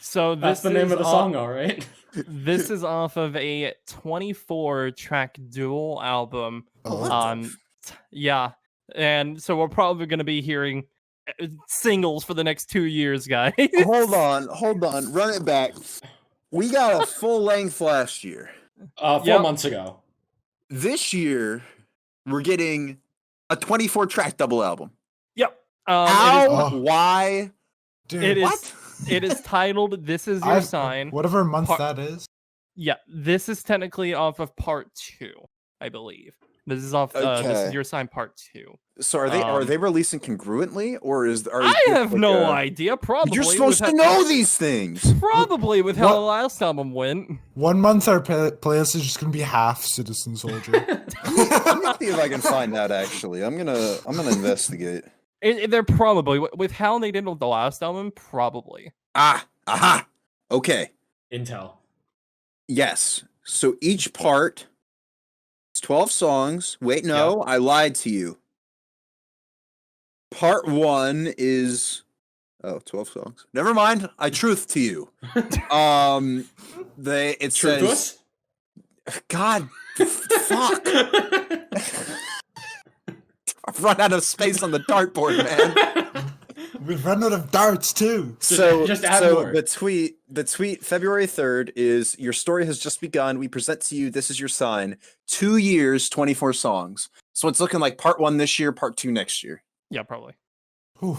So That's the name of the song, all right. This is off of a 24-track dual album. Yeah, and so we're probably going to be hearing singles for the next 2 years, guys. Hold on, run it back. We got a full length last year. 4 months ago. This year, we're getting a 24-track double album. Yep. How? Why? Dude, It is titled "This Is Your Sign." Whatever month that is. Yeah, this is technically off of part 2, I believe. This is off. This is Your Sign part 2. So are they releasing congruently, or I have no idea. Probably you're supposed to know these things. Probably with how the last album went. 1 month our playlist is just gonna be half Citizen Soldier. Let me see if I can find out. Actually, I'm gonna investigate. They're probably with how they did with the last album. Probably. Aha. Okay. Intel. Yes. So each part is 12 songs. Wait, no, I lied to you. Part 1 is Oh, 12 songs. Never mind. I truth to you. It Truth to says, us? God, fuck. I've run out of space on the dartboard, man. We've run out of darts too. Just add more. the tweet February 3rd is, your story has just begun. We present to you, this is your sign. 2 years, 24 songs. So it's looking like part 1 this year, part 2 next year. Yeah, probably. Whew.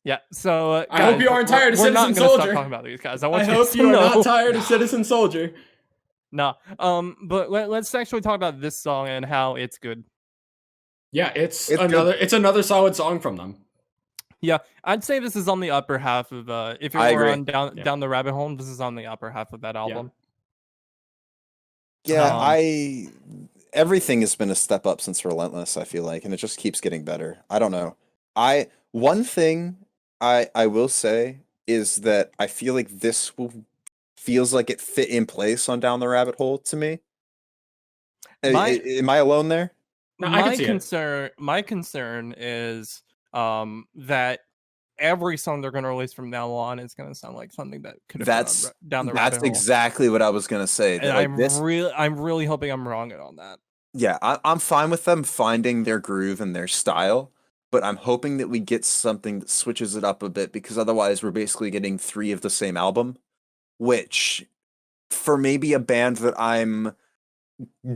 Yeah, so I hope you aren't tired of We're not Citizen gonna Soldier. stop talking about these guys. I I want hope to you are know. not tired of Citizen Soldier. No, but let's actually talk about this song and how it's good. Yeah, it's good. another solid song from them. Yeah, I'd say this is on the upper half of if I you're agree. on down the rabbit hole, this is on the upper half of that album. Yeah, everything has been a step up since Relentless, I feel like, and it just keeps getting better. I don't know. One thing I will say is that I feel like this feels like it fit in place on Down the Rabbit Hole to me. Am I alone there? No, I can see my concern is that every song they're going to release from now on is going to sound like something that could have gone down the rabbit hole. That's exactly what I was going to say. And I'm really hoping I'm wrong on that. Yeah, I'm fine with them finding their groove and their style, but I'm hoping that we get something that switches it up a bit, because otherwise we're basically getting 3 of the same album, which for maybe a band that I'm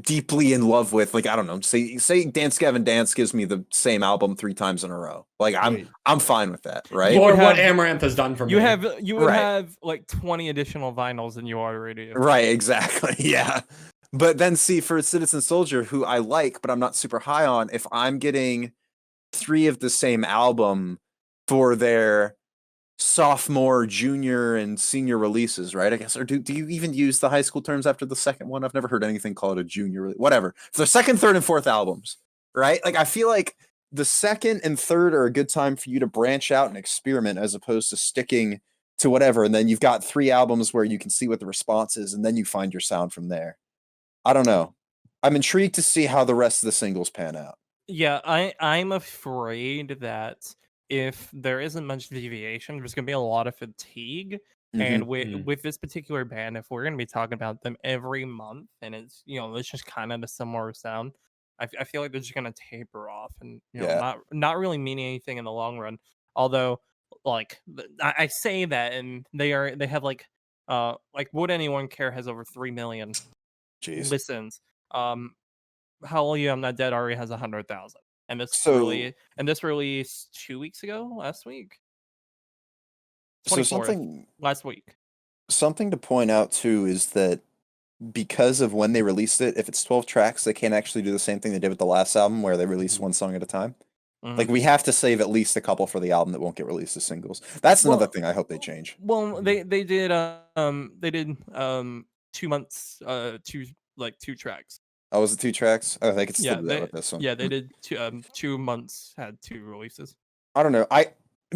deeply in love with, like, I don't know, say Dance Gavin Dance gives me the same album 3 times in a row. Like, I'm fine with that, right? Or what Amaranth has done for me. You would have like 20 additional vinyls than you already do. Right, exactly. Yeah. But then see, for Citizen Soldier, who I like but I'm not super high on, if I'm getting 3 of the same album for their sophomore, junior, and senior releases, right? I guess, or do you even use the high school terms after the second one? I've never heard anything called a junior, whatever. For the second, third, and fourth albums, right? Like, I feel like the second and third are a good time for you to branch out and experiment, as opposed to sticking to whatever. And then you've got 3 albums where you can see what the response is, and then you find your sound from there. I don't know. I'm intrigued to see how the rest of the singles pan out. Yeah, I'm afraid that if there isn't much deviation, there's going to be a lot of fatigue. Mm-hmm. And with this particular band, if we're going to be talking about them every month, and it's just kind of a similar sound, I feel like they're just going to taper off, and not really meaning anything in the long run. Although, like, I say that, and they have like Would Anyone Care has over 3 million listens. How Will You I'm Not Dead already has 100,000. And this released 2 weeks ago, last week. Last week. Something to point out too is that because of when they released it, if it's 12 tracks, they can't actually do the same thing they did with the last album, where they released one song at a time. Mm-hmm. Like, we have to save at least a couple for the album that won't get released as singles. That's another thing I hope they change. Well, they did 2 months, 2 tracks. Oh, was it 2 tracks? Oh, they could still do that with this one. Yeah, they did 2 months, had 2 releases. I don't know.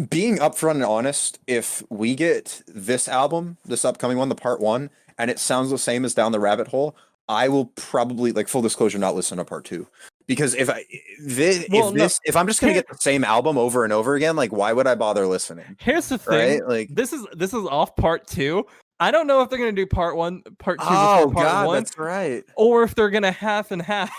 Being upfront and honest, if we get this album, this upcoming one, the part 1, and it sounds the same as Down the Rabbit Hole, I will probably, like, full disclosure, not listen to part 2. Because if I'm just gonna get the same album over and over again, like, why would I bother listening? Here's the thing. Right? Like, this is off part 2. I don't know if they're gonna do part 1, part 2. Oh, part God, 1, that's right. Or if they're gonna half and half.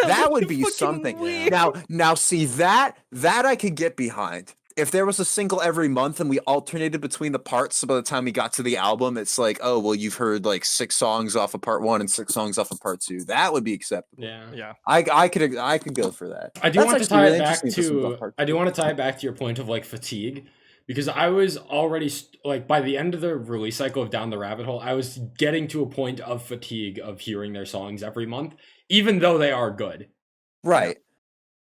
That would be something. Weird. Now, see, that I could get behind. If there was a single every month and we alternated between the parts, so by the time we got to the album, it's like, oh, well, you've heard like 6 songs off of part 1 and 6 songs off of part 2. That would be acceptable. Yeah. I could go for that. I do want to tie it back to your point of, like, fatigue, because I was already, like, by the end of the release cycle of Down the Rabbit Hole, I was getting to a point of fatigue of hearing their songs every month, even though they are good. Right.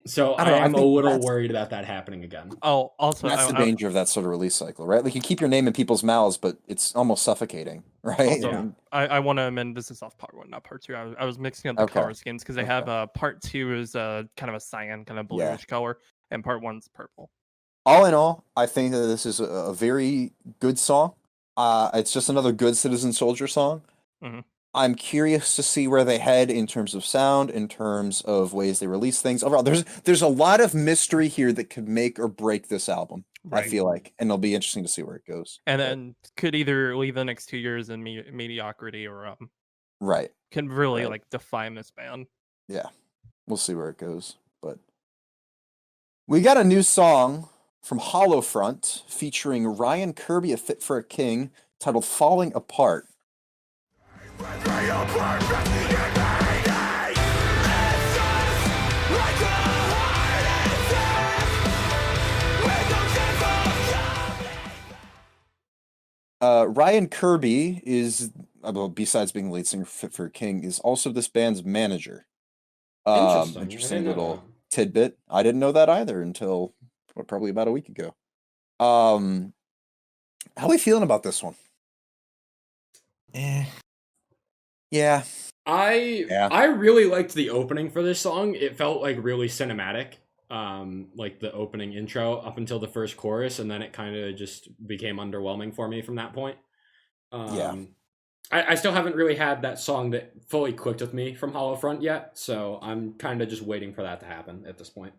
So I'm a little worried about that happening again. Oh, also, that's the danger of that sort of release cycle, right? Like, you keep your name in people's mouths, but it's almost suffocating, right? Also, I want to amend, this is off part 1, not part 2. I was mixing up the color schemes, because they have part 2 is kind of a cyan, kind of bluish color, and part 1's purple. All in all, I think that this is a very good song. It's just another good Citizen Soldier song. Mm-hmm. I'm curious to see where they head in terms of sound, in terms of ways they release things. Overall, there's a lot of mystery here that could make or break this album. Right. I feel like, and it'll be interesting to see where it goes. And then could either leave the next 2 years in mediocrity or right. Can really like define this band. Yeah, we'll see where it goes. But we got a new song from Hollowfront featuring Ryan Kirby of Fit for a King, titled "Falling Apart." Ryan Kirby is, besides being the lead singer for Fit for a King, is also this band's manager. Interesting little tidbit. I didn't know that either until probably about a week ago. How are we feeling about this one? Yeah. I really liked the opening for this song. It felt like really cinematic. Like the opening intro up until the first chorus, and then it kind of just became underwhelming for me from that point. I still haven't really had that song that fully clicked with me from Hollowfront yet, so I'm kind of just waiting for that to happen at this point.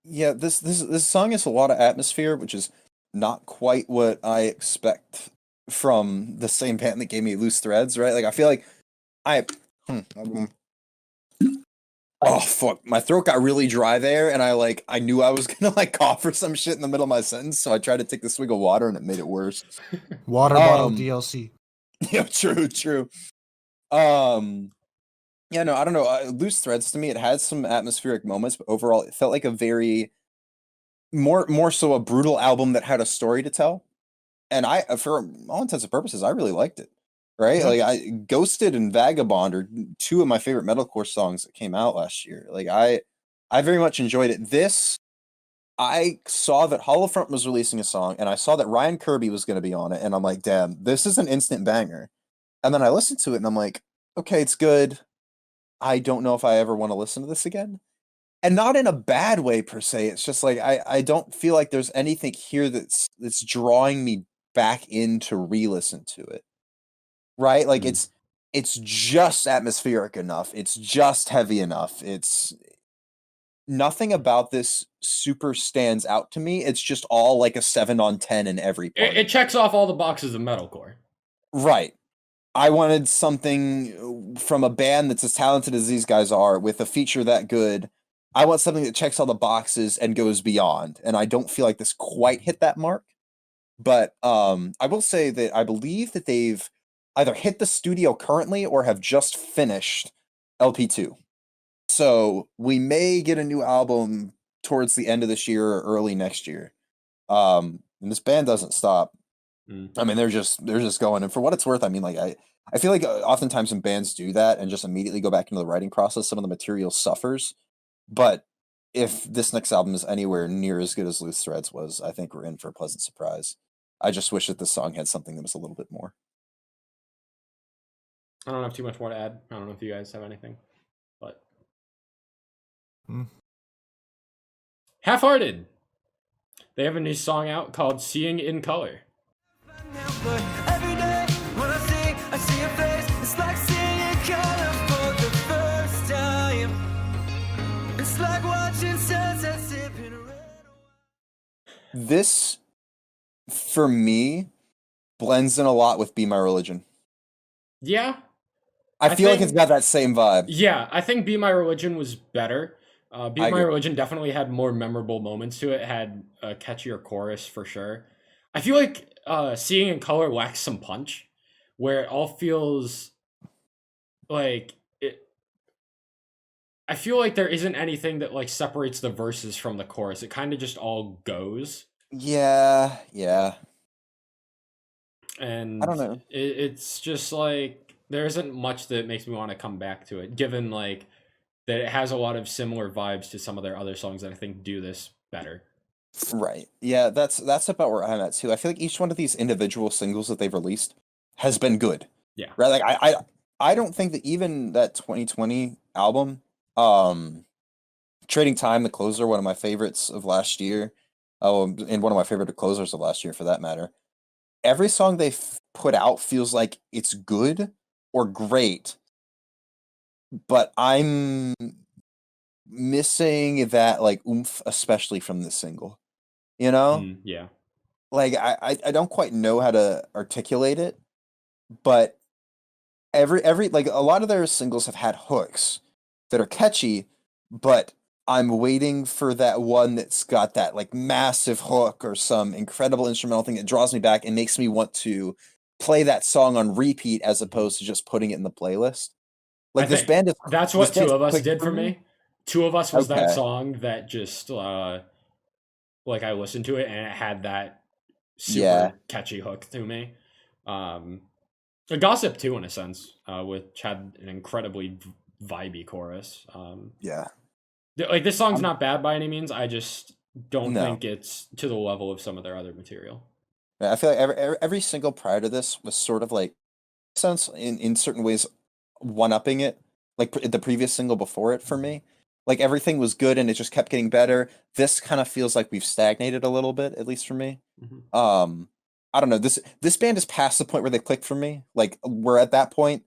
Yeah, this song has a lot of atmosphere, which is not quite what I expect from the same band that gave me Loose Threads, right? Like, I feel like oh fuck, my throat got really dry there, and I knew I was gonna cough or some shit in the middle of my sentence, so I tried to take the swig of water and it made it worse. Water bottle DLC. Yeah, true. Yeah, no, I don't know. Loose Threads, to me, it has some atmospheric moments, but overall it felt like a very more so a brutal album that had a story to tell. And for all intents and purposes, I really liked it. Right? Yeah. Ghosted and Vagabond are two of my favorite metalcore songs that came out last year. I very much enjoyed it. I saw that Hollowfront was releasing a song, and I saw that Ryan Kirby was going to be on it, and I'm like, damn, this is an instant banger. And then I listened to it, and I'm like, okay, it's good. I don't know if I ever want to listen to this again. And not in a bad way, per se. It's just like, I don't feel like there's anything here that's drawing me back in to re-listen to it. Right? Like, it's just atmospheric enough. It's just heavy enough. It's nothing about this super stands out to me. It's just all like a 7 on 10 in every part. It checks off all the boxes of metalcore. Right. I wanted something from a band that's as talented as these guys are, with a feature that good. I want something that checks all the boxes and goes beyond. And I don't feel like this quite hit that mark. But I will say that I believe that they've either hit the studio currently or have just finished LP2. So we may get a new album towards the end of this year or early next year. And this band doesn't stop. I mean, they're just going. And for what it's worth, I mean, like, I feel like oftentimes when bands do that and just immediately go back into the writing process, some of the material suffers. But if this next album is anywhere near as good as Loose Threads was, I think we're in for a pleasant surprise. I just wish that this song had something that was a little bit more. I don't have too much more to add. I don't know if you guys have anything, but Half-Hearted. They have a new song out called "Seeing in Color." Every day when I see your face. It's like seeing color for the first time. It's like watching sunset sipping a red. This, for me, blends in a lot with Be My Religion. Yeah. I feel like it's got that same vibe. Yeah, I think Be My Religion was better. Be My Religion definitely had more memorable moments to it. It had a catchier chorus for sure. I feel like Seeing in Color lacks some punch, where it all feels like it. I feel like there isn't anything that like separates the verses from the chorus. It kind of just all goes. Yeah. And I don't know. It's just like there isn't much that makes me want to come back to it, given like that it has a lot of similar vibes to some of their other songs that I think do this better. Right. Yeah, that's about where I'm at too. I feel like each one of these individual singles that they've released has been good. Yeah. Right. Like I don't think that even that 2020 album, Trading Time, the closer, one of my favorites of last year, and one of my favorite closers of last year for that matter. Every song they've put out feels like it's good, or great, but I'm missing that like oomph, especially from this single. You know, Yeah. like I don't quite know how to articulate it, but every like a lot of their singles have had hooks that are catchy, but I'm waiting for that one that's got that like massive hook or some incredible instrumental thing that draws me back and makes me want to play that song on repeat as opposed to just putting it in the playlist. Like this band is that's what Two of Us did for me. me. Two of Us was that Okay. song that just like I listened to it and it had that super Yeah. catchy hook to me. A Gossip too, in a sense, which had an incredibly vibey chorus. Yeah. Like this song's not bad by any means. I just don't No. think it's to the level of some of their other material. I feel like every single prior to this was sort of like sense in certain ways one-upping it, like the previous single before it for me. Like everything was good and it just kept getting better. This kind of feels like we've stagnated a little bit, at least for me. Mm-hmm. I don't know. This band is past the point where they click for me. Like we're at that point.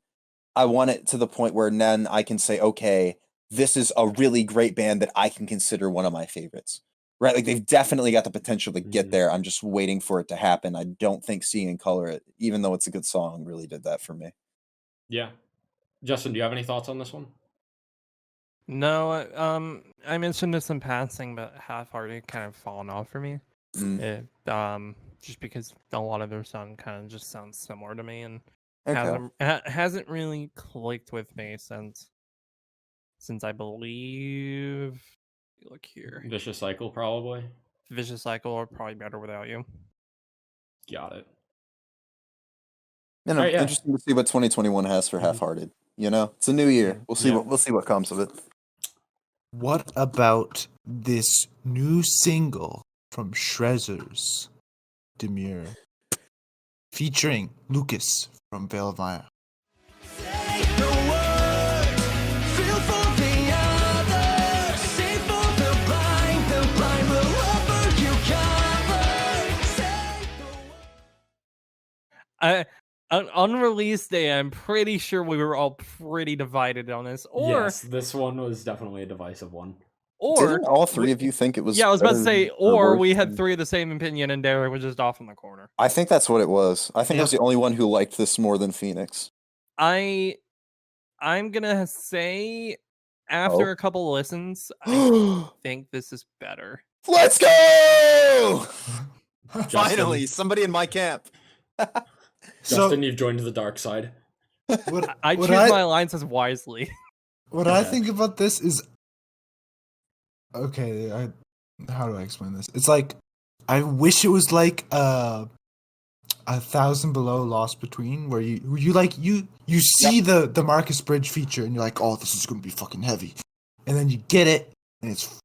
I want it to the point where then I can say, okay, this is a really great band that I can consider one of my favorites. Right? Like they've definitely got the potential to get there. I'm just waiting for it to happen. I don't think Seeing in Color, even though it's a good song, really did that for me. Yeah. Justin, do you have any thoughts on this one? No, I mentioned this in passing, but Half-Hearted kind of fallen off for me. It, just because a lot of their song kind of just sounds similar to me, and hasn't really clicked with me since I believe. Look here, Vicious Cycle, probably. Vicious Cycle, or probably Better Without You. Got it. You know, interesting to see what 2021 has for Half-Hearted. You know, it's a new year. We'll see what comes of it. What about this new single from Shrezzers, Demure, featuring Lucas from Veil of Maya? On release day, I'm pretty sure we were all pretty divided on this. Or yes, this one was definitely a divisive one. Or didn't all three of you think it was? Yeah, I was about to say, or we had three of the same opinion, and Derek was just off in the corner. I think that's what it was. I think I was the only one who liked this more than Phoenix. I'm gonna say, after a couple listens, I think this is better. Let's go! Finally, somebody in my camp. Justin, you've joined the dark side. I choose my alliances wisely. What I think about this is, okay, how do I explain this? It's like, I wish it was like 1,000 Below Lost Between, where you see the Marcus Bridge feature and you're like, oh, this is gonna be fucking heavy, and then you get it and it's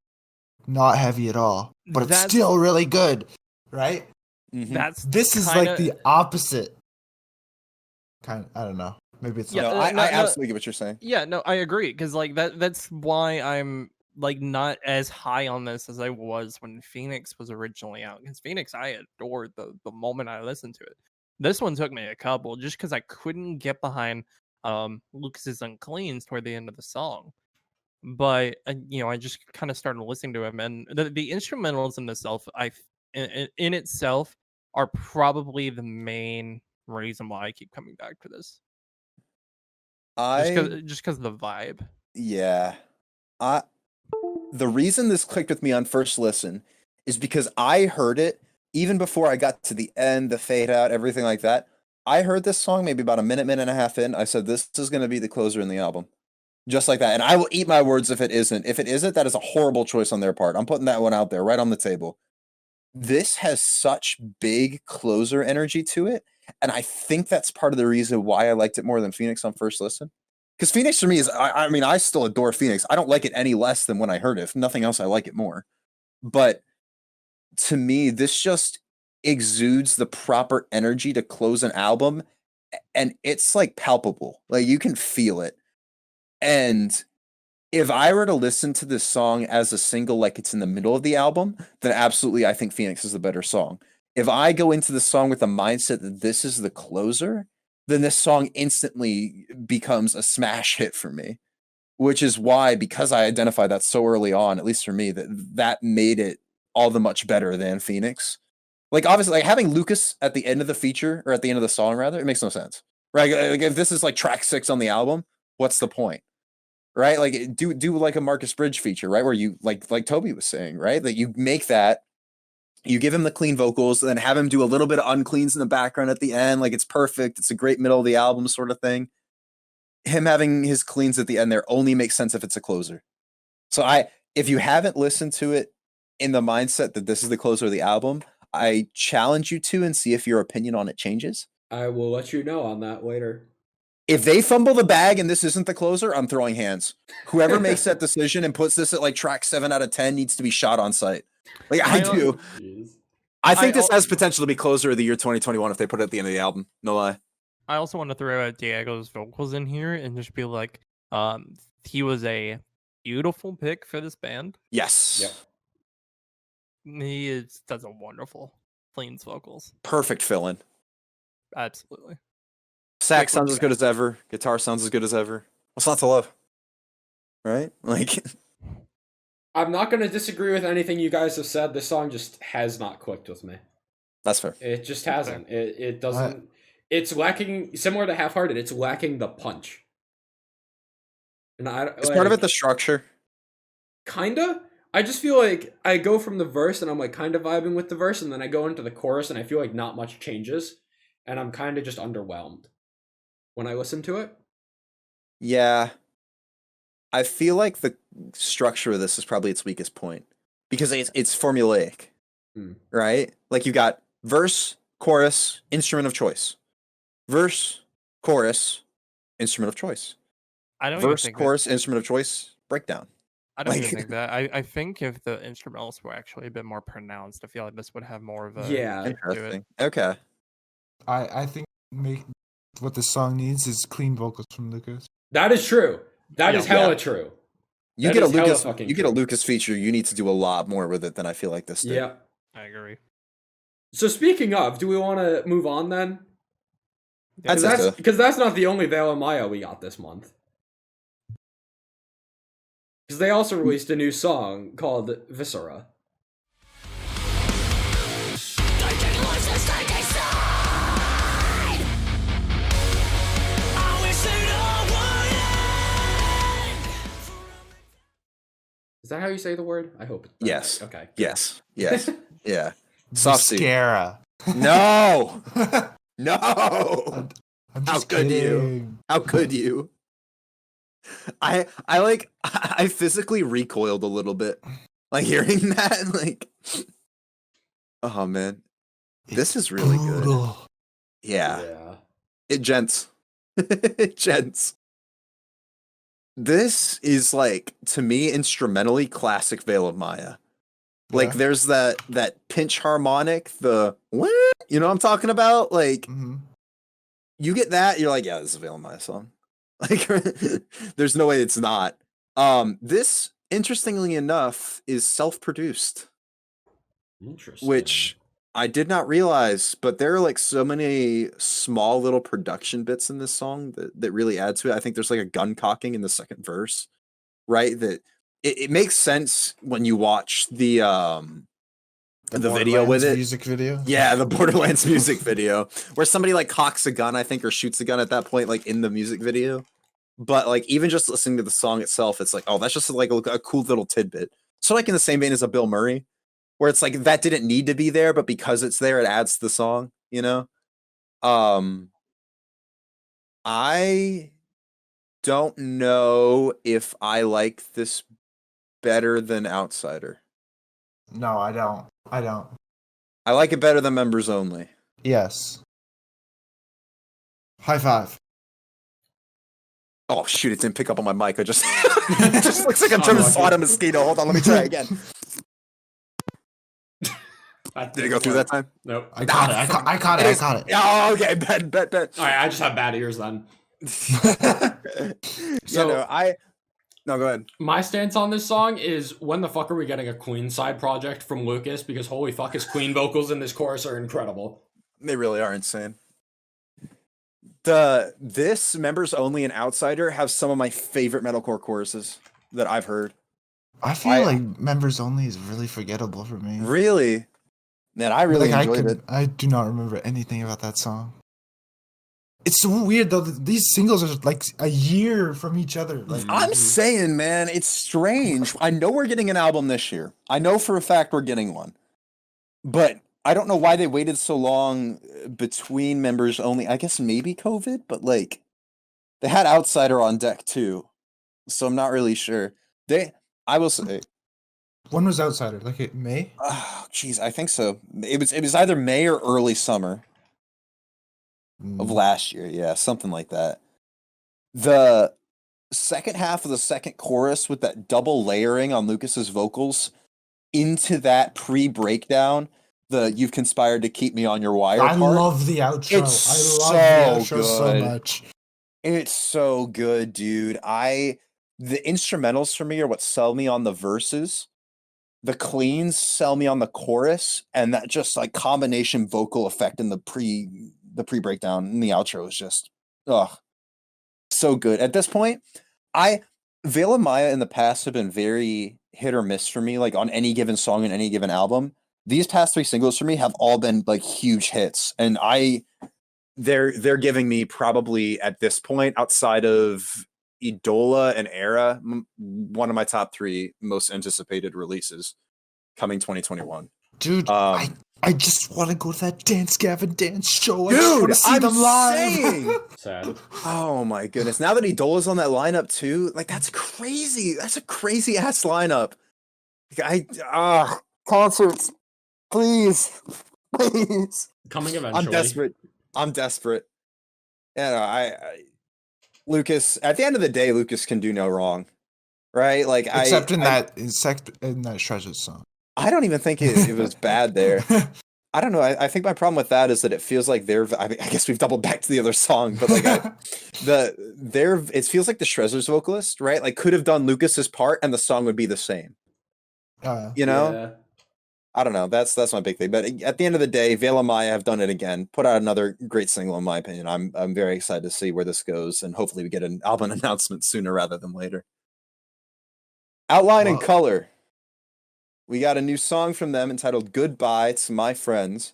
not heavy at all, but it's still really good, right? This is like the opposite. Kind of, I don't know. Maybe it's I absolutely get what you're saying. Yeah, no, I agree, because like that's why I'm like not as high on this as I was when Phoenix was originally out. Because Phoenix, I adored the moment I listened to it. This one took me a couple, just because I couldn't get behind Lucas's Uncleans toward the end of the song. But I just kind of started listening to him, and the instrumentals in itself, in itself, are probably the main reason why I keep coming back to this. Just because of the vibe. Yeah. The reason this clicked with me on first listen is because I heard it even before I got to the end, the fade out, everything like that. I heard this song maybe about a minute and a half in. I said, this is going to be the closer in the album. Just like that. And I will eat my words if it isn't. If it isn't, that is a horrible choice on their part. I'm putting that one out there right on the table. This has such big closer energy to it. And I think that's part of the reason why I liked it more than Phoenix on first listen. Because Phoenix for me is, I mean, I still adore Phoenix. I don't like it any less than when I heard it. If nothing else, I like it more. But to me, this just exudes the proper energy to close an album. And it's like palpable. Like you can feel it. And if I were to listen to this song as a single, like it's in the middle of the album, then absolutely I think Phoenix is the better song. If I go into the song with the mindset that this is the closer, then this song instantly becomes a smash hit for me. Which is why, because I identified that so early on, at least for me, that made it all the much better than Phoenix. Like, obviously, like having Lucas at the end of the feature, or at the end of the song, rather, it makes no sense. Right? Like, if this is like track 6 on the album, what's the point? Right? Like, do like a Marcus Bridge feature, right? Where you, like Toby was saying, right? That you make that, you give him the clean vocals, and then have him do a little bit of uncleans in the background at the end. Like, it's perfect. It's a great middle of the album sort of thing. Him having his cleans at the end there only makes sense if it's a closer. So if you haven't listened to it in the mindset that this is the closer of the album, I challenge you to and see if your opinion on it changes. I will let you know on that later. If they fumble the bag and this isn't the closer, I'm throwing hands. Whoever makes that decision and puts this at like track 7 out of 10 needs to be shot on site. Like I do. I think this has potential to be closer of the year 2021 if they put it at the end of the album. No lie. I also want to throw out Diego's vocals in here and just be like, he was a beautiful pick for this band. Yes. Yep. Does a wonderful cleans vocals. Perfect fill-in. Absolutely. Sax sounds as good as ever. Guitar sounds as good as ever. What's not to love? Right? Like, I'm not going to disagree with anything you guys have said. This song just has not clicked with me. That's fair. It just hasn't. It doesn't. It's lacking, similar to Half-Hearted, it's lacking the punch. And Is part of it the structure? Kinda. I just feel like I go from the verse and I'm like kind of vibing with the verse, and then I go into the chorus and I feel like not much changes, and I'm kind of just underwhelmed when I listen to it. Yeah. I feel like the structure of this is probably its weakest point because it's formulaic, right? Like you got verse, chorus, instrument of choice. Verse, chorus, instrument of choice. I don't Verse, even think chorus, instrument of choice, breakdown. I don't even think that. I think if the instrumentals were actually a bit more pronounced, I feel like this would have more of a Interesting. Okay. I think what the song needs is clean vocals from Lucas. That is true. That is hella true. You get a Lucas feature, you need to do a lot more with it than I feel like this did. Yeah. I agree. So speaking of, do we want to move on then? Because that's not the only Veil of Maya we got this month. Because they also released a new song called Viscera. Is that how you say the word? I hope. Yes. Okay. Yes. Yes. Yeah. Soft C. Mascara. No. No. I'm How just could kidding. you? How could you? I physically recoiled a little bit, like hearing that. Like, oh man, this is really good. Yeah. It gents. It gents. This is like, to me, instrumentally classic Veil of Maya. Like there's that pinch harmonic, the you know what I'm talking about? Like you get that, you're like, yeah, this is a Veil of Maya song. Like there's no way it's not. This, interestingly enough, is self-produced. Interesting. Which I did not realize, but there are like so many small little production bits in this song that really add to it. I think there's like a gun cocking in the second verse, right? That it makes sense when you watch the video with it. Music video? Yeah, the Borderlands music video. Where somebody like cocks a gun, I think, or shoots a gun at that point, like in the music video. But like even just listening to the song itself, it's like, oh, that's just like a cool little tidbit. So like in the same vein as a Bill Murray, where it's like that didn't need to be there, but because it's there, it adds to the song, you know? I don't know if I like this better than Outsider. No, I don't. I like it better than Members Only. Yes. High five. Oh shoot, it didn't pick up on my mic. I just it just looks like I'm trying to swat a mosquito. Hold on, let me try again. Did it go through that time? Nope. I caught it. Oh, okay, bet. All right, I just have bad ears then. No, go ahead. My stance on this song is, when the fuck are we getting a Queen side project from Lucas? Because holy fuck, his Queen vocals in this chorus are incredible. They really are insane. This Members Only and Outsider have some of my favorite metalcore choruses that I've heard. I feel like Members Only is really forgettable for me. Really? Man, I really enjoyed it. I do not remember anything about that song. It's so weird though. These singles are like a year from each other. Like, I'm saying, man, it's strange. I know we're getting an album this year. I know for a fact we're getting one. But I don't know why they waited so long between Members Only. I guess maybe COVID, but like they had Outsider on deck too. So I'm not really sure. I will say, when was Outsider? Like May? Oh, jeez, I think so. It was either May or early summer of last year. Yeah, something like that. The second half of the second chorus with that double layering on Lucas's vocals into that pre-breakdown, the "You've conspired to keep me on your wire" part. I love the outro. It's I love the outro so much. It's so good, dude. The instrumentals for me are what sell me on the verses. The cleans sell me on the chorus, and that just like combination vocal effect in the pre-breakdown and the outro is just so good. At this point, Veil of Maya in the past have been very hit or miss for me, like on any given song and any given album. These past 3 singles for me have all been like huge hits, and they're giving me probably at this point, outside of Idola and Era, one of my top 3 most anticipated releases coming 2021. Dude, I just want to go to that Dance Gavin Dance show. Dude, I just want to see them live. Sad. Oh my goodness! Now that Idola's on that lineup too, like that's crazy. That's a crazy ass lineup. Concerts, please. Coming eventually. I'm desperate. Yeah, Lucas. At the end of the day, Lucas can do no wrong, right? Like except in that Treasures song. I don't even think it was bad there. I don't know. I think my problem with that is that it feels like I guess we've doubled back to the other song, but like it feels like the Shrezzers vocalist, right? Like could have done Lucas's part and the song would be the same. You know? Yeah. I don't know. That's my big thing. But at the end of the day, Veil of Maya have done it again. Put out another great single, in my opinion. I'm very excited to see where this goes, and hopefully we get an album announcement sooner rather than later. Outline and Color. We got a new song from them entitled "Goodbye to My Friends."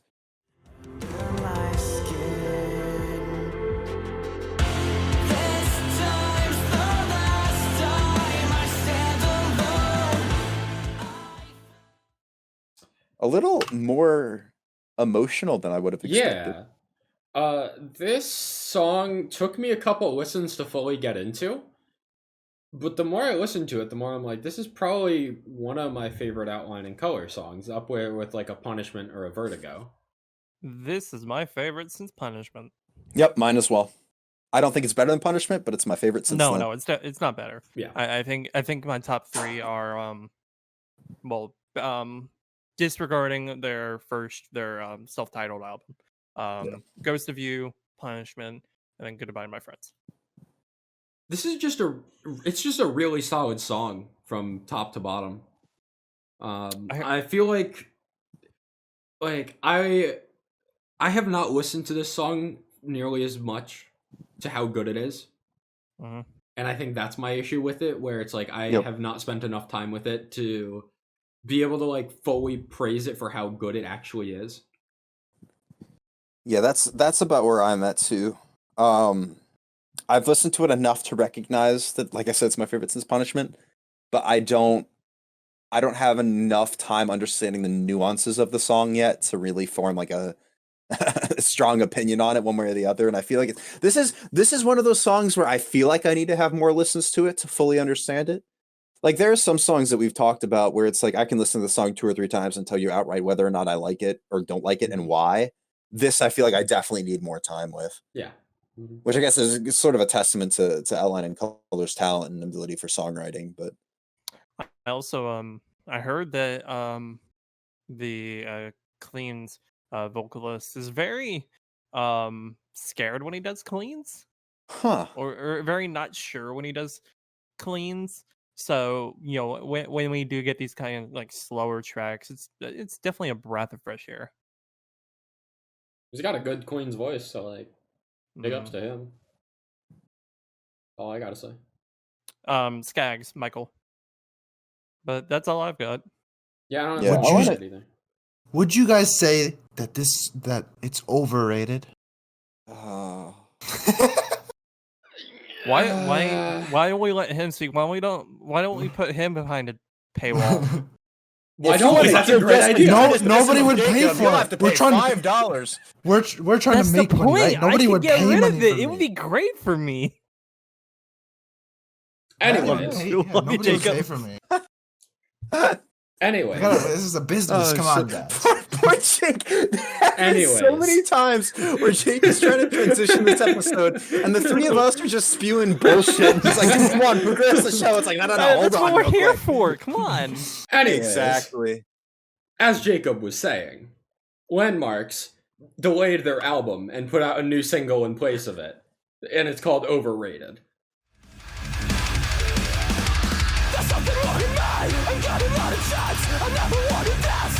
A little more emotional than I would have expected. Yeah. This song took me a couple listens to fully get into. But the more I listen to it, the more I'm like, this is probably one of my favorite Outline and Color songs, up there with like a Punishment or a Vertigo. This is my favorite since Punishment. Yep, mine as well. I don't think it's better than Punishment, but it's my favorite since then. No, it's not better. Yeah, I think my top 3 are disregarding their self-titled album, Ghost of You, Punishment, and then Goodbye, My Friends. This is just a really solid song from top to bottom. I feel like I have not listened to this song nearly as much to how good it is. Mm-hmm. And I think that's my issue with it, where it's like I have not spent enough time with it to be able to like fully praise it for how good it actually is. Yeah, that's about where I'm at too. I've listened to it enough to recognize that, like I said, it's my favorite since Punishment, but I don't have enough time understanding the nuances of the song yet to really form like a strong opinion on it one way or the other. And I feel like this is one of those songs where I feel like I need to have more listens to it to fully understand it. Like there are some songs that we've talked about where it's like I can listen to the song 2 or 3 times and tell you outright whether or not I like it or don't like it and why. This I feel like I definitely need more time with. Yeah. Which I guess is sort of a testament to Outline and Color's talent and ability for songwriting. But I also I heard that the Clean's vocalist is very scared when he does cleans, or very not sure when he does cleans. So when we do get these kind of like slower tracks, it's definitely a breath of fresh air. He's got a good Queen's voice, so like Big ups to him. All I gotta say. Skags, Michael. But that's all I've got. Yeah, I don't Yeah, have I wanna- anything. Would you guys say that it's overrated? Oh. Why don't we let him speak? Why don't we put him behind a paywall? Why don't we? That's a great idea. Nobody would pay for You'll it. have to pay $5. We're trying That's to make the money, point. right? Nobody would get pay rid money of it. for It would me. be great for me. Anyways. Nobody would pay for me. Anyway. This is a business. Come on, guys. Poor Jake. Anyways. So many times where Jake is trying to transition this episode, and the three of us are just spewing bullshit. He's like, come on, progress the show. It's like, no, hold That's on. what we're here quick. for. Come on. Anyways, Exactly. as Jacob was saying, Landmarks delayed their album and put out a new single in place of it. And it's called Overrated. There's something wrong in me. I'm getting a lot of chance. I never wanted this.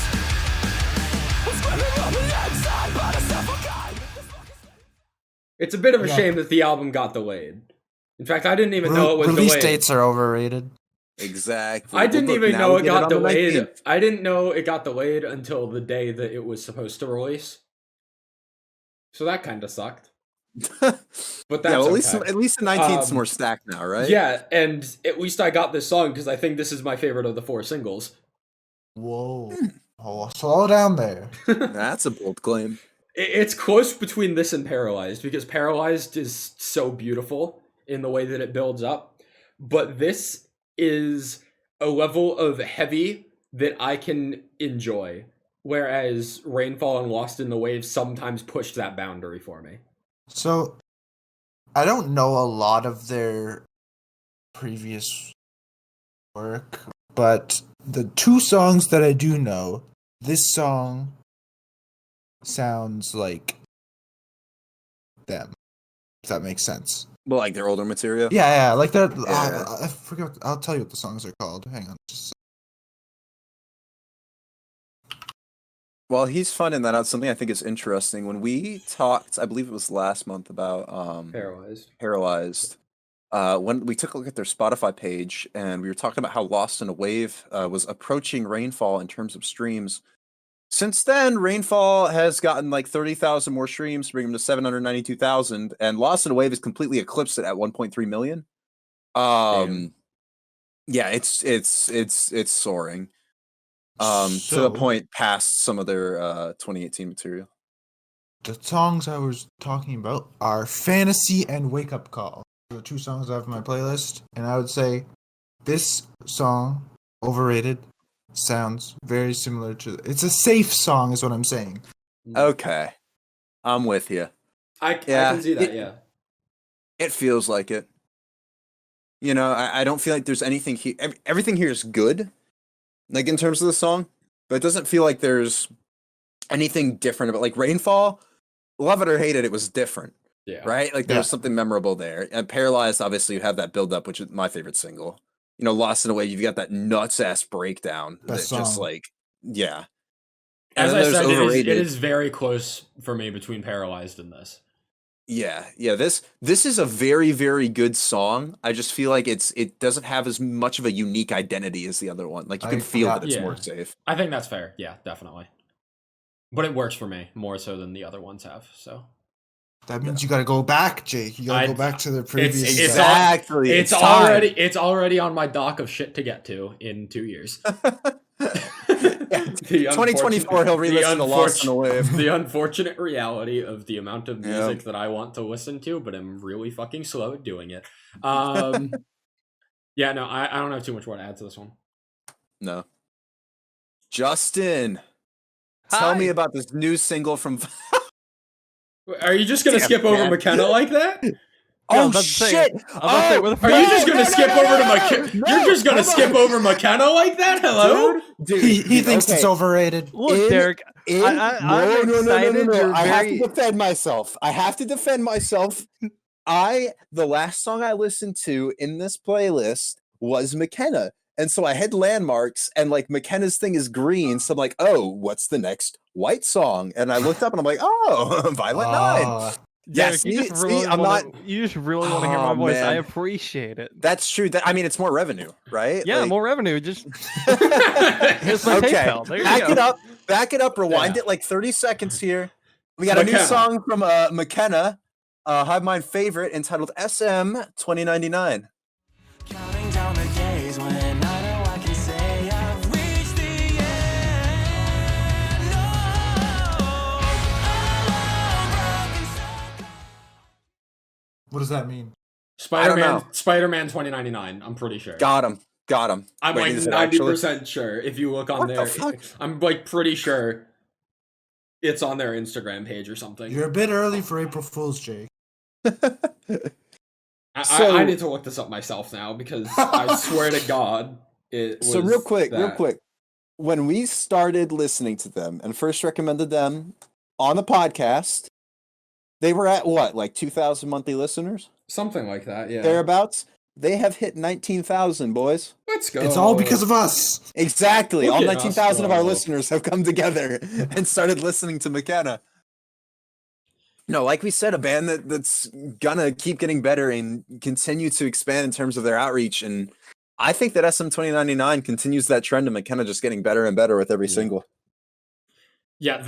I'm screaming from the inside, but I suffocate. It's a bit of a Yeah. shame that the album got delayed. In fact, I didn't even know it was Release delayed. dates are overrated. Exactly. I didn't Look, even now know we it get got on the delayed. 19th. I didn't know it got delayed until the day that it was supposed to release. So that kind of sucked. But that's yeah, well, okay. at least the 19th is more stacked now, right? Yeah, and at least I got this song because I think this is my favorite of the 4 singles. Whoa. Oh, slow down there. That's a bold claim. It's close between this and Paralyzed because Paralyzed is so beautiful in the way that it builds up. But this is a level of heavy that I can enjoy. Whereas Rainfall and Lost in the Waves sometimes pushed that boundary for me. So, I don't know a lot of their previous work, but the 2 songs that I do know, this song sounds like them. If that makes sense. Well, like their older material. Yeah, like that. Yeah. I forgot. I'll tell you what the songs are called. Hang on. Well, he's finding that out. Something I think is interesting. When we talked, I believe it was last month about Paralyzed. When we took a look at their Spotify page, and we were talking about how Lost in a Wave was approaching Rainfall in terms of streams. Since then, Rainfall has gotten like 30,000 more streams, bringing them to 792,000, and Lost in a Wave has completely eclipsed it at 1.3 million. Yeah, it's soaring. To the point past some of their 2018 material. The songs I was talking about are Fantasy and Wake Up Call. The 2 songs I have on my playlist, and I would say this song, Overrated, sounds very similar to... It's a safe song is what I'm saying. Okay. I'm with you. I can see that, yeah. It feels like it. You know, I don't feel like there's anything here. Everything here is good, like in terms of the song, but it doesn't feel like there's anything different about like Rainfall. Love it or hate it, it was different. Yeah. Right? Like there was something memorable there. And Paralyzed, obviously, you have that build up, which is my favorite single. You know, Lost in a Way, you've got that nuts ass breakdown. Best that just song. like, yeah. As And I then said, there's it is very close for me between Paralyzed and this. Yeah. This is a very, very good song. I just feel like it doesn't have as much of a unique identity as the other one. Like you can feel that it's more safe. I think that's fair. Yeah, definitely. But it works for me more so than the other ones have. So that means you gotta go back, Jake. You gotta go back to the previous. Exactly. It's already on my dock of shit to get to in 2 years. 2024, he'll re-listen to Lost in a Wave. The unfortunate reality of the amount of music that I want to listen to, but I'm really fucking slow at doing it. Yeah, no, I don't have too much more to add to this one. No. Justin, tell me about this new single from... Are you just going to skip over Makena like that? Oh, shit! Are you just going to skip over to Makena? You're just going to skip over Makena like that? Hello? Dude, he thinks it's overrated. Look, Derek, I'm excited. No. I have to defend myself. The last song I listened to in this playlist was Makena. And so I had Landmarks, and like Makena's thing is green. So I'm like, oh, what's the next white song? And I looked up and I'm like, oh, Violent Nine. Derek, you just really want to hear my voice. Man. I appreciate it. That's true. I mean, it's more revenue, right? Yeah, Like, more revenue. Just here's my PayPal. There you go. Back it up. Rewind it like 30 seconds here. We got a new song from Makena, Hivemind favorite, entitled SM 2099. Counting down the days when I know I can say I've reached the end. What does that mean? Spider-Man 2099. I'm pretty sure. Got him. I'm like 90% sure. If you look on there, I'm like pretty sure it's on their Instagram page or something. You're a bit early for April Fool's, Jake. I need to look this up myself now because I swear to God, it was. So real quick, when we started listening to them and first recommended them on the podcast, they were at what, like 2,000 monthly listeners? Something like that, yeah. Thereabouts. They have hit 19,000, boys. Let's go. It's all because of us. Exactly. Look all at 19,000 us of our go. listeners have come together and started listening to Makena. No, like we said, a band that's gonna keep getting better and continue to expand in terms of their outreach. And I think that SM 2099 continues that trend of Makena just getting better and better with every single. Yeah,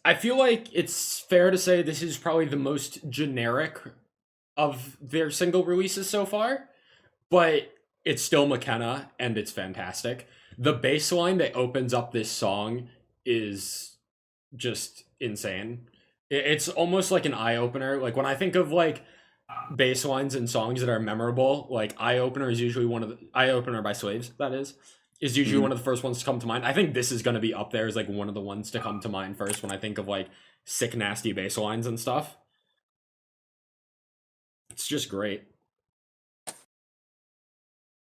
I feel like it's fair to say this is probably the most generic of their single releases so far, but it's still Makena and it's fantastic. The bass line that opens up this song is just insane. It's almost like an eye-opener. Like when I think of like bass lines and songs that are memorable, like Eye Opener is usually Eye Opener by Slaves, that is usually one of the first ones to come to mind. I think this is going to be up there as like one of the ones to come to mind first when I think of like sick, nasty bass lines and stuff. It's just great.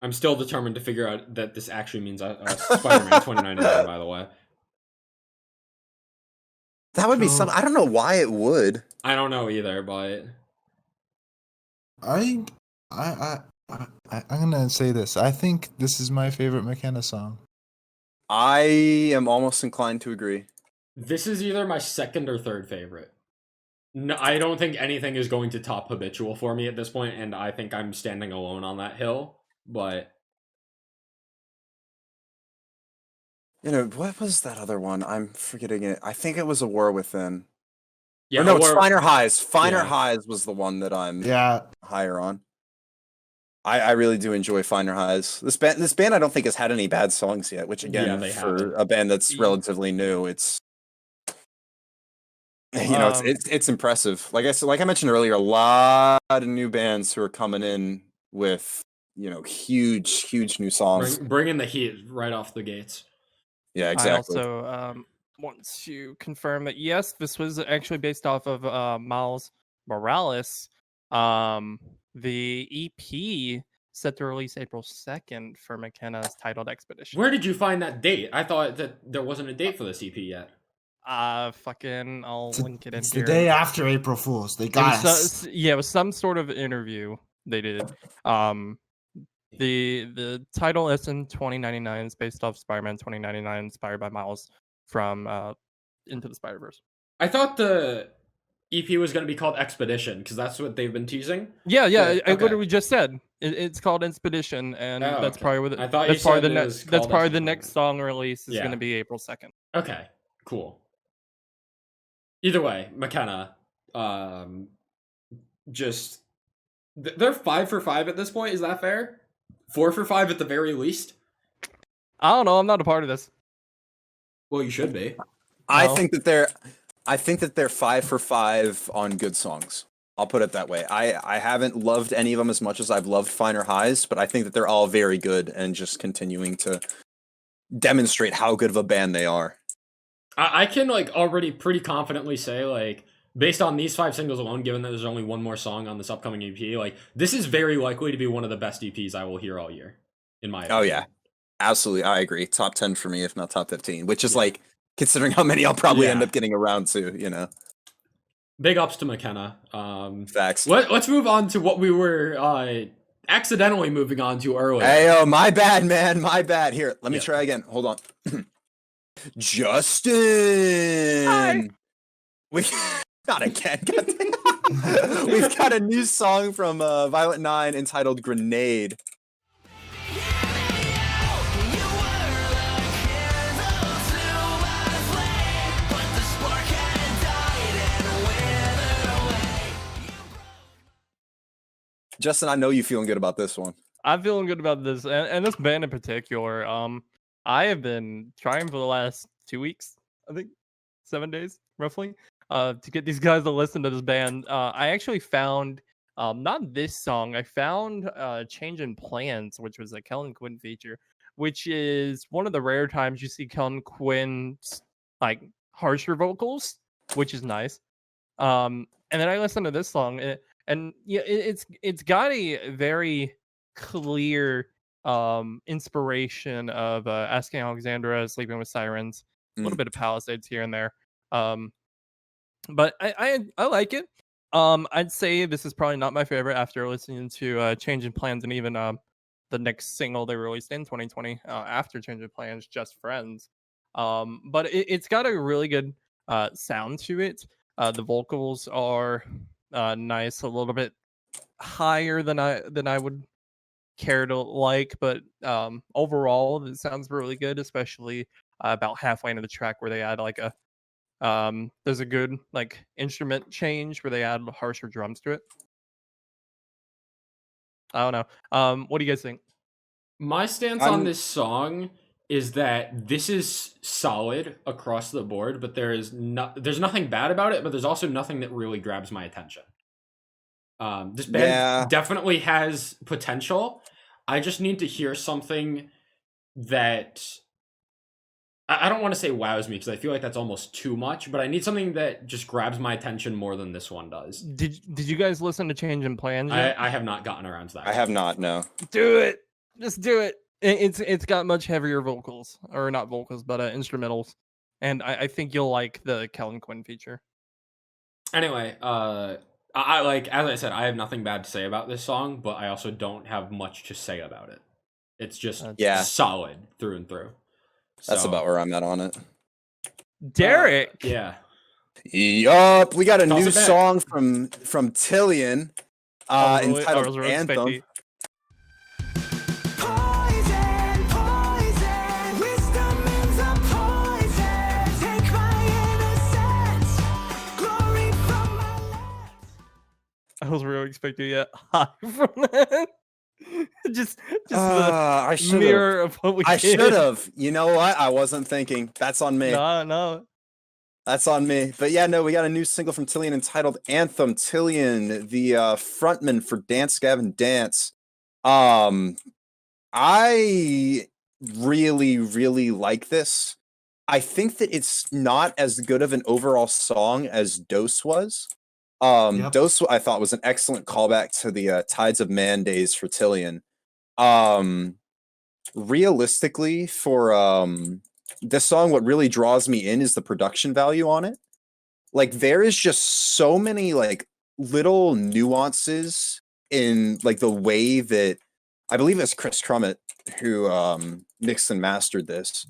I'm still determined to figure out that this actually means Spider-Man 2099, by the way. That would be something. I don't know why it would. I don't know either, but I'm gonna say this. I think this is my favorite Makena song. I am almost inclined to agree. This is either my second or third favorite. No, I don't think anything is going to top Habitual for me at this point, and I think I'm standing alone on that hill. But you know, what was that other one? I'm forgetting it. I think it was A War Within. Yeah, no, it's Finer Highs. Finer Highs was the one that I'm higher on. I really do enjoy Finer Highs. This band I don't think has had any bad songs yet, which again for a band that's relatively new, it's it's impressive. Like I mentioned earlier, a lot of new bands who are coming in with huge new songs. Bringing the heat right off the gates. Yeah, exactly. I also want to confirm that yes, this was actually based off of Miles Morales. The EP set to release April 2nd for Makena's titled Expedition. Where did you find that date? I thought that there wasn't a date for this EP yet. I'll link it in it's here. The day after April Fool's. They got us. It was some sort of interview they did. The title SM 2099 is based off Spider-Man 2099, inspired by Miles from Into the Spider-Verse. I thought the EP was going to be called Expedition because that's what they've been teasing. Yeah. I literally just said it's called Expedition, and that's probably what that's probably the next song release is going to be April 2nd. Okay, cool. Either way, Makena, just they're 5 for 5 at this point. Is that fair? 4 for 5 at the very least. I don't know. I'm not a part of this. Well, you should be. I think that they're 5 for 5 on good songs. I'll put it that way. I haven't loved any of them as much as I've loved Finer Highs, but I think that they're all very good and just continuing to demonstrate how good of a band they are. I can already pretty confidently say based on these 5 singles alone, given that there's only one more song on this upcoming EP, this is very likely to be one of the best EPs I will hear all year, in my opinion. Oh yeah, absolutely, I agree. Top 10 for me, if not top 15, which is considering how many I'll probably end up getting around to, Big ups to Makena. Facts. Let's move on to what we were accidentally moving on to earlier. Hey, my bad, man, my bad. Here, let me try again. Hold on. Justin! Hi! Not again. We've got a new song from Violet 9 entitled Grenade. Justin, I know you feeling good about this one. I'm feeling good about this, and this band in particular. I have been trying for the last 2 weeks, I think 7 days roughly, to get these guys to listen to this band. I actually found not this song. I found Change in Plans, which was a Kellen Quinn feature, which is one of the rare times you see Kellen Quinn's like harsher vocals, which is nice. And then I listened to this song, and yeah, it's got a very clear inspiration of Asking Alexandra, Sleeping with Sirens, a little bit of Palisades here and there. But I like it. I'd say this is probably not my favorite after listening to Change in Plans and even the next single they released in 2020 after Change in Plans, Just Friends. But it's got a really good sound to it. The vocals are nice, a little bit higher than I would care to like, but overall it sounds really good, especially about halfway into the track where they add like a there's a good like instrument change where they add harsher drums to it. I don't know. What do you guys think? My stance on this song is that this is solid across the board, but there's nothing bad about it, but there's also nothing that really grabs my attention. This band definitely has potential. I just need to hear something that I don't want to say wows me because I feel like that's almost too much, but I need something that just grabs my attention more than this one does. Did you guys listen to Change in Plans yet? I have not gotten around to that. I have not, no. Do it. Just do it. It's got much heavier vocals, or not vocals, but instrumentals, and I think you'll like the Kellen Quinn feature. Anyway, I like, as I said, I have nothing bad to say about this song, but I also don't have much to say about it. It's just solid through and through. That's about where I'm at on it. Derek. Yeah. Yup. We got a new song from Tillian entitled Anthem. I was really expecting a high from that. just the mirror of what we I should have. You know what? I wasn't thinking. That's on me. No. That's on me. But yeah, no, we got a new single from Tillian entitled Anthem. Tillian, the frontman for Dance Gavin Dance. I really, really like this. I think that it's not as good of an overall song as Dose was. Dose, I thought, was an excellent callback to the Tides of Man days for Tillian. Realistically, for this song, what really draws me in is the production value on it. Like, there is just so many like little nuances in like the way that I believe it's Chris Crummett who mixed and mastered this.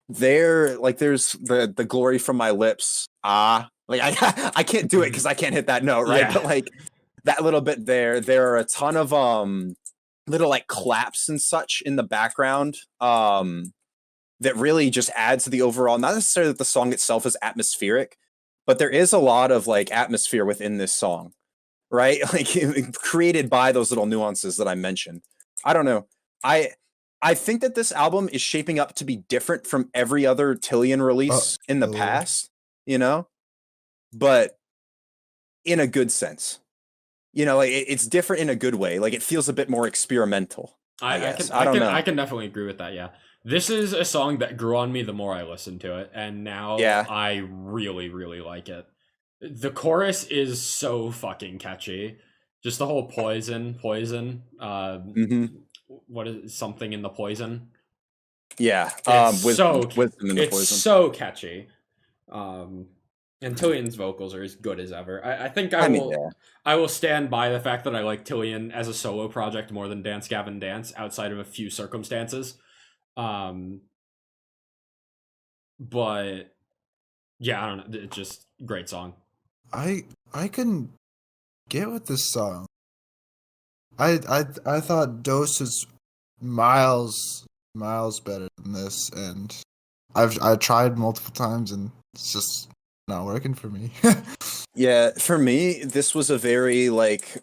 There's the glory from my lips. Like I can't do it because I can't hit that note, right? Yeah. But like that little bit there are a ton of little like claps and such in the background that really just adds to the overall, not necessarily that the song itself is atmospheric, but there is a lot of like atmosphere within this song, right? Like created by those little nuances that I mentioned. I don't know. I think that this album is shaping up to be different from every other Tillian release in the past, you know? But in a good sense, you know, like it's different in a good way. Like it feels a bit more experimental. I can definitely agree with that. Yeah, this is a song that grew on me the more I listened to it, and now I really, really like it. The chorus is so fucking catchy. Just the whole poison. What is something in the poison? Yeah, wisdom in the poison. It's so catchy. And Tillian's vocals are as good as ever. I think I will stand by the fact that I like Tillian as a solo project more than Dance Gavin Dance outside of a few circumstances. But yeah, I don't know. It's just great song. I can get with this song. I thought Dose is miles better than this, and I tried multiple times, and it's just not working for me. Yeah, for me, this was a very like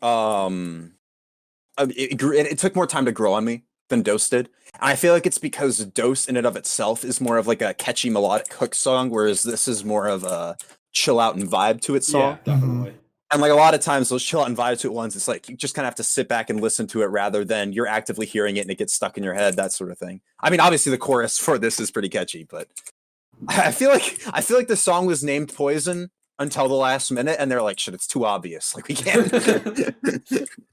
it took more time to grow on me than Dose did. And I feel like it's because Dose in and of itself is more of like a catchy melodic hook song, whereas this is more of a chill out and vibe to it song. Yeah, definitely. And like a lot of times those chill out and vibe to it ones, it's like you just kind of have to sit back and listen to it rather than you're actively hearing it and it gets stuck in your head, that sort of thing. I mean, obviously the chorus for this is pretty catchy, but I feel like the song was named Poison until the last minute, and they're like, "Shit, it's too obvious. Like we can't.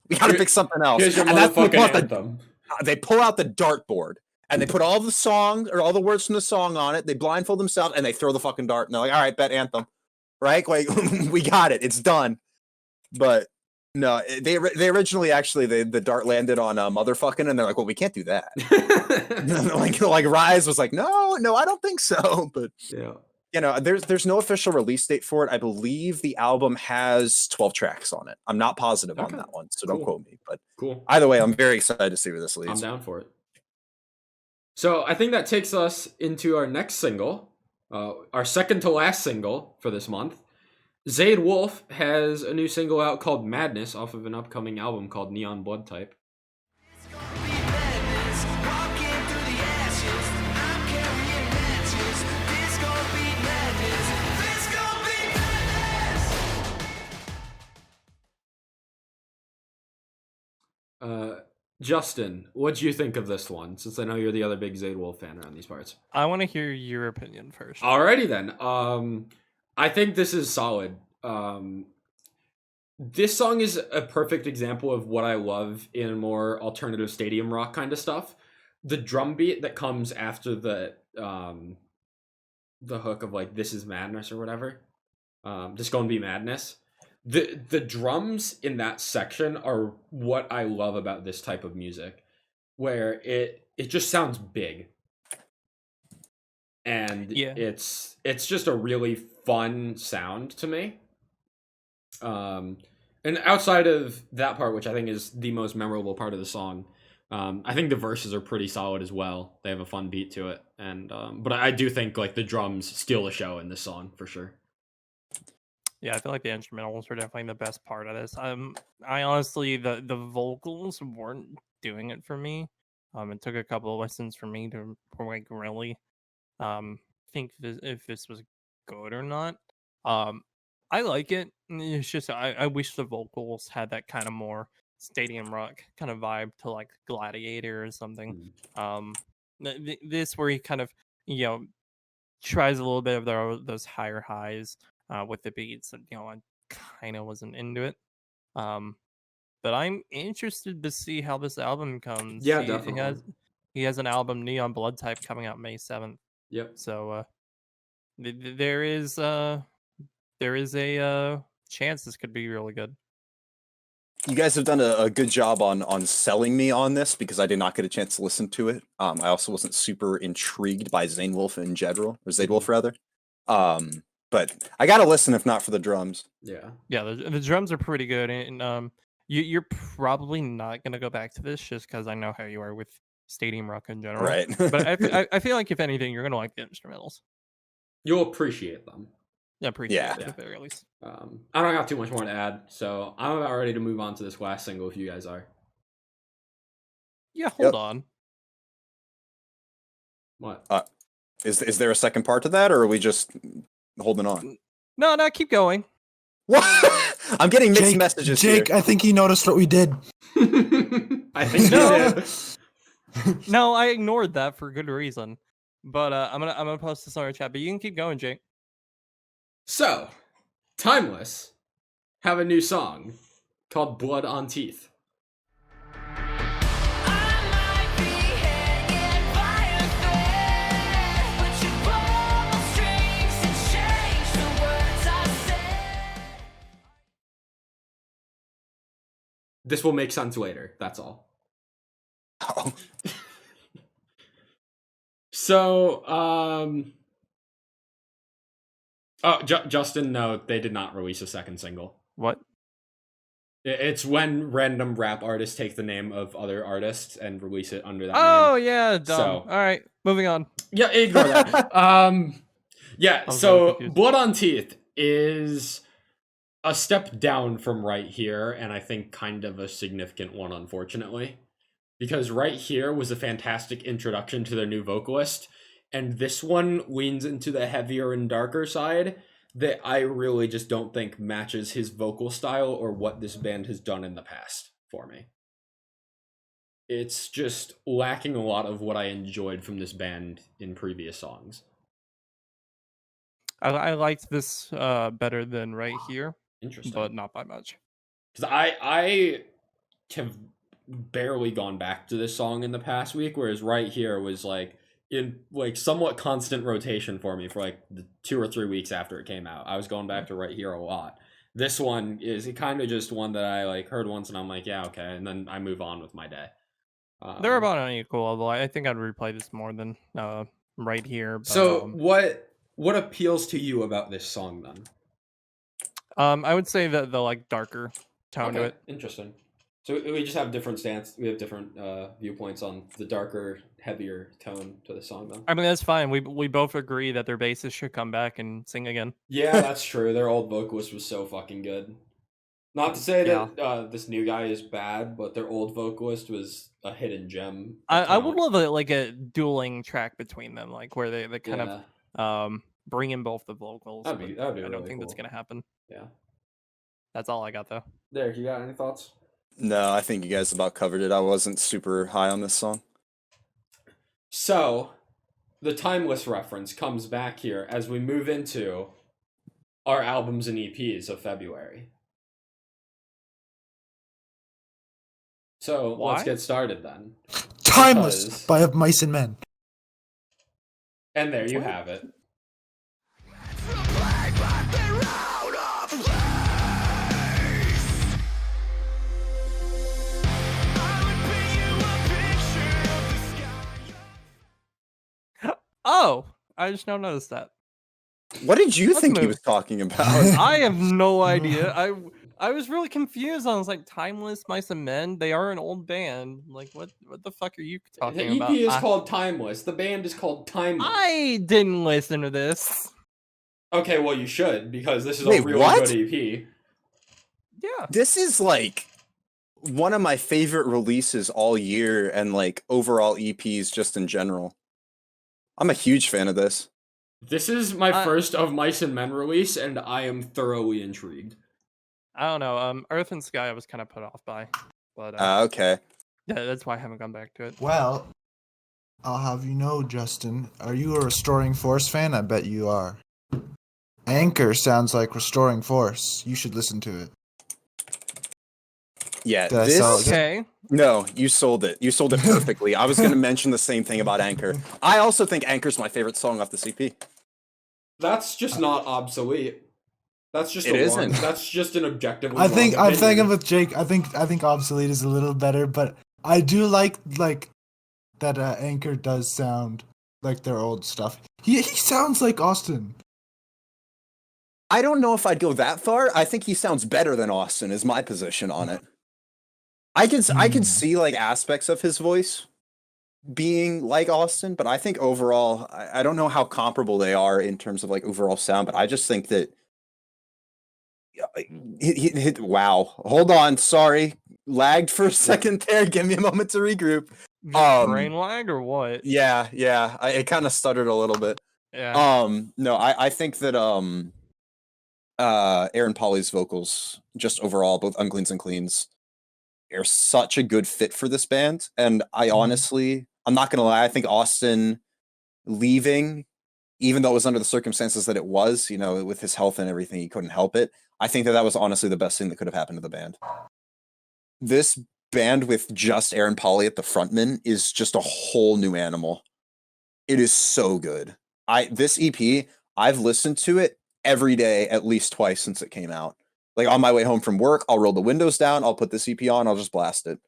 We gotta pick something else." Here's your And that's motherfucking anthem. they pull out the dartboard and they put all the song or all the words from the song on it. They blindfold themselves and they throw the fucking dart. And they're like, "All right, bet anthem, right? Like we got it. It's done." But no, they originally actually the dart landed on motherfucking, and they're like, "Well, we can't do that." like Rise was like, "No, I don't think so." But Yeah. you know, there's no official release date for it. I believe the album has 12 tracks on it. I'm not positive on Okay. that one, so don't Cool. quote me. But Cool. either way, I'm very excited to see where this I'm leads. down for it. So I think that takes us into our next single, our second to last single for this month. Zayd Wolf has a new single out called Madness off of an upcoming album called Neon Blood Type. It's gonna be madness, walking through the ashes. I'm carrying matches. This gonna be madness. This gonna be madness. Justin, what do you think of this one? Since I know you're the other big Zayd Wolf fan around these parts. I want to hear your opinion first. Alrighty then. I think this is solid. This song is a perfect example of what I love in more alternative stadium rock kind of stuff. The drum beat that comes after the hook of like "This is Madness" or whatever, just gonna be madness. The drums in that section are what I love about this type of music, where it just sounds big. And Yeah. it's just a really fun sound to me. And outside of that part, which I think is the most memorable part of the song, I think the verses are pretty solid as well. They have a fun beat to it, and but I do think like the drums steal the show in this song for sure. Yeah, I feel like the instrumentals are definitely the best part of this. I honestly the vocals weren't doing it for me. It took a couple of listens for me to like really think if this was good or not. I like it. It's just I wish the vocals had that kind of more stadium rock kind of vibe to like Gladiator or something. This where he kind of tries a little bit of those higher highs with the beats, and I kind of wasn't into it. But I'm interested to see how this album comes. Yeah, definitely. He has an album, Neon Blood Type, coming out May 7th. Yep. So there is a chance this could be really good. You guys have done a good job on selling me on this because I did not get a chance to listen to it. I also wasn't super intrigued by Zayd Wolf in general, or Zayd Wolf rather. But I gotta listen if not for the drums. Yeah. Yeah, the drums are pretty good, and you're probably not gonna go back to this just because I know how you are with stadium rock in general. Right. But I feel like if anything, you're gonna like the instrumentals. You'll appreciate them. Yeah, appreciate it Yeah. at the very least. I don't got too much more to add, so I'm about ready to move on to this last single if you guys are. Yeah, hold on. What? Is there a second part to that, or are we just holding on? No, keep going. What? I'm getting mixed messages Jake, here. I think he noticed what we did. I think No. you did. No, I ignored that for good reason. But I'm gonna post this on our chat. But you can keep going, Jake. So, Timeless have a new song called Blood on Teeth. This will make sense later, that's all. Oh. So, Justin, no, they did not release a second single. What? It's when random rap artists take the name of other artists and release it under that name. Yeah, dumb. So, all right, moving on. Yeah, ignore that. Yeah, so Blood on Teeth is a step down from Right Here, and I think kind of a significant one, unfortunately. Because Right Here was a fantastic introduction to their new vocalist, and this one leans into the heavier and darker side that I really just don't think matches his vocal style or what this band has done in the past for me. It's just lacking a lot of what I enjoyed from this band in previous songs. I liked this better than Right Here. Interesting. But not by much. Because I have barely gone back to this song in the past week, whereas Right Here was like in like somewhat constant rotation for me for like the 2 or 3 weeks after it came out. I was going back to Right Here a lot. This one is kind of just one that I like heard once and I'm like, yeah, okay, and then I move on with my day. They're about on equal level. I think I'd replay this more than Right Here. But, so what appeals to you about this song then? I would say that the like darker tone to it. Interesting. So we just have different stance. We have different viewpoints on the darker, heavier tone to the song, though. I mean, that's fine. We both agree that their bassist should come back and sing again. Yeah, that's true. Their old vocalist was so fucking good. Not to say that this new guy is bad, but their old vocalist was a hidden gem. I would love a dueling track between them, like where they kind of bring in both the vocals. That'd be I really don't think cool. that's gonna happen. Yeah. That's all I got though. Derek, you got any thoughts? No, I think you guys about covered it. I wasn't super high on this song. So, the Timeless reference comes back here as we move into our albums and EPs of February. So, let's get started then. Timeless by Mice and Men. And there you have it. Oh, I just now noticed that. What did you think he was talking about? I have no idea. I was really confused. I was like, Timeless, Mice and Men. They are an old band. Like, what the fuck are you talking about? The EP is called Timeless. The band is called Timeless. I didn't listen to this. Okay, well you should, because this is a really good EP. Yeah. This is like one of my favorite releases all year, and like overall EPs just in general. I'm a huge fan of this. This is my first of Mice and Men release, and I am thoroughly intrigued. I don't know. Earth and Sky I was kind of put off by. But okay. Yeah, that's why I haven't gone back to it. Well, I'll have you know, Justin, are you a Restoring Force fan? I bet you are. Anchor sounds like Restoring Force. You should listen to it. Yeah, this okay. No, you sold it. You sold it perfectly. I was going to mention the same thing about Anchor. I also think Anchor's my favorite song off the CP. That's just not obsolete. That's just that's just an objective. I'm thinking with Jake. I think obsolete is a little better, but I do like that Anchor does sound like their old stuff. He sounds like Austin. I don't know if I'd go that far. I think he sounds better than Austin is my position on it. I could see like aspects of his voice being like Austin, but I think overall, I don't know how comparable they are in terms of like overall sound, but I just think that wow. Hold on, sorry. Lagged for a second there. Give me a moment to regroup. Brain lag or what? Yeah. It kind of stuttered a little bit. Yeah. No, I think that Aaron Paul's vocals, just overall, both Uncleans and Cleans, are such a good fit for this band. And I honestly, I'm not gonna lie, I think Austin leaving, even though it was under the circumstances that it was, you know, with his health and everything, he couldn't help it. I think that was honestly the best thing that could have happened to the band. This band with just Aaron Paul at the frontman is just a whole new animal. It is so good. This EP, I've listened to it every day at least twice since it came out. Like on my way home from work, I'll roll the windows down, I'll put this EP on, I'll just blast it.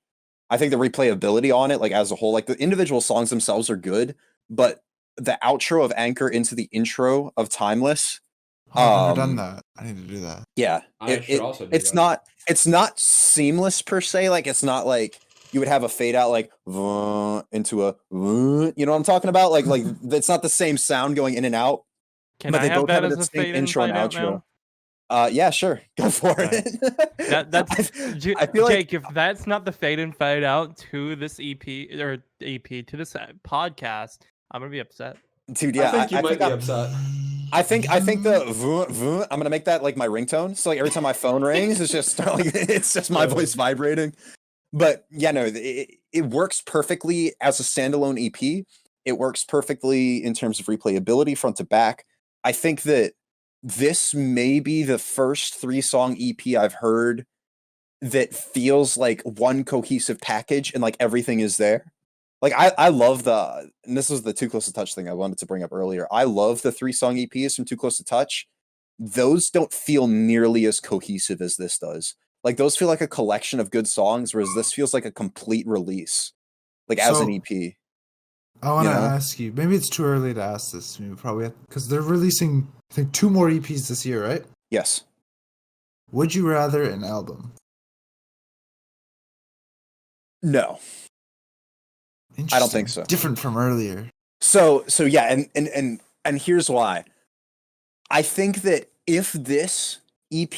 I think the replayability on it, like as a whole, like the individual songs themselves are good, but the outro of Anchor into the intro of Timeless I've never done that. I need to do that. Yeah, I should also do it's that. it's not seamless per se. Like it's not like you would have a fade out like into a, you know what I'm talking about? Like it's not the same sound going in and out. Can but I they have both that have a as a distinct fade in, intro and fade out outro. now? Yeah, sure, go for Right. it. That's I feel Jake. like If that's not the fade in, fade out to this EP or EP to this podcast, I'm gonna be upset. dude, yeah, I think you might be I'm- upset. I think the I'm gonna make that like my ringtone. So like every time my phone rings, it's just like it's just my voice vibrating. But yeah, no, it works perfectly as a standalone EP. It works perfectly in terms of replayability front to back. I think that this may be the first 3-song EP I've heard that feels like one cohesive package and like everything is there. Like I love and this was the Too Close to Touch thing I wanted to bring up earlier. I love the 3-song EPs from Too Close to Touch. Those don't feel nearly as cohesive as this does. Like those feel like a collection of good songs, whereas this feels like a complete release, like as an EP. I want to ask you. Maybe it's too early to ask this. Maybe probably because they're releasing, I think, 2 more EPs this year, right? Yes. Would you rather an album? No. I don't think so. Different from earlier. So yeah, and here's why. I think that if this EP,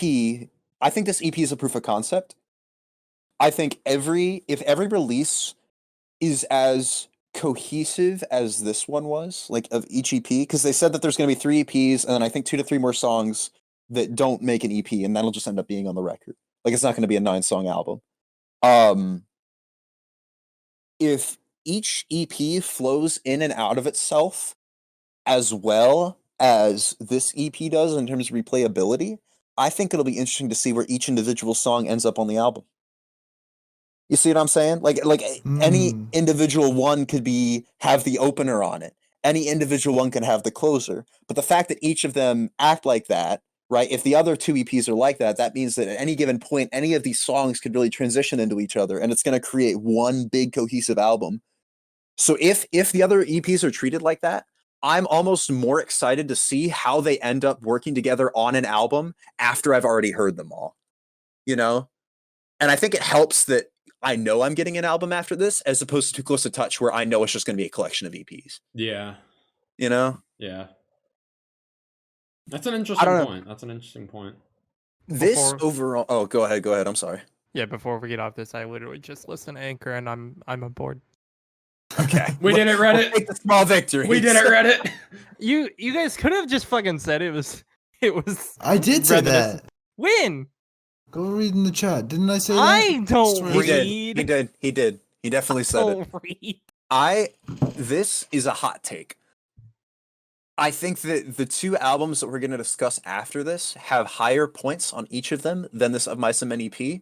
I think this EP is a proof of concept. I think if every release is as cohesive as this one was, like of each EP, because they said that there's going to be 3 EPs, and then I think 2 to 3 more songs that don't make an EP, and that'll just end up being on the record. Like it's not going to be a 9-song album. If each EP flows in and out of itself as well as this EP does in terms of replayability, I think it'll be interesting to see where each individual song ends up on the album. You see what I'm saying? Like any individual one could have the opener on it. Any individual one can have the closer. But the fact that each of them act like that, right? If the other 2 EPs are like that, that means that at any given point, any of these songs could really transition into each other, and it's going to create one big cohesive album. So if the other EPs are treated like that, I'm almost more excited to see how they end up working together on an album after I've already heard them all. You know? And I think it helps that I know I'm getting an album after this, as opposed to Too Close to Touch, where I know it's just going to be a collection of EPs. Yeah. You know? Yeah. That's an interesting point. This overall... Oh, go ahead. I'm sorry. Yeah, before we get off this, I literally just listen to Anchor, and I'm aboard. Okay. We did it, Reddit. Take the small victory. We did it, Reddit. You guys could have just fucking said it was. I did say that. When? Go read in the chat. Didn't I say that? I don't He read. did. He definitely said it. Read. This is a hot take. I think that the 2 albums that we're going to discuss after this have higher points on each of them than this Of Mice and Men EP.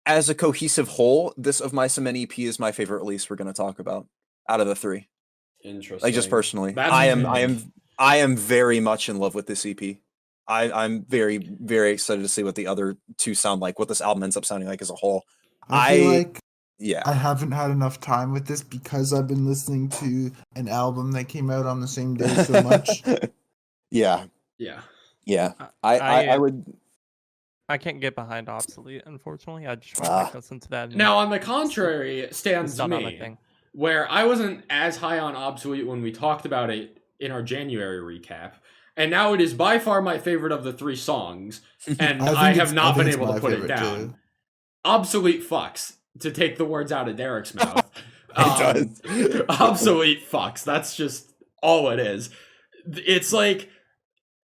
As a cohesive whole, this Of Mice and Men EP is my favorite release we're going to talk about out of the 3. Interesting. Like just personally, That's I am very much in love with this EP. I'm very, very excited to see what the other 2 sound like, what this album ends up sounding like as a whole. I feel like Yeah. I haven't had enough time with this because I've been listening to an album that came out on the same day so much. Yeah. Yeah. Yeah. I would. I can't get behind Obsolete, unfortunately. I just want to listen to that. Now, on the contrary, stands It's not on my me, thing. where I wasn't as high on Obsolete when we talked about it in our January recap, and now it is by far my favorite of the 3 songs, and I have not been able to put it down. Too. Obsolete fucks, to take the words out of Derek's mouth. It does. Obsolete fucks. That's just all it is. It's like,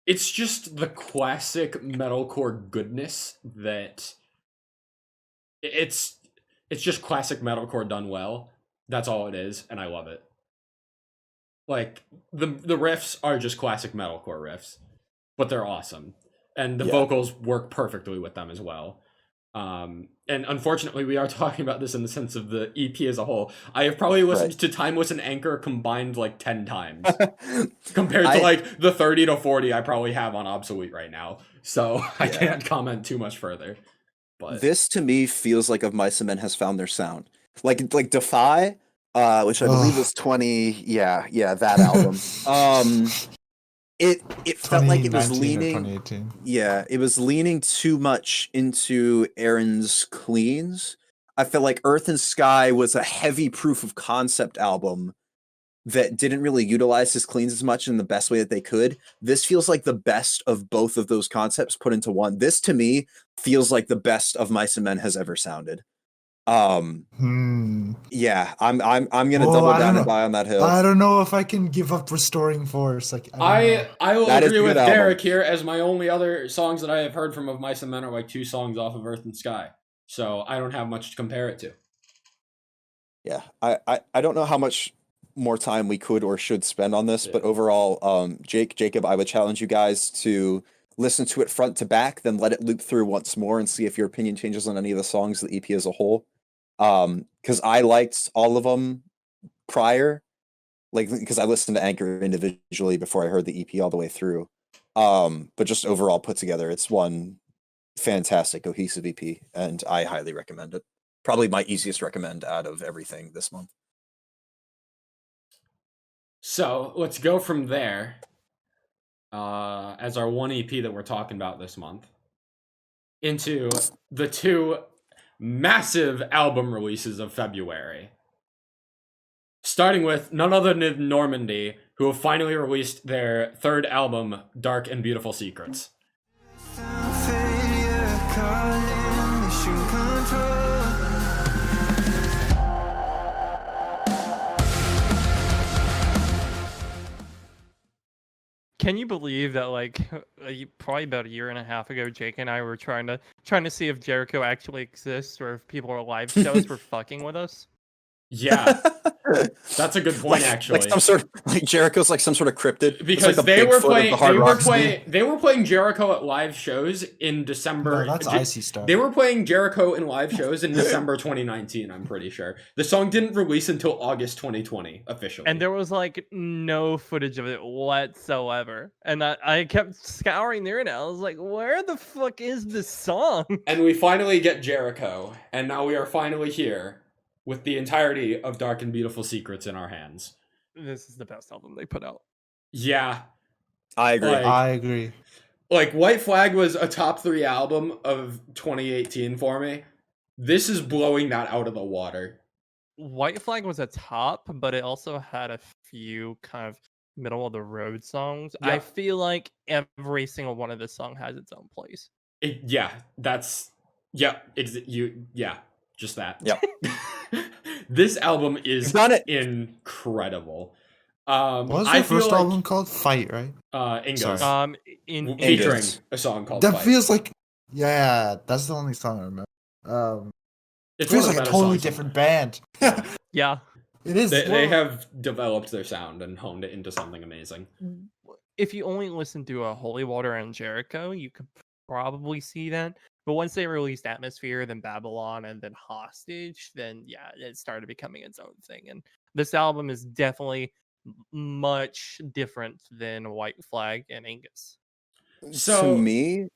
it's just the classic metalcore goodness that it's just classic metalcore done well. That's all it is, and I love it. Like the riffs are just classic metalcore riffs, but they're awesome, and the vocals work perfectly with them as well. And unfortunately, we are talking about this in the sense of the EP as a whole. I have probably listened to Timeless and Anchor combined like 10 times compared to like the 30 to 40 I probably have on Obsolete right now. So I can't comment too much further. But this to me feels like Of Mice and Men has found their sound. Like Defy, which I believe is 20. Yeah, that album. it felt like it was 2019 or leaning 2018. Yeah, it was leaning too much into Aaron's cleans. I felt like Earth and Sky was a heavy proof of concept album that didn't really utilize his cleans as much in the best way that they could. This feels like the best of both of those concepts put into one. This to me feels like the best of Mice and Men has ever sounded. Yeah, I'm gonna double down and die on that hill. I don't know if I can give up Restoring Force. Like I will That is agree a with good album. Derek here, as my only other songs that I have heard from of Mice and Men are like 2 songs off of Earth and Sky. So I don't have much to compare it to. Yeah, I don't know how much more time we could or should spend on this, but overall, Jacob, I would challenge you guys to listen to it front to back, then let it loop through once more and see if your opinion changes on any of the songs, the EP as a whole. Because I liked all of them prior, like because I listened to Anchor individually before I heard the EP all the way through. But just overall put together, it's one fantastic cohesive EP, and I highly recommend it. Probably my easiest recommend out of everything this month. So let's go from there as our one EP that we're talking about this month into the 2 massive album releases of February. Starting with none other than Normandie, who have finally released their 3rd album, Dark and Beautiful Secrets. Can you believe that, like, probably about a year and a half ago, Jake and I were trying to see if Jericho actually exists or if people are live shows were fucking with us? Yeah, that's a good point. Actually, like some sort of, like Jericho's like some sort of cryptid, because like they were playing Jericho at live shows in December. No, that's Icy Star. They were playing Jericho in live shows in December 2019. I'm pretty sure the song didn't release until August 2020 officially, and there was like no footage of it whatsoever. And I kept scouring the internet. I was like, where the fuck is this song? And we finally get Jericho, and now we are finally here with the entirety of Dark and Beautiful Secrets in our hands. This is the best album they put out. Yeah. I agree. I agree. Like, White Flag was a top 3 album of 2018 for me. This is blowing that out of the water. White Flag was a top, but it also had a few kind of middle of the road songs. Yeah. I feel like every single one of this song has its own place. Just that. Yep. This album is incredible. What was the first album called? Fight, right? Ingo's. Featuring a song called That Fight. feels like, yeah, that's the only song I remember. It feels like a totally different band. Yeah. It is. They have developed their sound and honed it into something amazing. If you only listen to Holy Water and Jericho, you could probably see that. But once they released Atmosphere, then Babylon, and then Hostage, then yeah, it started becoming its own thing. And this album is definitely much different than White Flag and Angus. So to me,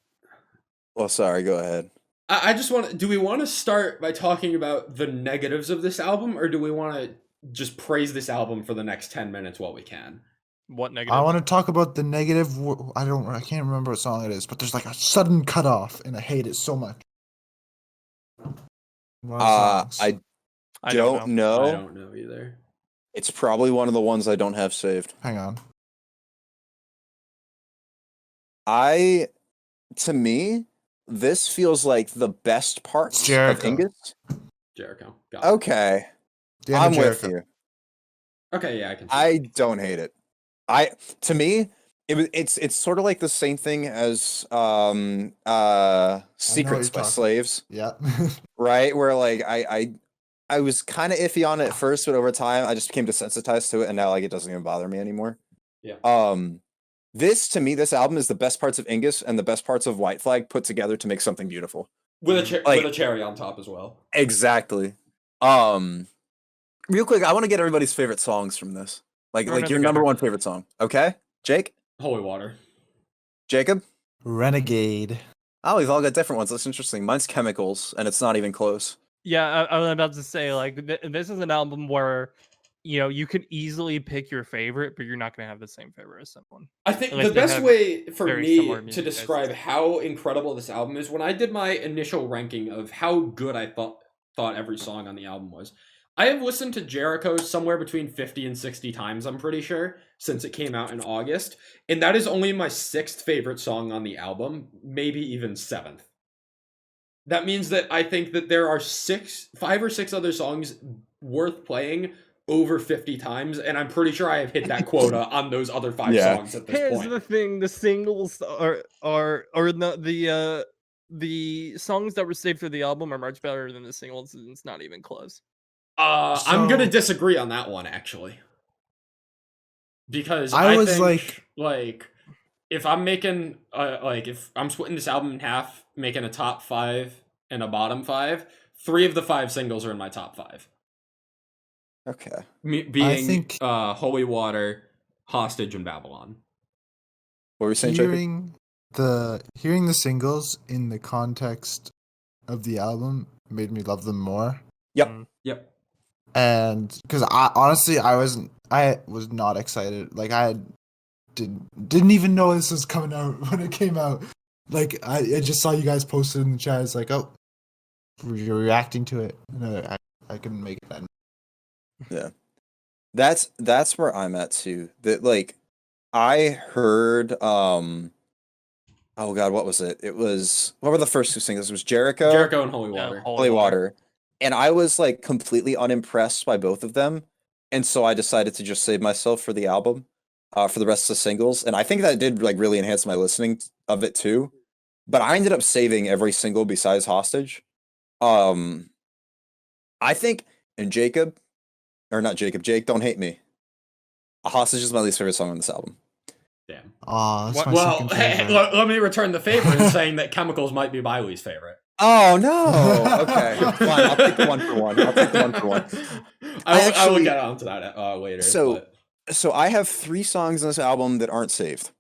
well, sorry, go ahead. I just do we want to start by talking about the negatives of this album, or do we want to just praise this album for the next 10 minutes while we can? What negative? I want to talk about the negative. I can't remember what song it is, but there's like a sudden cutoff, and I hate it so much. I don't know. I don't know either. It's probably one of the ones I don't have saved. Hang on. To me, this feels like the best part of Angus. Jericho. Got it. Okay. I'm with you. Okay, yeah, I don't hate it. To me, it's sort of like the same thing as Secrets by Slaves. Yeah. Right? Where like I was kind of iffy on it at first, but over time I just became desensitized to it, and now like it doesn't even bother me anymore. Yeah. This album is the best parts of Angus and the best parts of White Flag put together to make something beautiful. With a cherry on top as well. Exactly. Real quick, I want to get everybody's favorite songs from this. Like your number one favorite song. Okay? Jake? Holy Water. Jacob? Renegade. Oh, we've all got different ones. That's interesting. Mine's Chemicals, and it's not even close. Yeah, I was about to say, like, this is an album where you could easily pick your favorite, but you're not going to have the same favorite as someone. I think the best way for me to describe tastes. how incredible this album is, when I did my initial ranking of how good I thought every song on the album was, I have listened to Jericho somewhere between 50 and 60 times, I'm pretty sure, since it came out in August. And that is only my 6th favorite song on the album, maybe even 7th. That means that I think that there are 5 or 6 other songs worth playing over 50 times, and I'm pretty sure I have hit that quota on those other 5 songs at this point. Here's the thing: the singles are the songs that were saved for the album are much better than the singles, and it's not even close. I'm gonna disagree on that one, actually, because I was think, like if I'm making if I'm splitting this album in half, making a top 5 and a bottom 5, 3 of the 5 singles are in my top 5. Okay. Being Holy Water, Hostage, and Babylon. What were you saying, hearing the singles in the context of the album made me love them more. Yep. And because I was not excited. Like I didn't even know this was coming out when it came out. Like I just saw you guys posted in the chat. It's like, oh, you're reacting to it. No, I couldn't make it then. Yeah, that's where I'm at too. That like I heard oh god, what was it? What were the first 2 singles? It was Jericho and Holy Water. Holy Water. And I was like completely unimpressed by both of them, and so I decided to just save myself for the album, for the rest of the singles. And I think that did like really enhance my listening of it too. But I ended up saving every single besides Hostage. I think, and Jake, don't hate me. Hostage is my least favorite song on this album. Damn. Well, let me return the favor in saying that Chemicals might be my least favorite. Oh no! Okay, fine. I'll take the 1 for 1. I will get onto that later. So I have 3 songs on this album that aren't saved,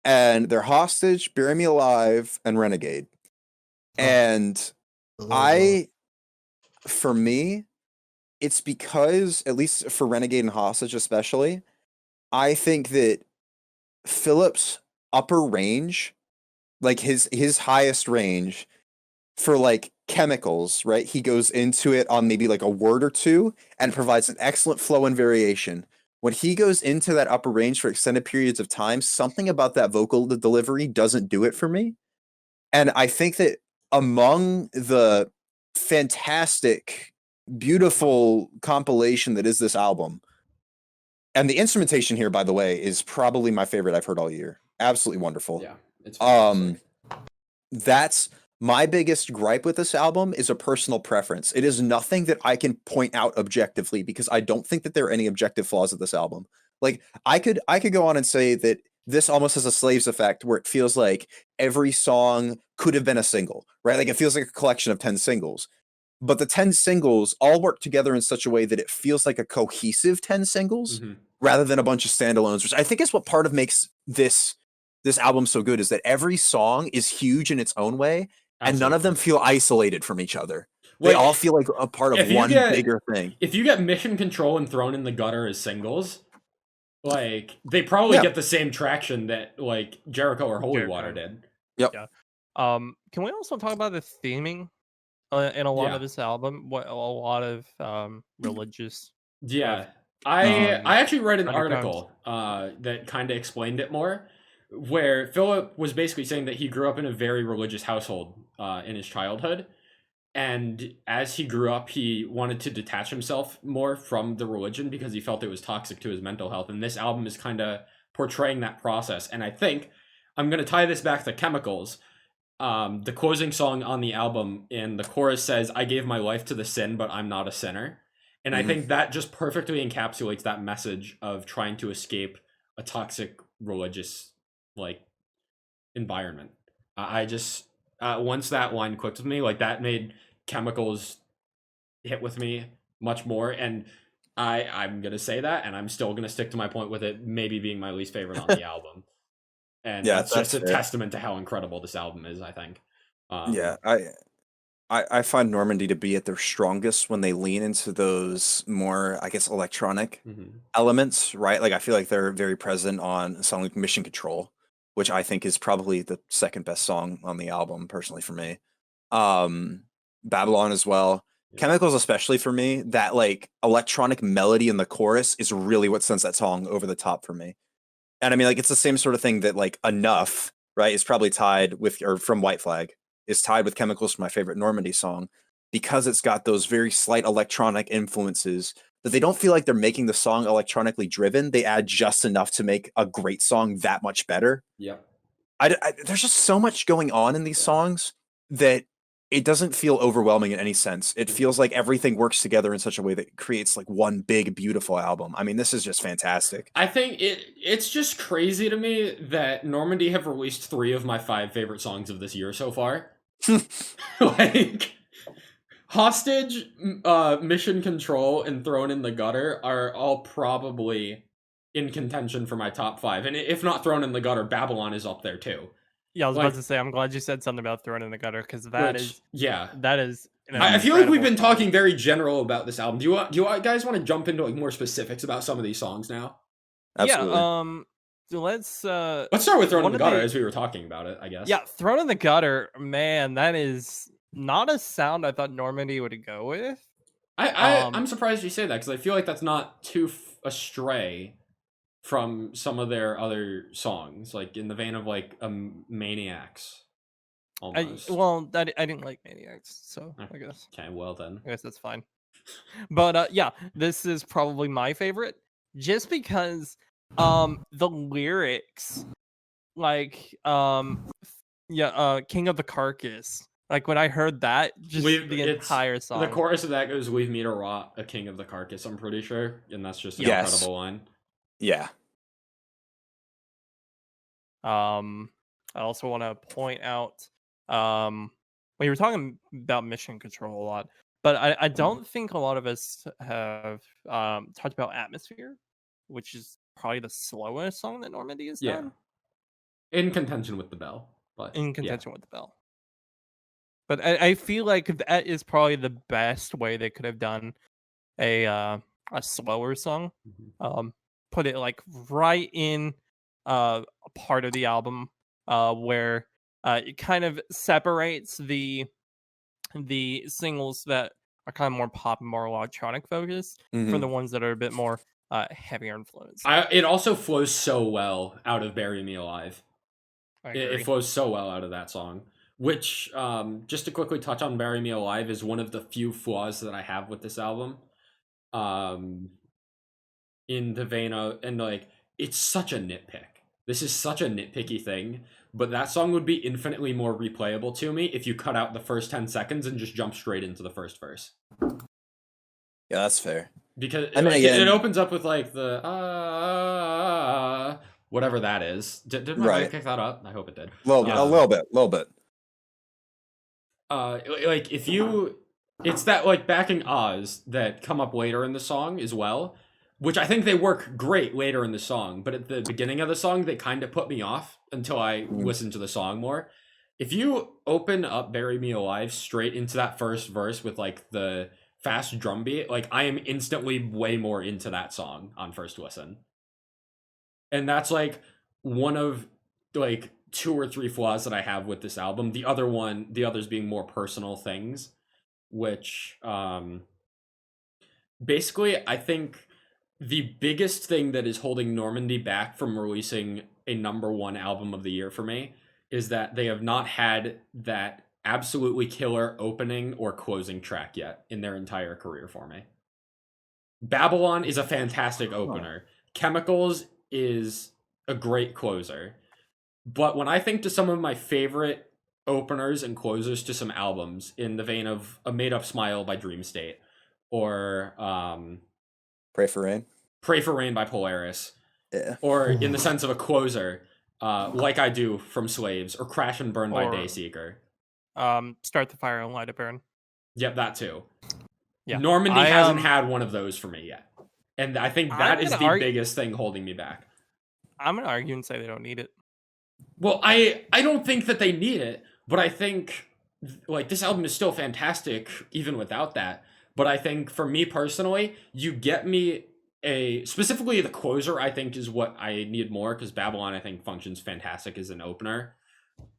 and they're Hostage, Bury Me Alive, and Renegade. And for me, it's because, at least for Renegade and Hostage especially, I think that Philip's upper range, like his highest range for like Chemicals, right? He goes into it on maybe like a word or 2 and provides an excellent flow and variation. When he goes into that upper range for extended periods of time, something about that vocal delivery doesn't do it for me. And I think that among the fantastic, beautiful compilation that is this album, and the instrumentation here, by the way, is probably my favorite I've heard all year. Absolutely wonderful. Yeah, it's fantastic. That's my biggest gripe with this album is a personal preference. It is nothing that I can point out objectively because I don't think that there are any objective flaws of this album. Like I could go on and say that this almost has a Slaves effect where it feels like every song could have been a single, right? Like it feels like a collection of 10 singles. But the 10 singles all work together in such a way that it feels like a cohesive 10 singles rather than a bunch of standalones, which I think is what part of makes this album so good, is that every song is huge in its own way. And none of them feel isolated from each other. They all feel like a part of one bigger thing. If you get Mission Control and Thrown in the Gutter as singles, like they probably get the same traction that like Jericho or Holy Water did. Yep. Yeah. Can we also talk about the theming in a lot of this album? What a lot of religious. Yeah. I actually read an article that kind of explained it more, where Philip was basically saying that he grew up in a very religious household in his childhood. And as he grew up, he wanted to detach himself more from the religion because he felt it was toxic to his mental health. And this album is kind of portraying that process. And I think I'm going to tie this back to Chemicals. The closing song on the album, in the chorus says, "I gave my life to the sin, but I'm not a sinner." And I think that just perfectly encapsulates that message of trying to escape a toxic religious like environment. I just once that line clicked with me, like that made Chemicals hit with me much more, and I'm gonna say that, and I'm still gonna stick to my point with it maybe being my least favorite on the album. And that's just a testament to how incredible this album is, I think. I find Normandy to be at their strongest when they lean into those more, I guess, electronic elements, right? Like I feel like they're very present on a song like Mission Control, which I think is probably the second best song on the album, personally for me. Babylon as well. Chemicals, especially for me, that like electronic melody in the chorus is really what sends that song over the top for me. And I mean, like, it's the same sort of thing that like Enough, right, is probably tied with, or from White Flag, is tied with Chemicals for my favorite Normandy song, because it's got those very slight electronic influences that they don't feel like they're making the song electronically driven. They add just enough to make a great song that much better. Yeah. There's just so much going on in these songs that it doesn't feel overwhelming in any sense. It feels like everything works together in such a way that creates like one big, beautiful album. I mean, this is just fantastic. I think it's just crazy to me that Normandy have released 3 of my 5 favorite songs of this year so far. Like, Hostage, Mission Control, and Thrown in the Gutter are all probably in contention for my top 5. And if not Thrown in the Gutter, Babylon is up there too. Yeah, I was about to say, I'm glad you said something about Thrown in the Gutter, because that is. I feel like we've been talking very general about this album. Do you guys want to jump into like more specifics about some of these songs now? Absolutely. Yeah. Let's start with Thrown in the Gutter as we were talking about it, I guess. Yeah, Thrown in the Gutter, man, that is not a sound I thought Normandy would go with. I'm surprised you say that, because I feel like that's not too astray from some of their other songs, like in the vein of like Maniacs. Almost. I didn't like Maniacs, so I guess. Okay, well then. I guess that's fine. But yeah, this is probably my favorite, just because the lyrics, like King of the Carcass. Like when I heard that, just the entire song. The chorus of that goes, "Leave me to rot, a king of the carcass." I'm pretty sure, and that's just an incredible line. Yeah. I also want to point out, well, you were talking about Mission Control a lot, but I don't think a lot of us have talked about Atmosphere, which is probably the slowest song that Normandy has done. In contention with The Bell. But with The Bell. But I feel like that is probably the best way they could have done a slower song. Put it like right in a part of the album where it kind of separates the singles that are kind of more pop and more electronic focused from the ones that are a bit more heavier influence. It also flows so well out of Bury Me Alive. It flows so well out of that song. Which, just to quickly touch on Bury Me Alive, is one of the few flaws that I have with this album. In the vein of, and like, it's such a nitpick. This is such a nitpicky thing, but that song would be infinitely more replayable to me if you cut out the first 10 seconds and just jump straight into the first verse. Yeah, that's fair. Because it opens up with like the whatever that is. Did my pick that up? I hope it did. A little bit. Like if you, it's that like backing ahs that come up later in the song as well, which I think they work great later in the song, but at the beginning of the song they kind of put me off until I listened to the song more. If you open up Bury Me Alive straight into that first verse with like the fast drum beat, like I am instantly way more into that song on first listen. And that's like one of like 2 or 3 flaws that I have with this album. The others being more personal things, which basically I think the biggest thing that is holding Normandy back from releasing a #1 album of the year for me is that they have not had that absolutely killer opening or closing track yet in their entire career for me. Babylon is a fantastic opener. Chemicals is a great closer. But when I think to some of my favorite openers and closers to some albums, in the vein of A Made Up Smile by Dream State, or Pray for Rain by Polaris, or in the sense of a closer, Like I Do from Slaves, or Crash and Burn by Dayseeker. Start the Fire and Light a Burn. Yep, that too. Yeah. Normandy hasn't had one of those for me yet. And I think that is the biggest thing holding me back. I'm going to argue and say they don't need it. Well, I don't think that they need it, but I think like this album is still fantastic even without that. But I think for me personally, you get me specifically the closer, I think, is what I need more, because Babylon, I think, functions fantastic as an opener.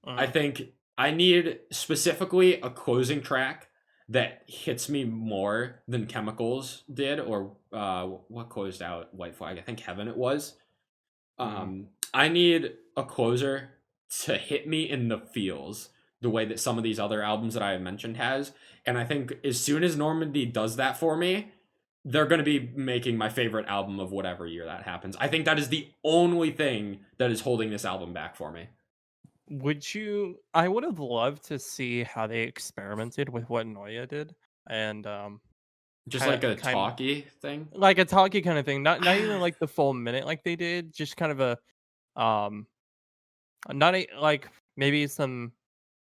I think I need specifically a closing track that hits me more than Chemicals did, or what closed out White Flag? I think Heaven it was. I need a closer to hit me in the feels the way that some of these other albums that I have mentioned has. And I think as soon as Normandie does that for me, they're going to be making my favorite album of whatever year that happens. I think that is the only thing that is holding this album back for me. I would have loved to see how they experimented with what Noya did, and just like a talkie thing, like a talkie kind of thing, not even like the full minute like they did, just kind of a not a, like maybe some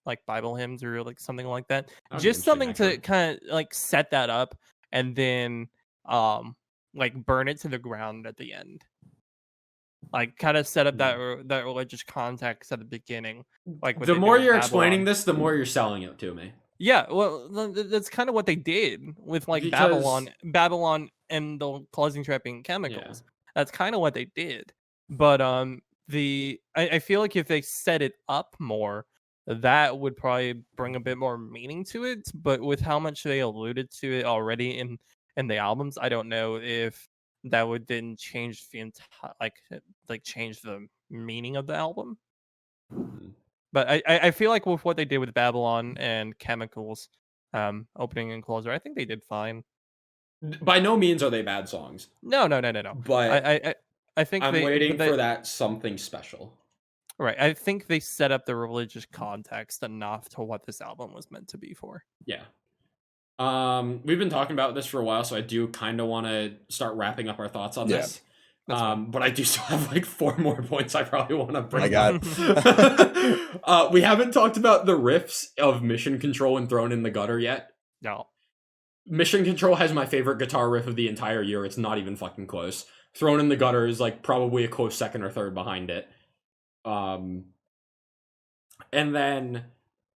like Bible hymns or like something like that, just something to kind of like set that up, and then like burn it to the ground at the end. Like, kind of set up that religious context at the beginning. Like, the more you're explaining this, the more you're selling it to me. Yeah, well, that's kind of what they did with like Babylon, and the closing track being Chemicals. Yeah. That's kind of what they did. But I feel like if they set it up more, that would probably bring a bit more meaning to it. But with how much they alluded to it already in the albums, I don't know if that would then change the entire like change the meaning of the album. But I feel like with what they did with Babylon and Chemicals, opening and closer, I think they did fine. By no means are they bad songs. No. But I think I'm waiting for that something special. Right. I think they set up the religious context enough to what this album was meant to be for. Yeah. We've been talking about this for a while, so I do kind of want to start wrapping up our thoughts on this. But I do still have like 4 more points I probably want to bring up. We haven't talked about the riffs of Mission Control and Thrown in the Gutter yet. No. Mission Control has my favorite guitar riff of the entire year. It's not even fucking close. Thrown in the Gutter is like probably a close second or third behind it. And then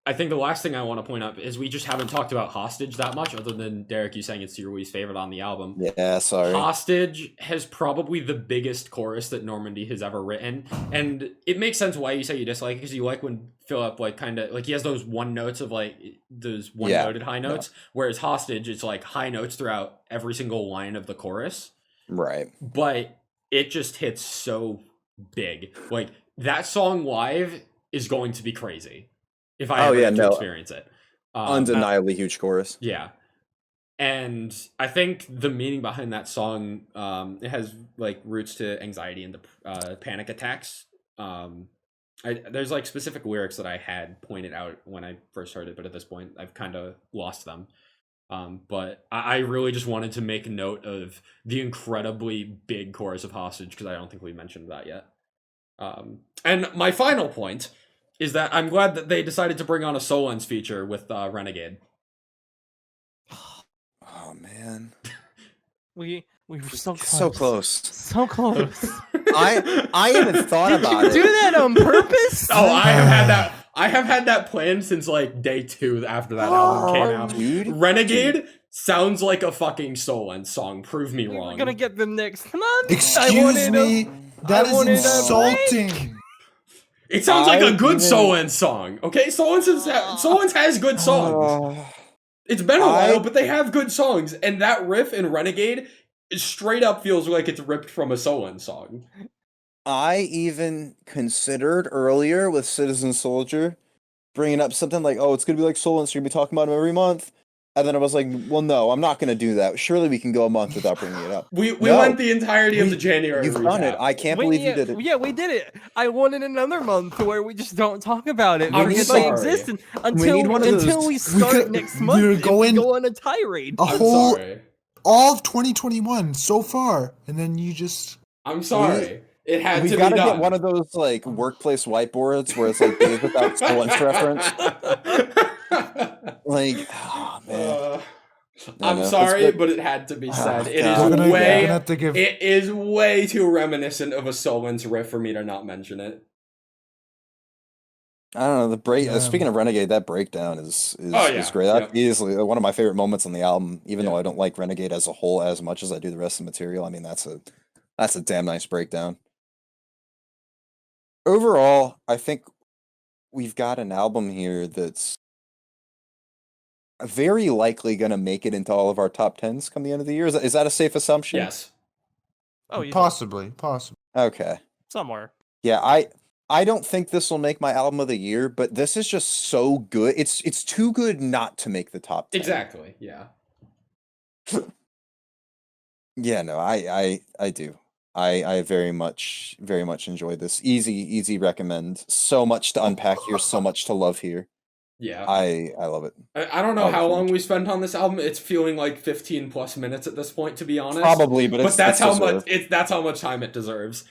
I think the last thing I want to point out is we just haven't talked about Hostage that much, other than Derek, you saying it's your least favorite on the album. Yeah, sorry. Hostage has probably the biggest chorus that Normandie has ever written, and it makes sense why you say you dislike it, because you like when Philip like kind of like he has those one notes of like those one noted high notes, whereas Hostage it's like high notes throughout every single line of the chorus. Right. But it just hits so big. Like that song live is going to be crazy. If I ever get to experience it. Undeniably huge chorus. Yeah. And I think the meaning behind that song, it has like roots to anxiety and the panic attacks. There's like specific lyrics that I had pointed out when I first heard it, but at this point I've kind of lost them. But I really just wanted to make note of the incredibly big chorus of Hostage, because I don't think we mentioned that yet. And my final point is that I'm glad that they decided to bring on a Solens feature with Renegade. Oh man, we were so close. So close. So close. I even thought about it. Do that on purpose? Oh, I have had that planned since like day 2 after that album came out. Dude. Renegade sounds like a fucking Solens song. Prove me wrong. We're gonna get them next month. Excuse me. That is insulting. It sounds like a good Solens song. Okay, Solens has good songs. It's been a while, but they have good songs, and that riff in Renegade straight up feels like it's ripped from a Solens song. I even considered earlier with Citizen Soldier bringing up something like, "Oh, it's gonna be like Solens. You're gonna be talking about him every month." And then I was like, well, no, I'm not going to do that. Surely we can go a month without bringing it up. We went the entirety of the January. You've done it. I can't believe you did it. Yeah, we did it. I wanted another month where we just don't talk about it. I'm sorry. Existence until we start next month. We're going go on a tirade. All of 2021 so far, and then you just. I'm sorry. It had to be done. We gotta get one of those like workplace whiteboards where it's like days without Solens reference. Like, oh man. I'm sorry, but it had to be said. It is way too reminiscent of a Solens riff for me to not mention it. I don't know, the break. Yeah. Speaking of Renegade, that breakdown is great. Yeah. That's easily one of my favorite moments on the album. Even Yeah. though I don't like Renegade as a whole as much as I do the rest of the material. I mean, that's a damn nice breakdown. Overall, I think we've got an album here that's very likely going to make it into all of our top 10s come the end of the year. Is that a safe assumption? Yes. Oh, easily. Possibly. Okay. Somewhere. Yeah, I don't think this will make my album of the year, but this is just so good. It's too good not to make the top 10. Exactly. Yeah. Yeah, no, I do. I very much enjoyed this. Easy recommend. So much to unpack here, so much to love here. Yeah. I love it. I don't know how long we spent on this album. It's feeling like 15 plus minutes at this point, to be honest. Probably, but that's how much time it deserves.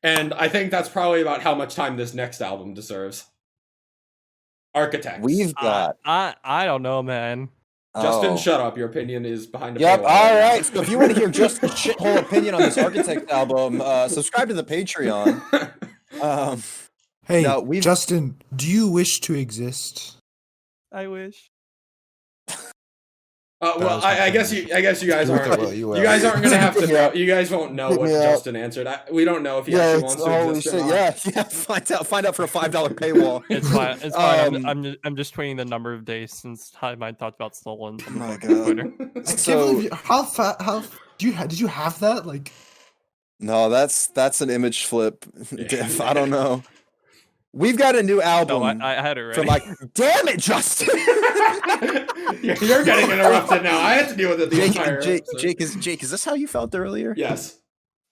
And I think that's probably about how much time this next album deserves. Architects. We've got I don't know, man. Justin, shut up. Your opinion is behind a Yep, paywall. all right. So if you want to hear Justin's shithole opinion on this Architect album, subscribe to the Patreon. Hey, no, Justin, do you wish to exist? I wish. Well, I guess you guys aren't. You guys aren't gonna have to know. You guys won't know what Justin answered. We don't know if he actually wants to exist or not. Yeah. Find out for a $5 paywall. It's fine. It's fine. I'm just tweeting the number of days since Hivemind talked about stolen. Oh my god. Twitter. So did you have that? Like, no, that's an image flip. I don't know. We've got a new album. No, I had it right. From damn it, Justin! You're getting interrupted now. I had to deal with it the entire episode. Jake, is this how you felt earlier? Yes.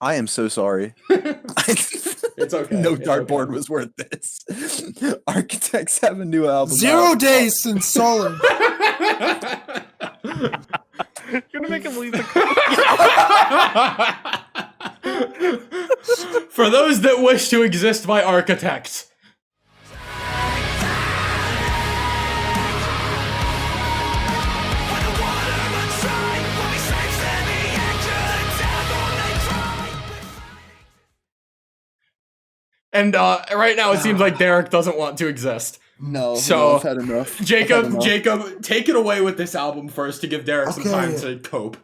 I am so sorry. It's okay. No Dartboard was worth this. Architects have a new album. 0 days since Solon. You're gonna make him leave the For those that wish to exist by Architects. And right now it seems like Derek doesn't want to exist. No, I've had enough. Jacob, take it away with this album first to give Derek some time to cope.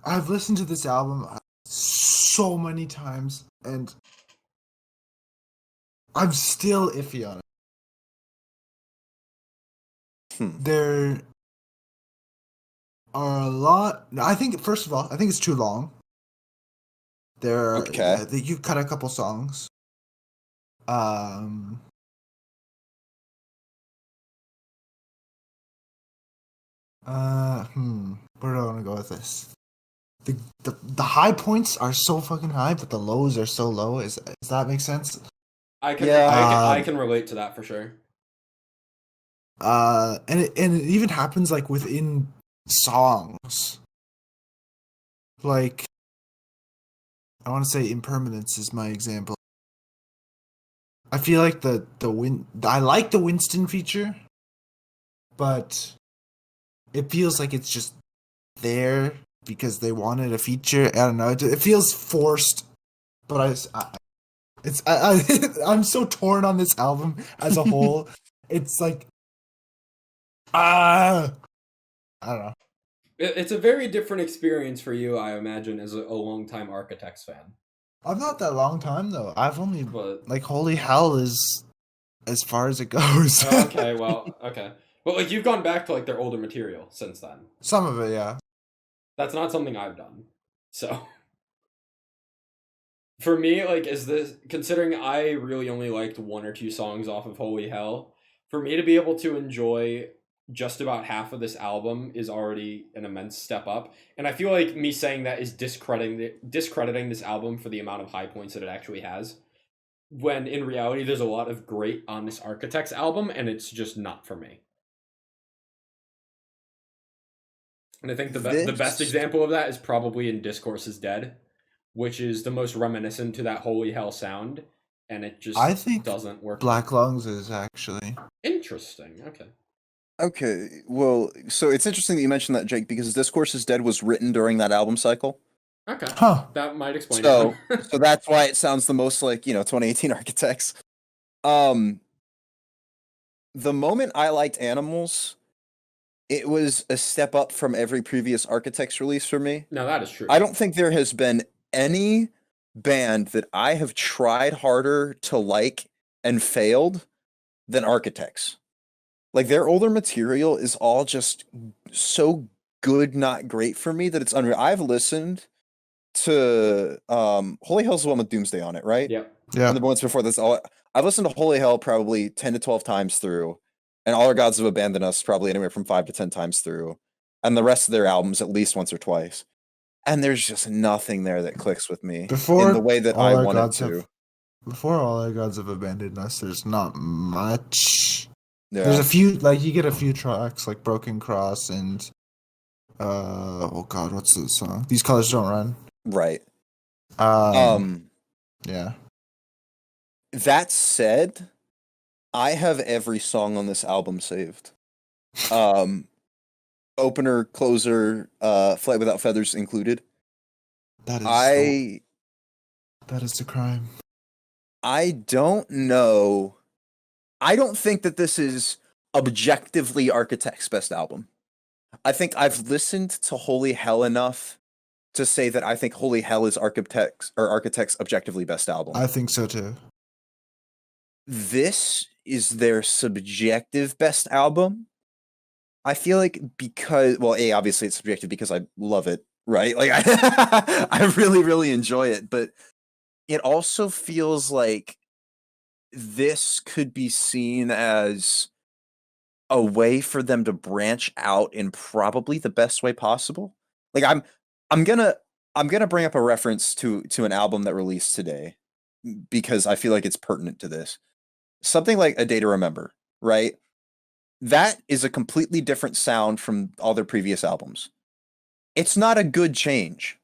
I've listened to this album so many times, and I'm still iffy on it. There are a lot. I think, first of all, it's too long. You cut a couple songs. Where do I want to go with this? The high points are so fucking high, but the lows are so low. Does that make sense? I can relate to that for sure. And it even happens like within songs. Like, I want to say Impermanence is my example. I feel like I like the Winston feature, but it feels like it's just there because they wanted a feature. I don't know. It feels forced, but I'm so torn on this album as a whole. It's like, I don't know. It's a very different experience for you, I imagine, as a long-time Architects fan. I'm not that long time, though. I've only, Holy Hell is as far as it goes. Okay. But, you've gone back to, their older material since then. Some of it, yeah. That's not something I've done. So, for me, is this, considering I really only liked 1 or 2 songs off of Holy Hell, for me to be able to enjoy just about half of this album is already an immense step up. And I feel like me saying that is discrediting this album for the amount of high points that it actually has. When in reality, there's a lot of great on this Architects album, and it's just not for me. And I think the best example of that is probably in Discourse is Dead, which is the most reminiscent to that Holy Hell sound, and it just doesn't work. Black Lungs is actually interesting. Okay, well, so it's interesting that you mentioned that, Jake, because Discourse is Dead was written during that album cycle. Okay. Huh. That might explain So, it. so that's why it sounds the most like, 2018 Architects. The moment I liked Animals, it was a step up from every previous Architects release for me. No, that is true. I don't think there has been any band that I have tried harder to like and failed than Architects. Like, their older material is all just so good, not great for me, that it's unreal. I've listened to Holy Hell's the one with Doomsday on it, right? Yep. Yeah. And the ones before this, I've listened to Holy Hell probably 10 to 12 times through, and All Our Gods Have Abandoned Us probably anywhere from 5 to 10 times through, and the rest of their albums at least once or twice. And there's just nothing there that clicks with me in the way that I want it to. Before All Our Gods Have Abandoned Us, there's not much. Yeah. There's a few, like, you get a few tracks like Broken Cross and oh god, what's the song? These Colors Don't Run. Right. Yeah. That said, I have every song on this album saved. Opener, closer, Flight Without Feathers included. That is the crime. I don't know. I don't think that this is objectively Architect's best album. I think I've listened to Holy Hell enough to say that I think Holy Hell is Architect's objectively best album. I think so too. This is their subjective best album. I feel like because, well, obviously it's subjective because I love it, right? Like, I really, really enjoy it, but it also feels like this could be seen as a way for them to branch out in probably the best way possible. Like, I'm gonna bring up a reference to an album that released today because I feel like it's pertinent to this. Something like A Day to Remember, right? That is a completely different sound from all their previous albums. It's not a good change.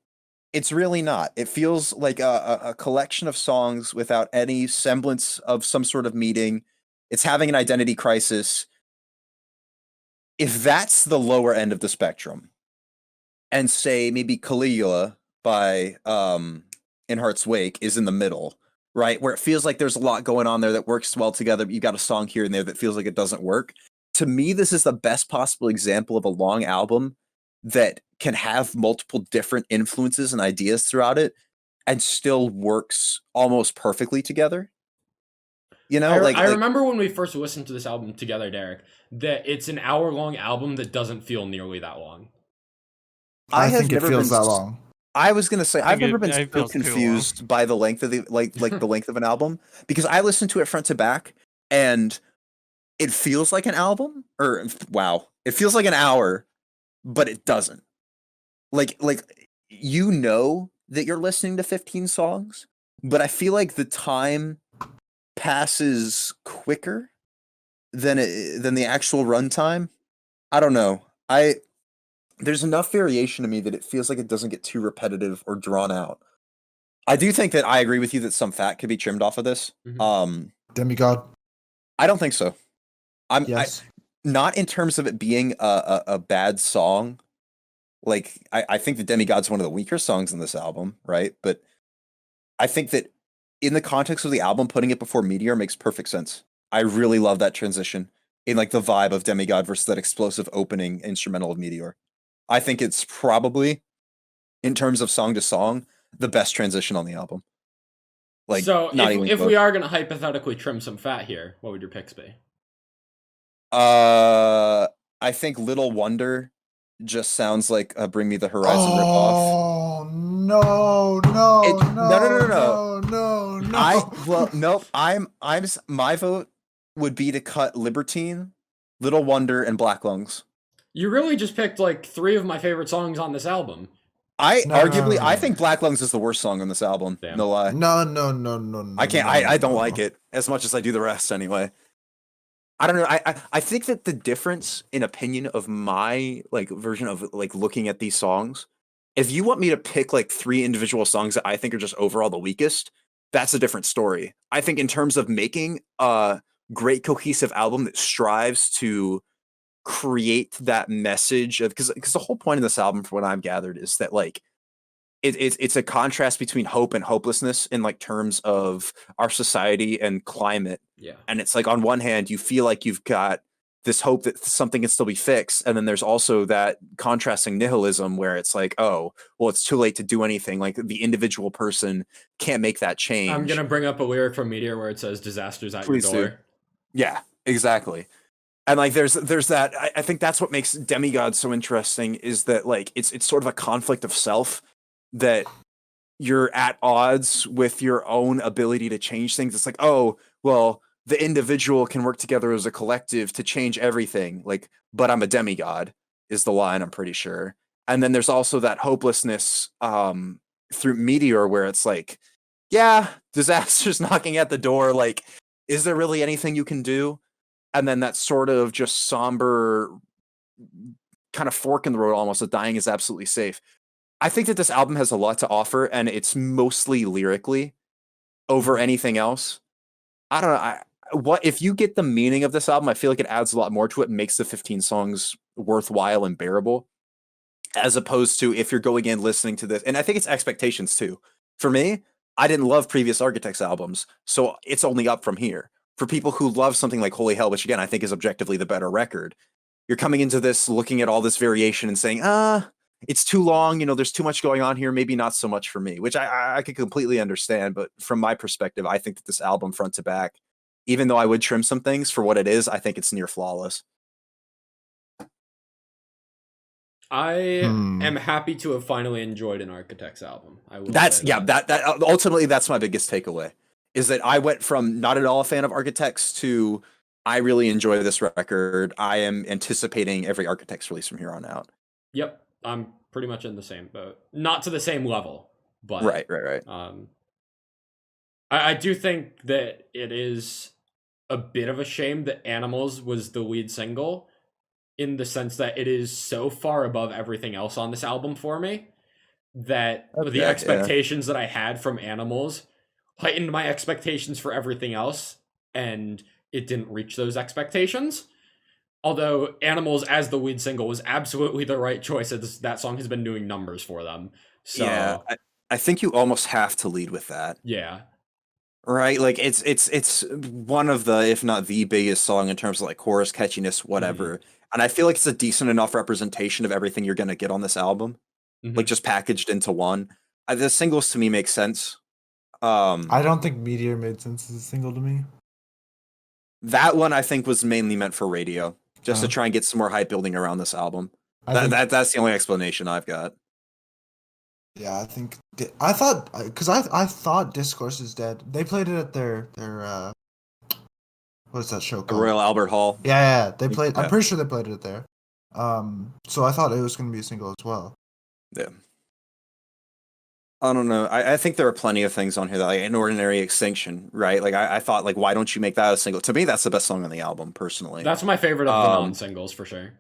It's really not. It feels like a collection of songs without any semblance of some sort of meaning. It's having an identity crisis. If that's the lower end of the spectrum, and say maybe Caligula by In Heart's Wake is in the middle, right? Where it feels like there's a lot going on there that works well together, but you got a song here and there that feels like it doesn't work. To me, this is the best possible example of a long album that can have multiple different influences and ideas throughout it and still works almost perfectly together. You know, I remember when we first listened to this album together, Derek, that it's an hour-long album that doesn't feel nearly that long. I think it feels that long. I was gonna say I've never been so confused by the length of the like the length of an album, because I listened to it front to back and it feels like an album, or it feels like an hour, but it doesn't. Like you know that you're listening to 15 songs, but I feel like the time passes quicker than the actual runtime. I don't know. There's enough variation to me that it feels like it doesn't get too repetitive or drawn out. I do think that I agree with you that some fat could be trimmed off of this. Mm-hmm. Demigod? I don't think so. Yes. Not in terms of it being a bad song. Like, I think the Demigod's one of the weaker songs in this album, right? But I think that in the context of the album, putting it before Meteor makes perfect sense. I really love that transition in like the vibe of Demigod versus that explosive opening instrumental of Meteor. I think it's probably, in terms of song to song, the best transition on the album. Like, so if we are going to hypothetically trim some fat here, what would your picks be? I think Little Wonder just sounds like a Bring Me the Horizon ripoff. Oh no! My vote would be to cut Libertine, Little Wonder, and Black Lungs. You really just picked like 3 of my favorite songs on this album. I think Black Lungs is the worst song on this album. Damn. No lie. No. I can't. I don't like it as much as I do the rest. Anyway, I don't know. I think that the difference in opinion of my like version of like looking at these songs, if you want me to pick like 3 individual songs that I think are just overall the weakest, that's a different story. I think in terms of making a great cohesive album that strives to create that message of, because the whole point of this album, from what I've gathered, is that like it's a contrast between hope and hopelessness in like terms of our society and climate. Yeah. And it's like on one hand, you feel like you've got this hope that something can still be fixed. And then there's also that contrasting nihilism where it's like, oh, well, it's too late to do anything. Like the individual person can't make that change. I'm going to bring up a lyric from Meteor where it says disasters at Please your door. do. Yeah, exactly. And like there's that I think that's what makes Demigod so interesting is that like it's sort of a conflict of self that you're at odds with your own ability to change things. It's like, oh, well, the individual can work together as a collective to change everything. Like, but I'm a demigod is the line, I'm pretty sure. And then there's also that hopelessness through Meteor where it's like, yeah, disaster's knocking at the door. Like, is there really anything you can do? And then that sort of just somber kind of fork in the road almost that dying is absolutely safe. I think that this album has a lot to offer, and it's mostly lyrically over anything else. I don't know. What if you get the meaning of this album? I feel like it adds a lot more to it and makes the 15 songs worthwhile and bearable, as opposed to if you're going in listening to this. And I think it's expectations too. For me, I didn't love previous Architects albums, so it's only up from here. For people who love something like Holy Hell, which again I think is objectively the better record, you're coming into this looking at all this variation and saying, it's too long, there's too much going on here, maybe not so much for me, which I could completely understand. But from my perspective, I think that this album front to back, even though I would trim some things for what it is, I think it's near flawless. I am happy to have finally enjoyed an Architects album. That ultimately that's my biggest takeaway, is that I went from not at all a fan of Architects to I really enjoy this record. I am anticipating every Architects release from here on out. Yep. I'm pretty much in the same boat. Not to the same level, but right. I do think that it is a bit of a shame that Animals was the lead single, in the sense that it is so far above everything else on this album for me that the expectations that I had from Animals heightened my expectations for everything else, and it didn't reach those expectations. Although Animals as the lead single was absolutely the right choice, as that song has been doing numbers for them. So yeah, I think you almost have to lead with that. Yeah. Right? Like it's one of the, if not the biggest song in terms of like chorus catchiness, whatever. Mm-hmm. And I feel like it's a decent enough representation of everything you're going to get on this album. Mm-hmm. Like just packaged into one. The singles to me make sense. I don't think Meteor made sense as a single to me. That one I think was mainly meant for radio. Just to try and get some more hype building around this album. That's the only explanation I've got. Yeah, I thought Discourse is Dead. They played it at their what is that show called? Royal Albert Hall. Yeah, they played. Yeah. I'm pretty sure they played it there. So I thought it was going to be a single as well. Yeah. I don't know. I think there are plenty of things on here that like An Ordinary Extinction, right? Like I thought, like, why don't you make that a single? To me, that's the best song on the album, personally. That's my favorite of the non-singles for sure.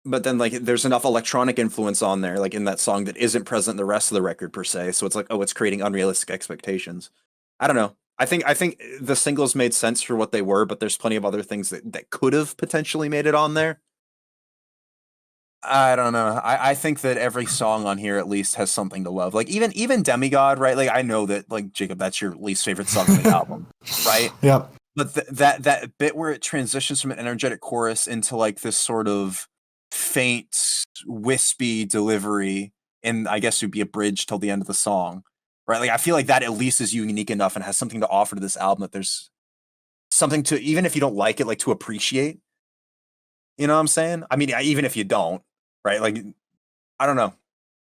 But then, like, there's enough electronic influence on there, like in that song, that isn't present in the rest of the record per se. So it's like, oh, it's creating unrealistic expectations. I don't know. I think the singles made sense for what they were, but there's plenty of other things that could have potentially made it on there. I don't know. I think that every song on here at least has something to love. Like even Demigod, right? Like I know that, like, Jacob, that's your least favorite song on the album, right? Yep. But that bit where it transitions from an energetic chorus into like this sort of faint, wispy delivery, and I guess it would be a bridge till the end of the song, right? Like I feel like that at least is unique enough and has something to offer to this album that there's something to, even if you don't like it, like to appreciate. You know what I'm saying? I mean, even if you don't. Right? Like, I don't know.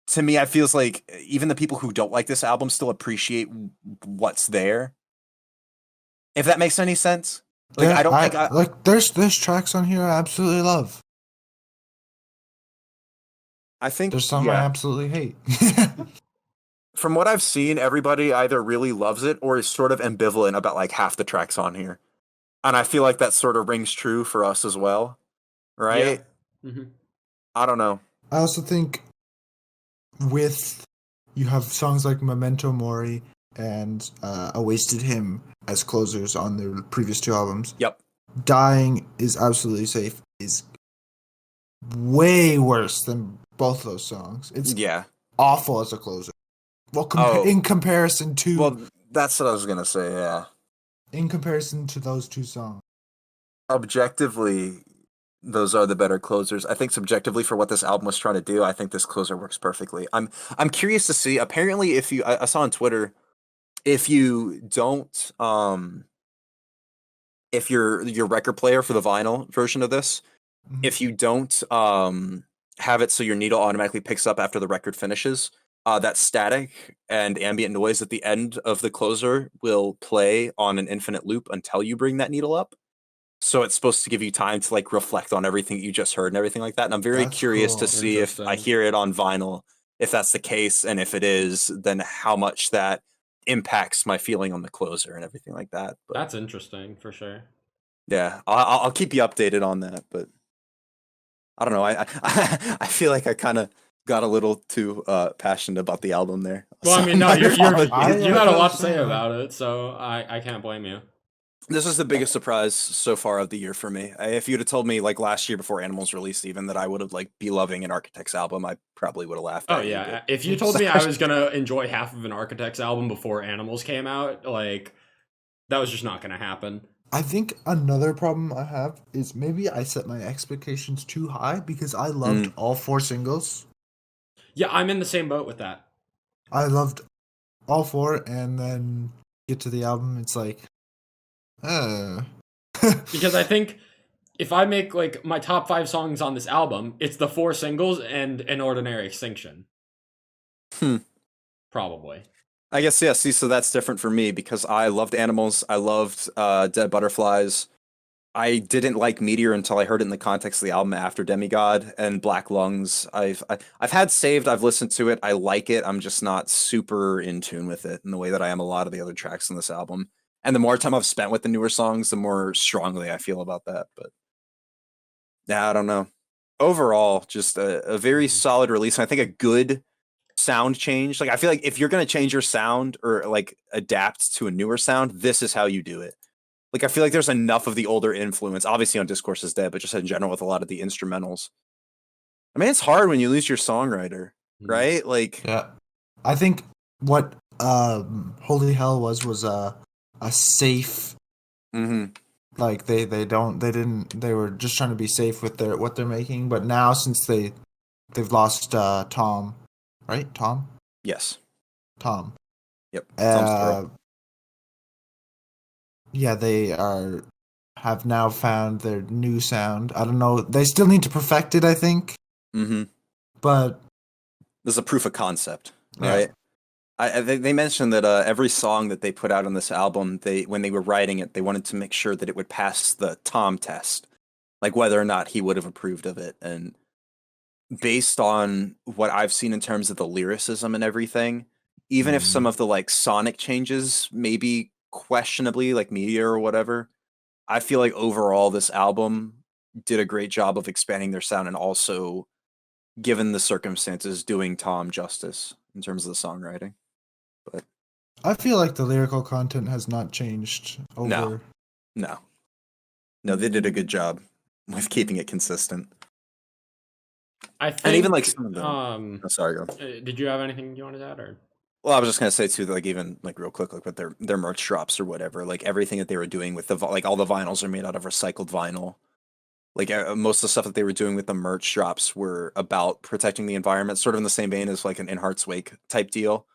To me, it feels like even the people who don't like this album still appreciate what's there. If that makes any sense. Like, like there's tracks on here I absolutely love. I think there's some I absolutely hate. From what I've seen, everybody either really loves it or is sort of ambivalent about like half the tracks on here. And I feel like that sort of rings true for us as well. Right? Yeah. Mm-hmm. I don't know. I also think you have songs like Memento Mori and A Wasted Hymn as closers on their previous two albums. Yep. Dying is Absolutely Safe is way worse than both those songs. It's awful as a closer. Well, in comparison to... Well, that's what I was going to say, yeah. In comparison to those two songs. Objectively, those are the better closers. I think subjectively for what this album was trying to do, I think this closer works perfectly. I'm curious to see. Apparently, if you, I saw on Twitter, if you don't, if your record player for the vinyl version of this, if you don't have it so your needle automatically picks up after the record finishes, that static and ambient noise at the end of the closer will play on an infinite loop until you bring that needle up. So it's supposed to give you time to like reflect on everything you just heard and everything like that. And I'm very curious to see if I hear it on vinyl, if that's the case, and if it is, then how much that impacts my feeling on the closer and everything like that. But that's interesting for sure. Yeah, I'll keep you updated on that. But I don't know. I feel like I kind of got a little too passionate about the album there. Well, I mean, no, you got a lot to say about it, so I can't blame you. This is the biggest surprise so far of the year for me. If you'd have told me like last year before Animals released even that I would have like be loving an Architects album, I probably would have laughed. Oh yeah, if you told me I was gonna enjoy half of an Architects album before Animals came out, like that was just not gonna happen. I think another problem I have is maybe I set my expectations too high because I loved all 4 singles. Yeah, I'm in the same boat with that. I loved all 4, and then get to the album, it's like, because I think if I make like my top 5 songs on this album, it's the 4 singles and An Ordinary Extinction. Probably. I guess, yeah, see, so that's different for me because I loved Animals, I loved Dead Butterflies. I didn't like Meteor until I heard it in the context of the album after Demigod, and Black Lungs. I've had saved, I've listened to it, I like it, I'm just not super in tune with it in the way that I am a lot of the other tracks on this album. And the more time I've spent with the newer songs, the more strongly I feel about that. But yeah, I don't know. Overall, just a very solid release. And I think a good sound change. Like I feel like if you're going to change your sound or like adapt to a newer sound, this is how you do it. Like I feel like there's enough of the older influence, obviously on Discourse is Dead, but just in general with a lot of the instrumentals. I mean, it's hard when you lose your songwriter, right? Like, yeah, I think what Holy Hell was a safe, like they were just trying to be safe with what they're making, but now since they've lost Tom, right? Tom? Yes. Tom. Yep. Yeah, they have now found their new sound. I don't know. They still need to perfect it, I think. But there's a proof of concept, right? They mentioned that every song that they put out on this album, when they were writing it, they wanted to make sure that it would pass the Tom test, like whether or not he would have approved of it. And based on what I've seen in terms of the lyricism and everything, even if some of the like sonic changes maybe questionably, like Meteor or whatever, I feel like overall this album did a great job of expanding their sound and also, given the circumstances, doing Tom justice in terms of the songwriting. But I feel like the lyrical content has not changed over. No, they did a good job with keeping it consistent. I think, and even like some of them. Sorry, go. Did you have anything you wanted to add, or? Well, I was just gonna say too, like even like real quick, like with their merch drops or whatever, like everything that they were doing with like all the vinyls are made out of recycled vinyl. Like most of the stuff that they were doing with the merch drops were about protecting the environment, sort of in the same vein as like an In Heart's Wake type deal.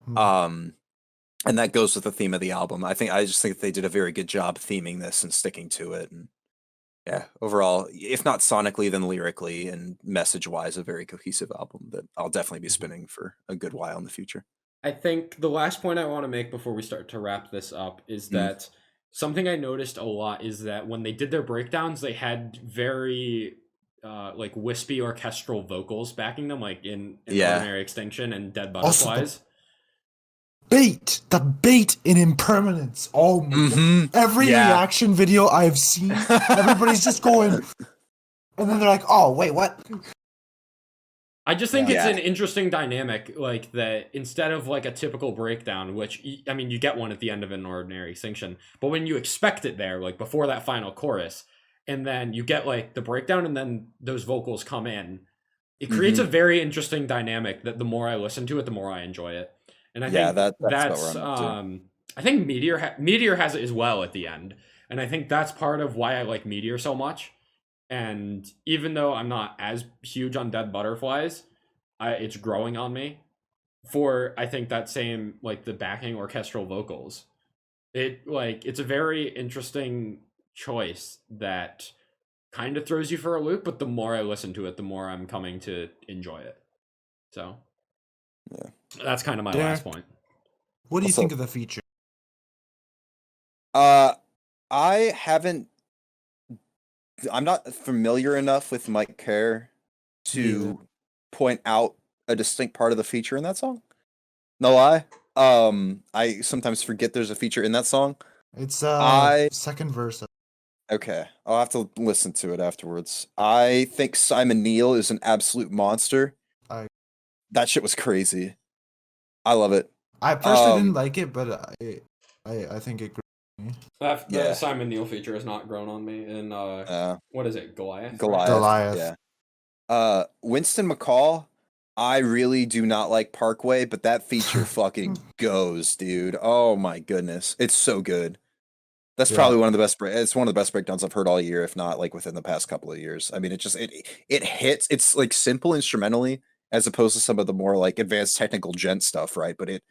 And that goes with the theme of the album. I just think they did a very good job theming this and sticking to it. And yeah, overall, if not sonically, then lyrically and message-wise, a very cohesive album that I'll definitely be spinning for a good while in the future. I think the last point I want to make before we start to wrap this up is that something I noticed a lot is that when they did their breakdowns, they had very like wispy orchestral vocals backing them, like in Ordinary Extinction and Dead Butterflies. The bait in Impermanence. Oh my God. Every reaction video I've seen, everybody's just going, and then they're like, oh, wait, what? I just think it's an interesting dynamic, like that instead of like a typical breakdown, which, I mean, you get one at the end of An Ordinary Extinction, but when you expect it there, like before that final chorus, and then you get like the breakdown and then those vocals come in, it creates a very interesting dynamic that the more I listen to it, the more I enjoy it. And I think that's that's what we're on I think Meteor has it as well at the end, and I think that's part of why I like Meteor so much. And even though I'm not as huge on Dead Butterflies, it's growing on me. For I think that same like the backing orchestral vocals, it's a very interesting choice that kind of throws you for a loop. But the more I listen to it, the more I'm coming to enjoy it. So Yeah, that's kind of my last point. What do you think of the feature? I haven't. I'm not familiar enough with Mike Kerr to point out a distinct part of the feature in that song. No lie. I sometimes forget there's a feature in that song. It's second verse. Okay, I'll have to listen to it afterwards. I think Simon Neil is an absolute monster. That shit was crazy. I love it. I personally didn't like it, but I think it grew on me. The Simon Neil feature has not grown on me. And what is it, Goliath? Goliath. Yeah. Winston McCall, I really do not like Parkway, but that feature fucking goes, dude. Oh my goodness, it's so good. That's probably one of the best. It's one of the best breakdowns I've heard all year, if not like within the past couple of years. I mean, it hits. It's like simple instrumentally, as opposed to some of the more like advanced technical gent stuff, right? But it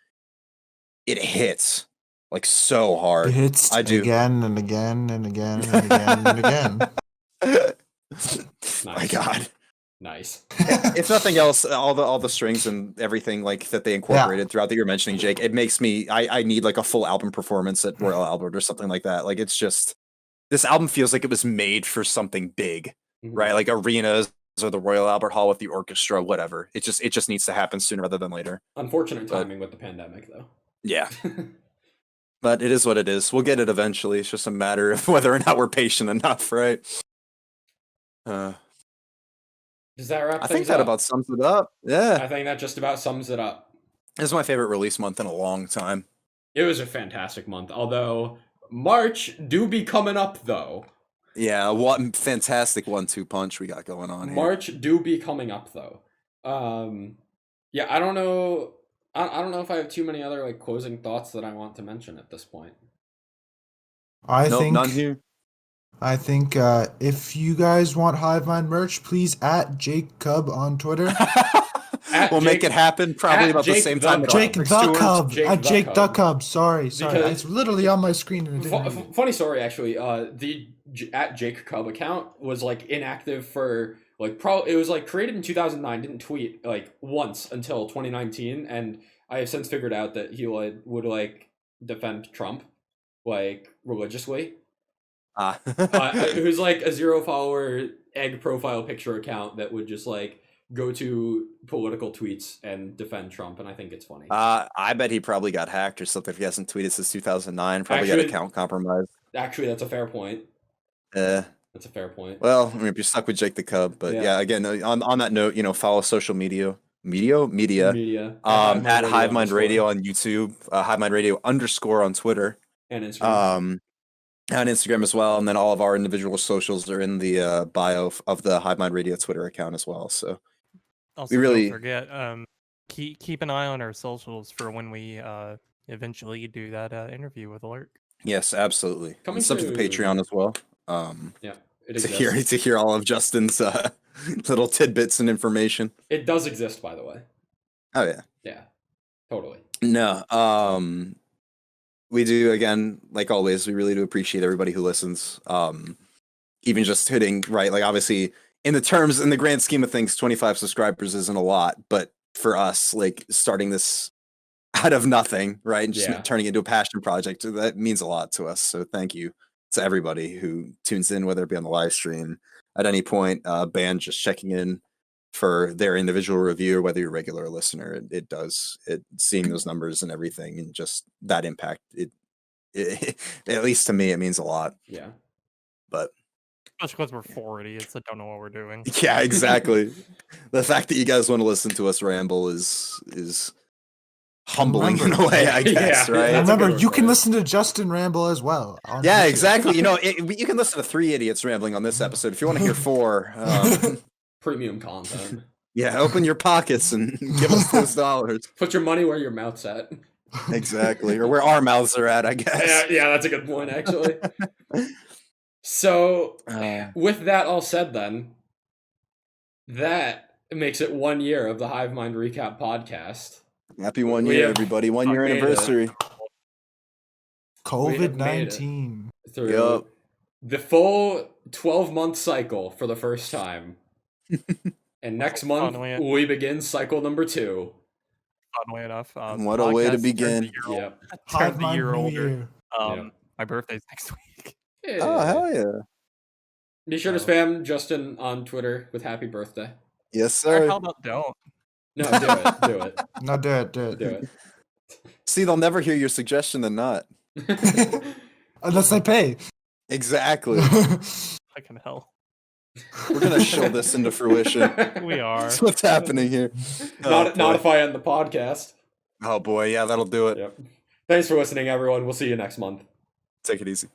hits like so hard. It hits again and again and again and again and again. Nice. My God. Nice. If nothing else, all the strings and everything like that they incorporated throughout that you're mentioning, Jake, it makes me I need like a full album performance at Royal Albert or something like that. Like it's just this album feels like it was made for something big, right? Like arenas or the Royal Albert Hall with the orchestra, whatever. It just needs to happen sooner rather than later. Unfortunate timing with the pandemic, though. Yeah. But it is what it is. We'll get it eventually. It's just a matter of whether or not we're patient enough, right? Does that wrap I things think that up? about sums it up. Yeah. I think that just about sums it up. This is my favorite release month in a long time. It was a fantastic month, although March do be coming up, though. Yeah, what fantastic 1-2 punch we got going on here. March do be coming up, though. Yeah, I don't know. I don't know if I have too many other like closing thoughts that I want to mention at this point. None here. I think if you guys want Hivemind merch, please at Jake Cub on Twitter. We'll make it happen probably about the same time. Jake the Cub. At Jake the Cub. Sorry. It's literally on my screen. And funny story, actually. The at Jake Cub account was like inactive for like it was like created in 2009. Didn't tweet like once until 2019, and I have since figured out that he would like defend Trump like religiously. It was like a 0 follower egg profile picture account that would just like go to political tweets and defend Trump, and I think it's funny. I bet he probably got hacked or something if he hasn't tweeted since 2009. Probably got account compromised. Actually, that's a fair point. That's a fair point. Well, I mean, if you're stuck with Jake the Cub, but yeah again, on that note, follow social media. At Hivemind Radio on YouTube, Hivemind Radio _ on Twitter and Instagram. On Instagram as well, and then all of our individual socials are in the bio of the Hivemind Radio Twitter account as well. So also, don't forget, keep an eye on our socials for when we eventually do that interview with Alert. Yes, absolutely. And sub to the Patreon as well. To hear all of Justin's little tidbits and information. It does exist, by the way. Oh yeah. Yeah. Totally. No. We do, again, like always, we really do appreciate everybody who listens. Even just hitting, right, like obviously, in the grand scheme of things, 25 subscribers isn't a lot, but for us, like starting this out of nothing, right, and just turning it into a passion project, that means a lot to us. So thank you to everybody who tunes in, whether it be on the live stream, at any point, band just checking in for their individual review, or whether you're a regular listener, it does seeing those numbers and everything, and just that impact. It at least to me, it means a lot. Yeah, but especially because we're 4 idiots that don't know what we're doing. Yeah, exactly. The fact that you guys want to listen to us ramble is humbling in a way, I guess. Right. Remember, you can listen to Justin ramble as well. Yeah, exactly. You can listen to 3 idiots rambling on this episode if you want to hear 4. Premium content. Yeah, open your pockets and give us those dollars. Put your money where your mouth's at. Exactly, or where our mouths are at, I guess. Yeah, that's a good point, actually. So, with that all said, then, that makes it 1 year of the Hivemind Recap podcast. Happy 1 year, everybody! 1 year anniversary. COVID-19 through the full 12-month cycle for the first time. And next month, we begin cycle number 2. Funnily enough. What a way to begin. Yep. Turn the year older. My birthday's next week. Yeah. Oh, hell yeah. Be sure to spam Justin on Twitter with happy birthday. Yes, sir. How about don't? No, do it. Do it. No, do it. Do it. See, they'll never hear your suggestion than not. Unless they pay. Exactly. Fucking hell. We're gonna show this into fruition. We are. That's what's happening here. Not if I end the podcast. Oh boy, yeah, that'll do it. Yep. Thanks for listening, everyone. We'll see you next month. Take it easy.